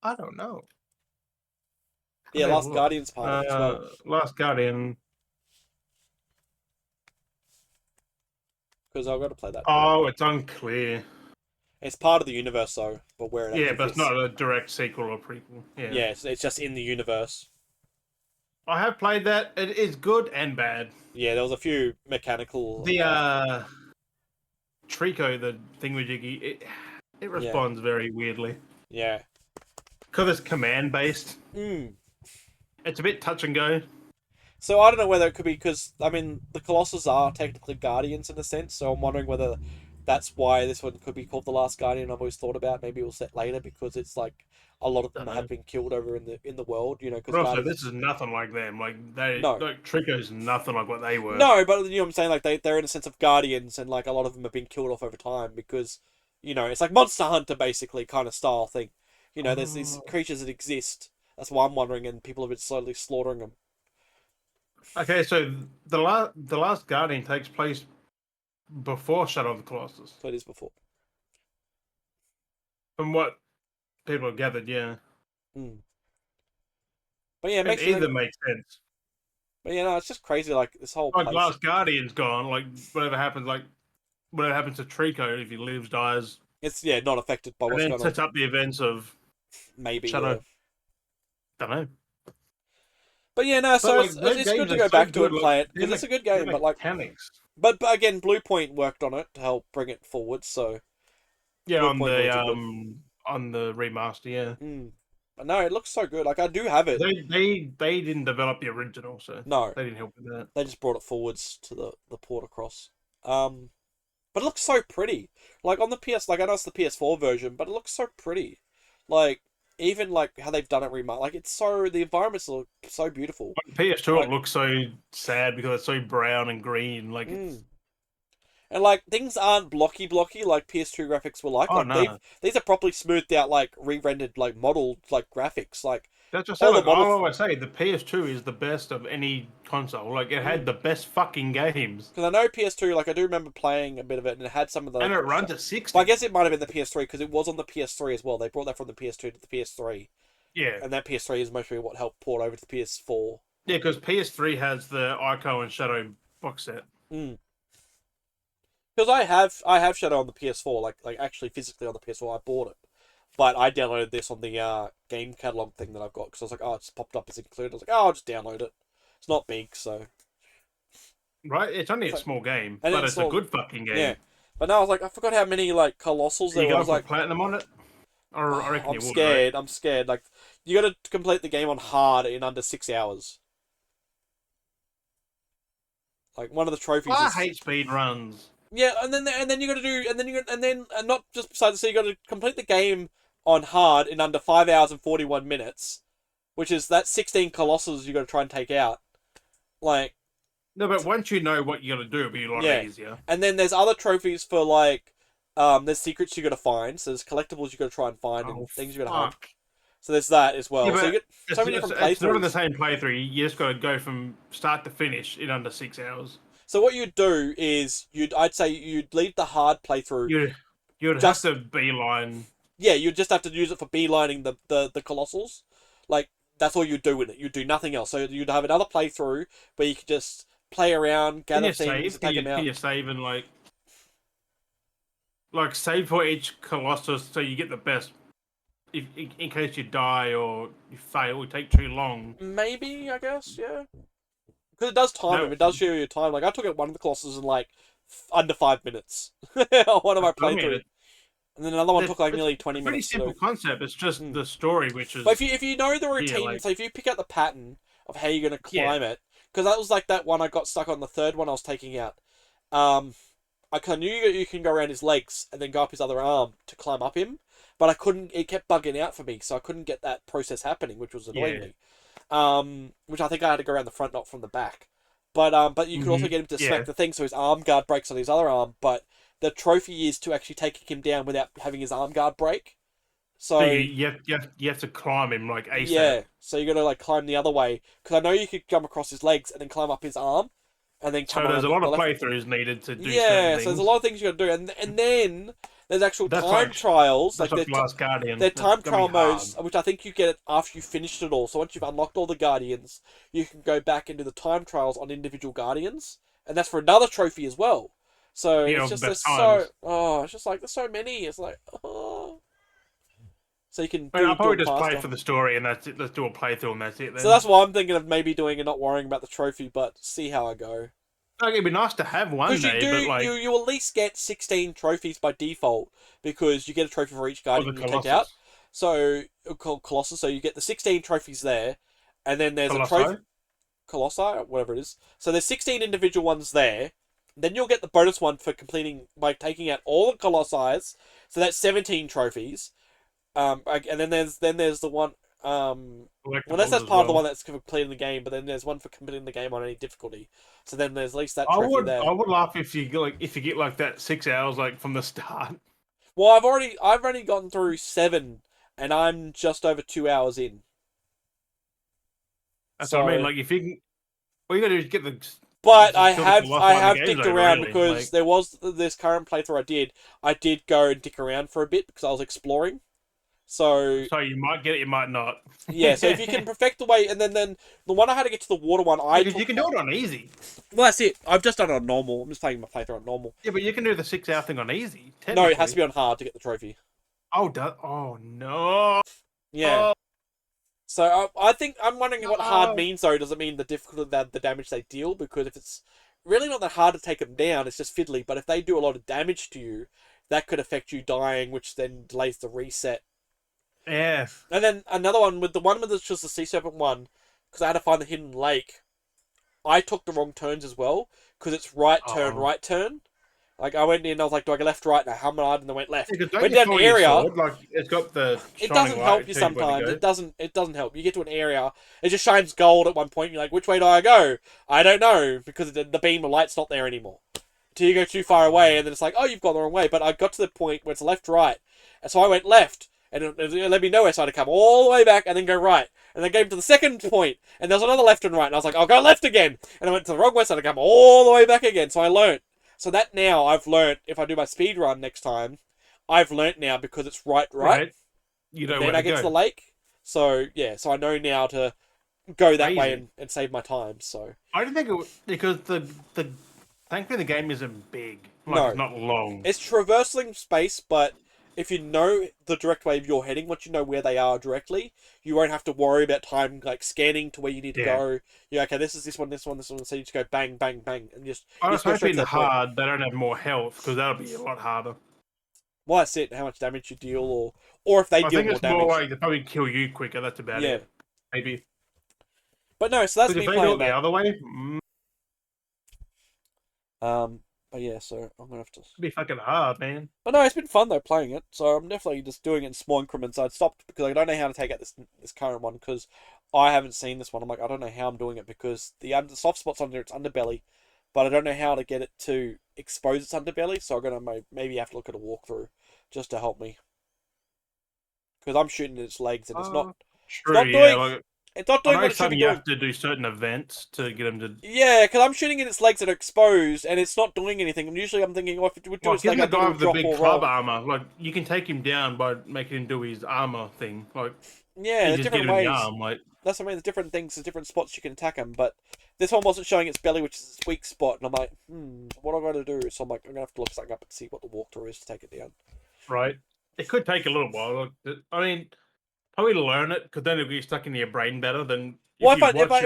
I don't know. Yeah, Last Guardian's part of it as well. Last Guardian. Because I've got to play that. Oh, it's unclear. It's part of the universe, though, but where it Yeah, but it's not a direct sequel or prequel. Yeah, it's just in the universe. I have played that. It is good and bad. Yeah, there was a few mechanical. The Trico, the thingamajiggy, it responds very weirdly. Yeah. Because it's command based. It's a bit touch and go. So I don't know whether it could be because the Colossus are technically Guardians in a sense. So I'm wondering whether that's why this one could be called The Last Guardian. I've always thought about maybe it will set later because it's like a lot of them have been killed over in the world. You know, because also this is nothing like them. Like Trico's nothing like what they were. No, but you know what I'm saying. Like they're in a sense of Guardians, and like a lot of them have been killed off over time because it's like Monster Hunter basically kind of style thing. There's these creatures that exist. That's why I'm wondering, and people have been slowly slaughtering them. Okay, so the last Guardian takes place before Shadow of the Colossus. So it is before. From what people have gathered, yeah. But yeah, it either makes sense. But yeah, no, it's just crazy. Like this whole like Last Guardian's gone. Like whatever happens to Trico if he lives, dies. It's not affected by what's going on. And then sets up the events of maybe Shadow. Yeah. Don't know. But yeah, no. So it's good to go back to it and play it because it's a good game. But like mechanics. But again, Blue Point worked on it to help bring it forward. So yeah, on the remaster, yeah. But no, it looks so good. Like I do have it. They didn't develop the original, so no, they didn't help with that. They just brought it forwards to the port across. But it looks so pretty. Like on the PS, like I know it's the PS4 version, but it looks so pretty. Like even like how they've done it remaster, like the environments look so beautiful. On PS2 it looks so sad because it's so brown and green, like it's... And like things aren't blocky like PS2 graphics were like. Oh, like no. These are properly smoothed out, like re-rendered, like modeled, like graphics. Like that's just I always say the PS2 is the best of any console. Like it had the best fucking games. Because I know PS2, like I do remember playing a bit of it, and it had some of the. And it runs at 60. Well, I guess it might have been the PS3 because it was on the PS3 as well. They brought that from the PS2 to the PS3. Yeah. And that PS3 is mostly what helped port over to the PS4. Yeah, because PS3 has the Ico and Shadow box set. Because I have Shadow on the PS4, like actually physically on the PS4. I bought it, but I downloaded this on the game catalog thing that I've got because I was like, oh, it's popped up as included. I was like, oh, I'll just download it. It's not big, so. Right, it's only a small game, but it's a good fucking game. Yeah, but now I was like, I forgot how many like colossals there were. You got like platinum on it? Or I reckon I'm you would, scared. right? I'm scared. Like you got to complete the game on hard in under 6 hours. Like one of the trophies. I hate speed runs. Yeah, and then you got to do, and not just besides, so you got to complete the game on hard in under 5 hours and 41 minutes, which is that 16 colossus you got to try and take out. Like. No, but once you know what you got to do, it'll be a lot easier. And then there's other trophies for like, there's secrets you got to find. So there's collectibles you got to try and find and things you got to hunt. So there's that as well. Yeah, so you get so many different playthroughs. It's not in the same playthrough. You just got to go from start to finish in under 6 hours. So what you'd do is I'd say you'd leave the hard playthrough. You'd just have to beeline. Yeah, you'd just have to use it for beelining the colossals. Like that's all you'd do with it. You'd do nothing else. So you'd have another playthrough where you could just play around, gather things, and take them out. You're saving like save for each colossus so you get the best. If in case you die or you fail, it take too long. Maybe, I guess, yeah. Because it does time. It does show you time. Like I took out one of the colossus in like under 5 minutes. One of my playthroughs. And then another one took like nearly 20 minutes. Pretty simple concept. It's just the story, which is. But if you know the routine, so if you pick out the pattern of how you're going to climb it, because that was like that one I got stuck on the third one I was taking out. I knew you can go around his legs and then go up his other arm to climb up him, but I couldn't. It kept bugging out for me, so I couldn't get that process happening, which was annoying me. Which I think I had to go around the front, not from the back. But you could also get him to smack the thing, so his arm guard breaks on his other arm. But the trophy is to actually take him down without having his arm guard break. So you have to climb him like ASAP. Yeah, so you got to like climb the other way because I know you could jump across his legs and then climb up his arm, and then come. So there's a lot of playthroughs needed to do. Yeah, so there's a lot of things you got to do, and then there's actual time trials. That's like Last Guardian. They're time trial modes, which I think you get it after you've finished it all. So once you've unlocked all the Guardians, you can go back into the time trials on individual Guardians, and that's for another trophy as well. So it's just there's it's just like there's so many. It's like So you can. I'll probably just play for the story, and that's it. Let's do a playthrough, and that's it. Then. So that's why I'm thinking of maybe doing and not worrying about the trophy, but see how I go. Like, it'd be nice to have one day, but like you at least get 16 trophies by default because you get a trophy for each Guardian you take out. So called Colossus. So you get the 16 trophies there, and then there's a trophy. Colossi, whatever it is. So there's 16 individual ones there. Then you'll get the bonus one for completing by taking out all the Colossi. So that's 17 trophies. And then there's the one. Well, that's part of the one that's completing the game, but then there's one for completing the game on any difficulty. So then there's at least that trophy there. I would laugh if you get like that 6 hours like from the start. Well, I've only gotten through 7, and I'm just over 2 hours in. That's what I mean. Like if you can, all you gotta do is get the. But I have dicked around because there was this current playthrough I did go and dick around for a bit because I was exploring. So you might get it, you might not. Yeah, so if you can perfect the way, and then the one I had to get to the water one, you can do it on easy. Well, that's it. I've just done it on normal. I'm just playing my playthrough on normal. Yeah, but you can do the 6 hour thing on easy. No, it has to be on hard to get the trophy. Oh no. Yeah. So I think I'm wondering what hard means though. Does it mean the difficulty of the damage they deal? Because if it's really not that hard to take them down, it's just fiddly. But if they do a lot of damage to you, that could affect you dying, which then delays the reset. Yeah. And then another one with just the sea serpent one, because I had to find the hidden lake. I took the wrong turns as well because it's right turn. Like I went in, I was like, do I go left, right? Now how hard? And I went left. Yeah, went down the area. Like it's got the. It doesn't help you sometimes. It doesn't help. You get to an area, it just shines gold at one point. You're like, which way do I go? I don't know because the beam of light's not there anymore. Till you go too far away, and then it's like, oh, you've gone the wrong way. But I got to the point where it's left, right, and so I went left. And it let me know where so I had to come all the way back and then go right. And then came to the second point, and there was another left and right. And I was like, I'll go left again. And I went to the wrong way, so I had to come all the way back again. So I learnt. So that now I've learnt, if I do my speed run next time, I've learnt now because it's right. You know then where I get to the lake. So, yeah, so I know now to go that way and save my time. So I don't think it was, because thankfully the game isn't big. It's not long. It's traversing space, but if you know the direct way you're heading, once you know where they are directly, you won't have to worry about time like scanning to where you need to go. Yeah, okay, this one. So you just go bang, bang, bang, and just. I was hoping hard they don't have more health because that'll be a lot harder. Well, that's it. How much damage you deal, or if they deal more damage. I think it's more like they probably kill you quicker. That's about it. Maybe. But no, so that's me playing the other way. But yeah, so I'm gonna have to. It'd be fucking hard, man. But no, it's been fun though playing it. So I'm definitely just doing it in small increments. I'd stopped because I don't know how to take out this current one because I haven't seen this one. I'm like, I don't know how I'm doing it because the soft spots under its underbelly, but I don't know how to get it to expose its underbelly. So I'm gonna maybe have to look at a walkthrough just to help me because I'm shooting at its legs and it's not. It's not doing what it should be doing. You have to do certain events to get them to. Yeah, because I'm shooting at its legs that are exposed, and it's not doing anything. And usually, I'm thinking, if it would do its leg, I'd do a drop or roll. The big club armor, like you can take him down by making him do his armor thing, like. Yeah, there's different ways. That's what I mean. There's different things. There's different spots you can attack him, but this one wasn't showing its belly, which is its weak spot. And I'm like, what am I going to do? So I'm like, I'm going to have to look something up and see what the walkthrough is to take it down. Right. It could take a little while. I mean, probably learn it because then it'll be stuck in your brain better than. Well, if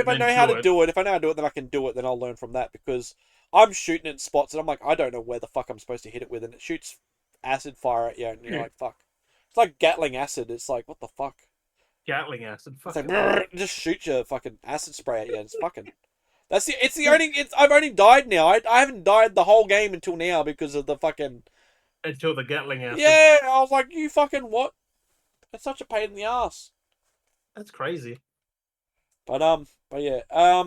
I know how to do it, then I can do it. Then I'll learn from that because I'm shooting at spots and I'm like, I don't know where the fuck I'm supposed to hit it with, and it shoots acid fire at you, and you're like, fuck. It's like Gatling acid. It's like, what the fuck? Gatling acid. It's like, just shoot your fucking acid spray at you. And it's fucking. It's the only. I've only died now. I haven't died the whole game until now because of the fucking. Until the Gatling acid. Yeah, I was like, you fucking what? It's such a pain in the ass. That's crazy. But yeah.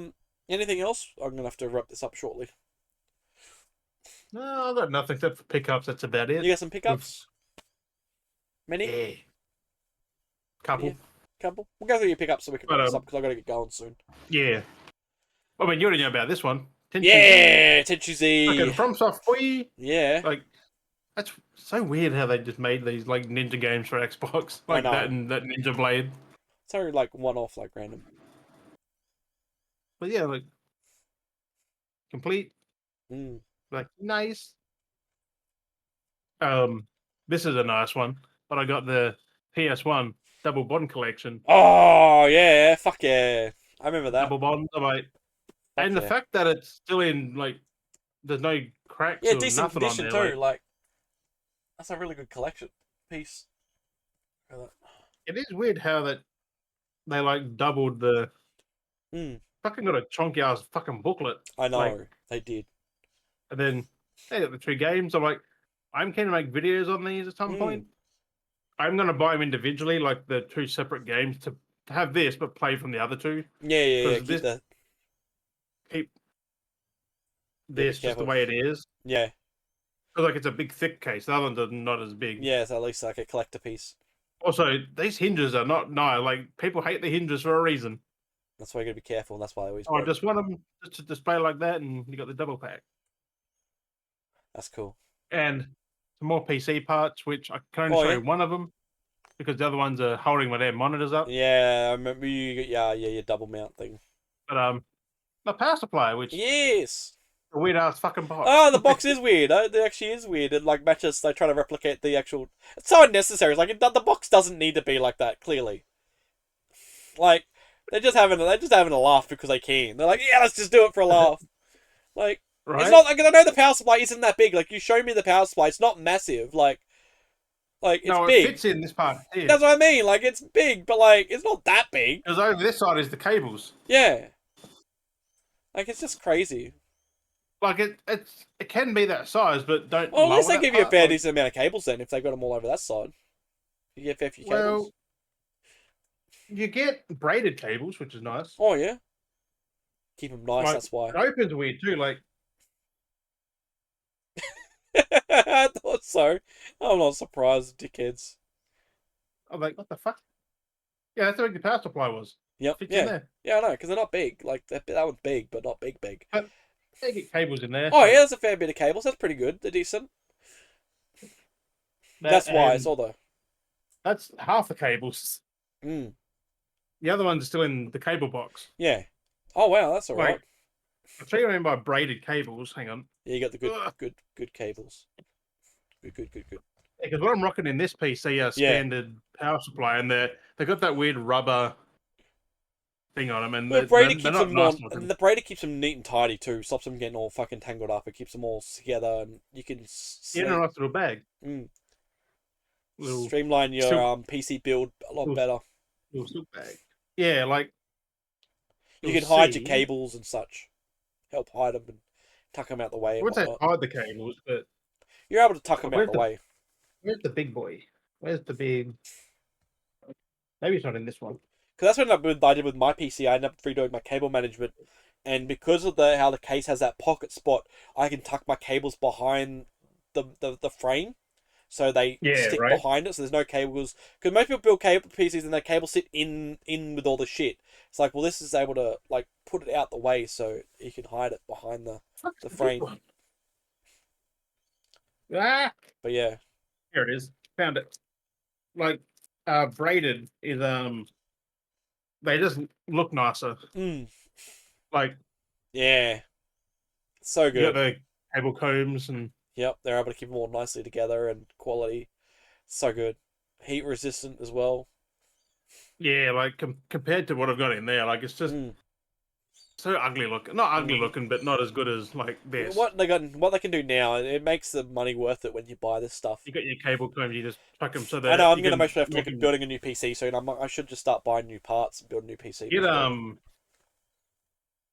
Anything else? I'm gonna have to wrap this up shortly. No, I've got nothing except for pickups. That's about it. You got some pickups? Many? Yeah. Couple. Yeah. Couple. We'll go through your pickups so we can wrap this up because I gotta get going soon. Yeah. I mean, you already know about this one. Yeah, Tenchu Z. Fucking FromSoft boy. Yeah. Like, that's so weird how they just made these like ninja games for Xbox, like that and that Ninja Blade. So like one-off, like random. But yeah, like complete. Mm. Like nice. This is a nice one, but I got the PS1 Double Bond collection. Oh yeah, fuck yeah! I remember that. Double Bond, like, and the fact that it's still in like, there's no cracks or decent nothing condition on there. too. Like, that's a really good collection piece. It is weird how that they like doubled the. Fucking got a chunky ass fucking booklet. I know like, they did. And then they got the 2 games. I'm like, I'm keen to make videos on these at some point. I'm gonna buy them individually, like the 2 separate games to have this, but play from the other 2. Yeah. Keep this just the way it is. Yeah. Because like it's a big thick case. The other ones are not as big. Yeah, it's at least like a collector piece. Also, these hinges are not like people hate the hinges for a reason. That's why you gotta be careful. That's why I always. I just want them just to display like that, and you got the double pack. That's cool. And some more PC parts, which I can only show you one of them because the other ones are holding my damn monitors up. Yeah, I remember you. Yeah, your double mount thing. But the power supply, which a weird ass fucking box. Oh, the box is weird. It actually is weird. It like matches. They try to replicate the actual. It's so unnecessary. It's like the box doesn't need to be like that. Clearly, like they're just having a laugh because they can. They're like, yeah, let's just do it for a laugh. Like, it's not like I know the power supply isn't that big. Like you show me the power supply, it's not massive. Like it's big. It fits in this part here. That's what I mean. Like it's big, but like it's not that big. Because over this side is the cables. Yeah. Like it's just crazy. Like it can be that size, but don't. Well, at least they give you a fair decent amount of cables then if they've got them all over that side. You get a fair few cables. You get braided cables, which is nice. Oh yeah. Keep them nice. Like, that's why. It opens weird too. Like. I thought so. I'm not surprised, dickheads. I'm like, what the fuck? Yeah, that's how big the power supply was. Yep. Fits in there. Yeah, I know, because they're not big. Like that one's big, but not big. But they get cables in there. Oh yeah, there's a fair bit of cables. That's pretty good. They're decent. That's why it's all though. That's half the cables. The other ones are still in the cable box. Yeah. Oh wow, that's all right. I'll tell you what I mean by braided cables. Hang on. Yeah, you got the good cables. Good. Yeah, because what I'm rocking in this PC are standard power supply, and they got that weird rubber thing on them, and the Beardy keeps them and the Beardy keeps them neat and tidy too. Stops them getting all fucking tangled up. It keeps them all together, and you can in a nice little bag. Streamline your PC build a lot better. Little silk bag. Yeah, like you can hide your cables and such. Help hide them and tuck them out the way. I wouldn't say hide the cables, but you're able to tuck them out the way. Where's the big boy? Where's the big? Maybe it's not in this one. Because that's what I did with my PC. I ended up redoing my cable management, and because of how the case has that pocket spot, I can tuck my cables behind the frame, so they stick behind it. So there's no cables. Because most people build cable PCs and their cables sit in with all the shit. It's like, well, this is able to like put it out the way so you can hide it behind the frame. Ah! But yeah. Here it is. Found it. Like braided is they just look nicer. Like so good. You got the cable combs and yep, they're able to keep them all nicely together and quality. So good. Heat resistant as well. Yeah, like compared to what I've got in there, like it's just so ugly looking. Not ugly looking, but not as good as like this. What they can do now, it makes the money worth it when you buy this stuff. You got your cable combs, you just chuck them so that. I know. I'm gonna make sure I have to look at building a new PC soon. I should just start buying new parts and build a new PC. Get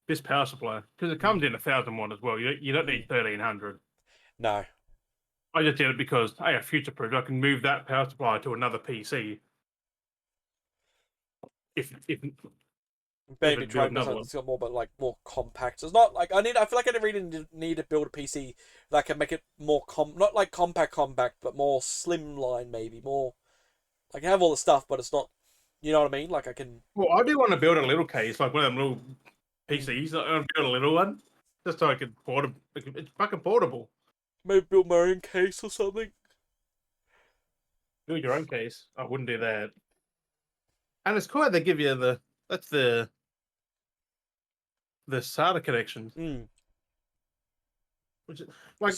this power supply, because it comes in 1,000 watt as well. You don't need 1,300. No. I just did it because I future proof. I can move that power supply to another PC. If Maybe try and build something that's got more, but like more compact. It's not like I feel like I really need to build a PC that can make it more not like compact, but more slimline, maybe more. I can have all the stuff, but it's not. You know what I mean? Like I can. Well, I do want to build a little case, like one of them little PCs. I want to build a little one, just so I can portable. It's fucking portable. Maybe build my own case or something. Build your own case. I wouldn't do that. And it's cool they give you the SATA connections. Which like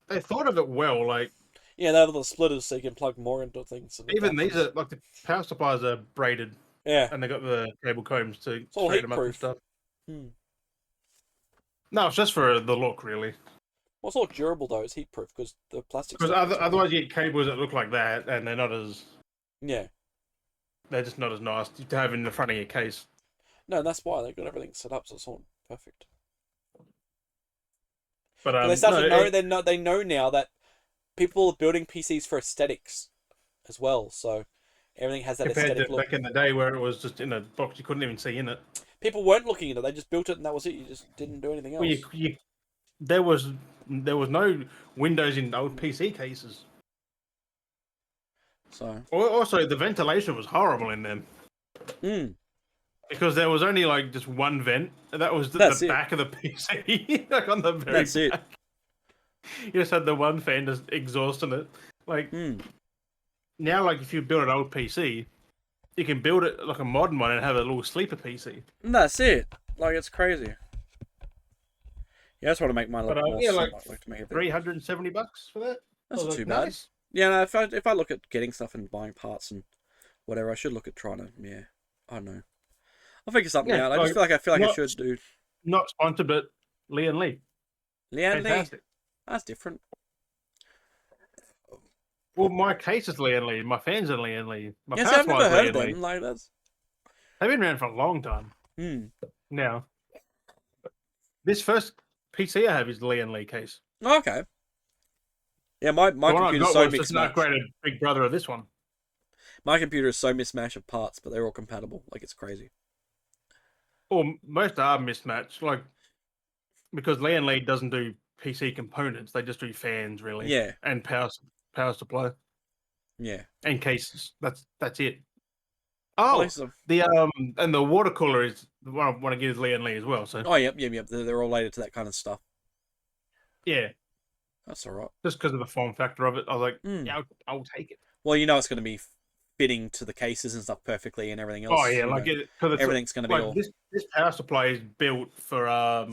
they thought of it well. Like yeah, they have the splitters so you can plug more into things. And even these are like the power supplies are braided. Yeah, and they got the cable combs to straighten them up and stuff. No, it's just for the look, really. Well, it's all durable though. It's heat proof because the plastic. Because otherwise, you get cables that look like that, and they're not as. Yeah. They're just not as nice to have in the front of your case. No, that's why they've got everything set up so it's all perfect. But they start to know. They know now that people are building PCs for aesthetics, as well. So everything has that aesthetic look. Back in the day where it was just in a box you couldn't even see in it. People weren't looking at it; they just built it and that was it. You just didn't do anything else. Well, there was no windows in old PC cases. So also the ventilation was horrible in them. Because there was only like just one vent. That was the back of the PC, like on the very back. It. You just had the one fan just exhausting it. Like now, like if you build an old PC, you can build it like a modern one and have a little sleeper PC. And that's it. Like it's crazy. Yeah, I just want to make mine look more like $370 for that. That's not too bad. Nice. Yeah, no, if I look at getting stuff and buying parts and whatever, I should look at trying to. Yeah, I don't know. I'll figure something out. I just feel like I should do. Not sponsored, but Lian Lee. Lian Lee. That's different. Well, my case is Lian Lee. My fans are Lian Lee. Yes, I've never heard of them. Like that's. They've been around for a long time. Now, this first PC I have is Lian Lee case. Oh, okay. Yeah, my computer's so mixed. It's an upgraded big brother of this one. My computer is so mismatched of parts, but they're all compatible. Like it's crazy. Well, most are mismatched, like because Lian Lee doesn't do PC components; they just do fans, really. Yeah. And power supply. Yeah. And cases. That's it. Oh, the and the water cooler is the one I want to get is Lian Lee as well. So. Oh yep. They're all related to that kind of stuff. Yeah. That's all right. Just because of the form factor of it, I was like, yeah, I'll take it. Well, it's going to be fitting to the cases and stuff perfectly and everything else. Oh yeah, like everything's going to be all. This power supply is built for a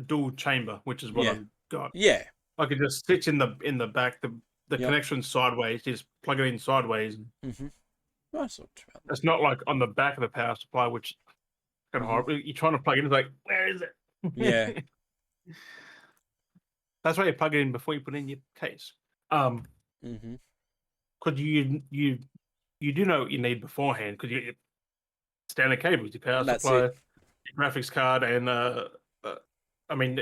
dual chamber, which is what I've got. Yeah. Like it just sits in the back. The connection sideways. You just plug it in sideways. That's not too bad. It's not like on the back of the power supply, which is kind of horrible. You're trying to plug it in, it's like, where is it? Yeah. That's why you plug it in before you put it in your case. Because you do know what you need beforehand, because you get your standard cables, your power supply, your graphics card, and your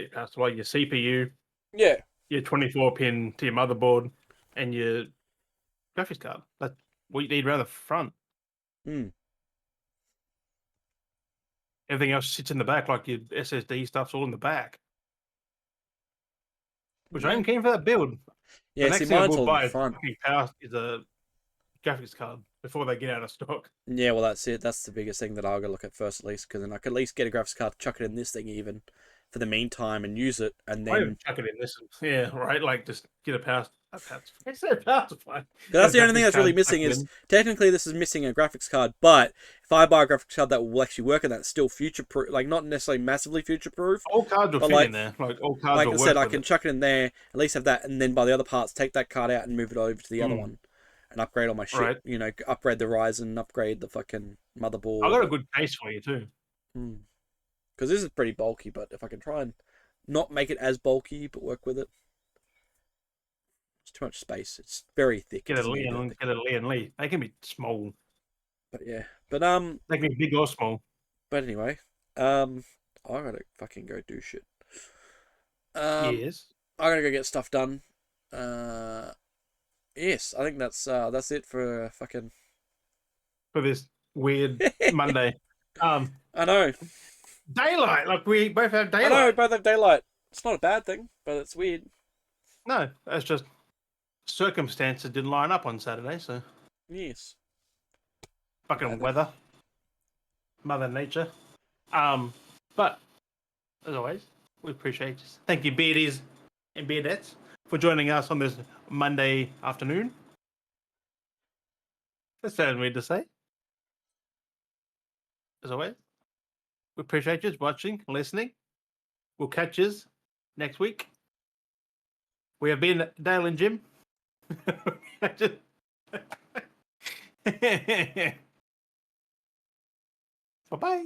power supply, your CPU, your 24-pin to your motherboard, and your graphics card. That's what you need around the front. Everything else sits in the back, like your SSD stuff's all in the back. Which I am keen for that build. Yeah, the next thing I will buy is a graphics card before they get out of stock. Yeah, well, that's it. That's the biggest thing that I'll go look at first, at least, because then I could at least get a graphics card, chuck it in this thing even for the meantime, and use it, and then I even chuck it in this. Yeah, right. Like just get a power supply. That's the only thing that's really missing is technically this is missing a graphics card, but if I buy a graphics card that will actually work and that's still future proof, like not necessarily massively future proof. All cards will fit in there. Like all cards. Like I said, I can chuck it in there, at least have that, and then buy the other parts, take that card out and move it over to the other one, and upgrade all my shit. Right. Upgrade the Ryzen, upgrade the fucking motherboard. I got a good case for you too. Because this is pretty bulky, but if I can try and not make it as bulky but work with it. It's too much space. It's very thick. Get a Lian Lee. They can be small. But yeah. But they can be big or small. But anyway. I gotta fucking go do shit. Yes. I gotta go get stuff done. Yes, I think that's it for fucking For this weird Monday. I know. Daylight. Like we both have I know, daylight. both have daylight. It's not a bad thing, but it's weird. No, that's just circumstances didn't line up on Saturday, so Yes. fucking weather. Mother Nature. But as always, we appreciate you. Thank you, Beardies and Beardettes, for joining us on this Monday afternoon. That sounds weird to say. As always, we appreciate you watching, listening. We'll catch you next week. We have been Dale and Jim. Bye-bye.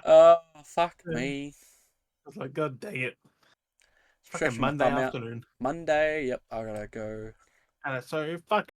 Oh, fuck me. I was like, God dang it. It's fucking Stretching my Monday thumb out. afternoon. Monday, yep, I gotta go. And it's so fucking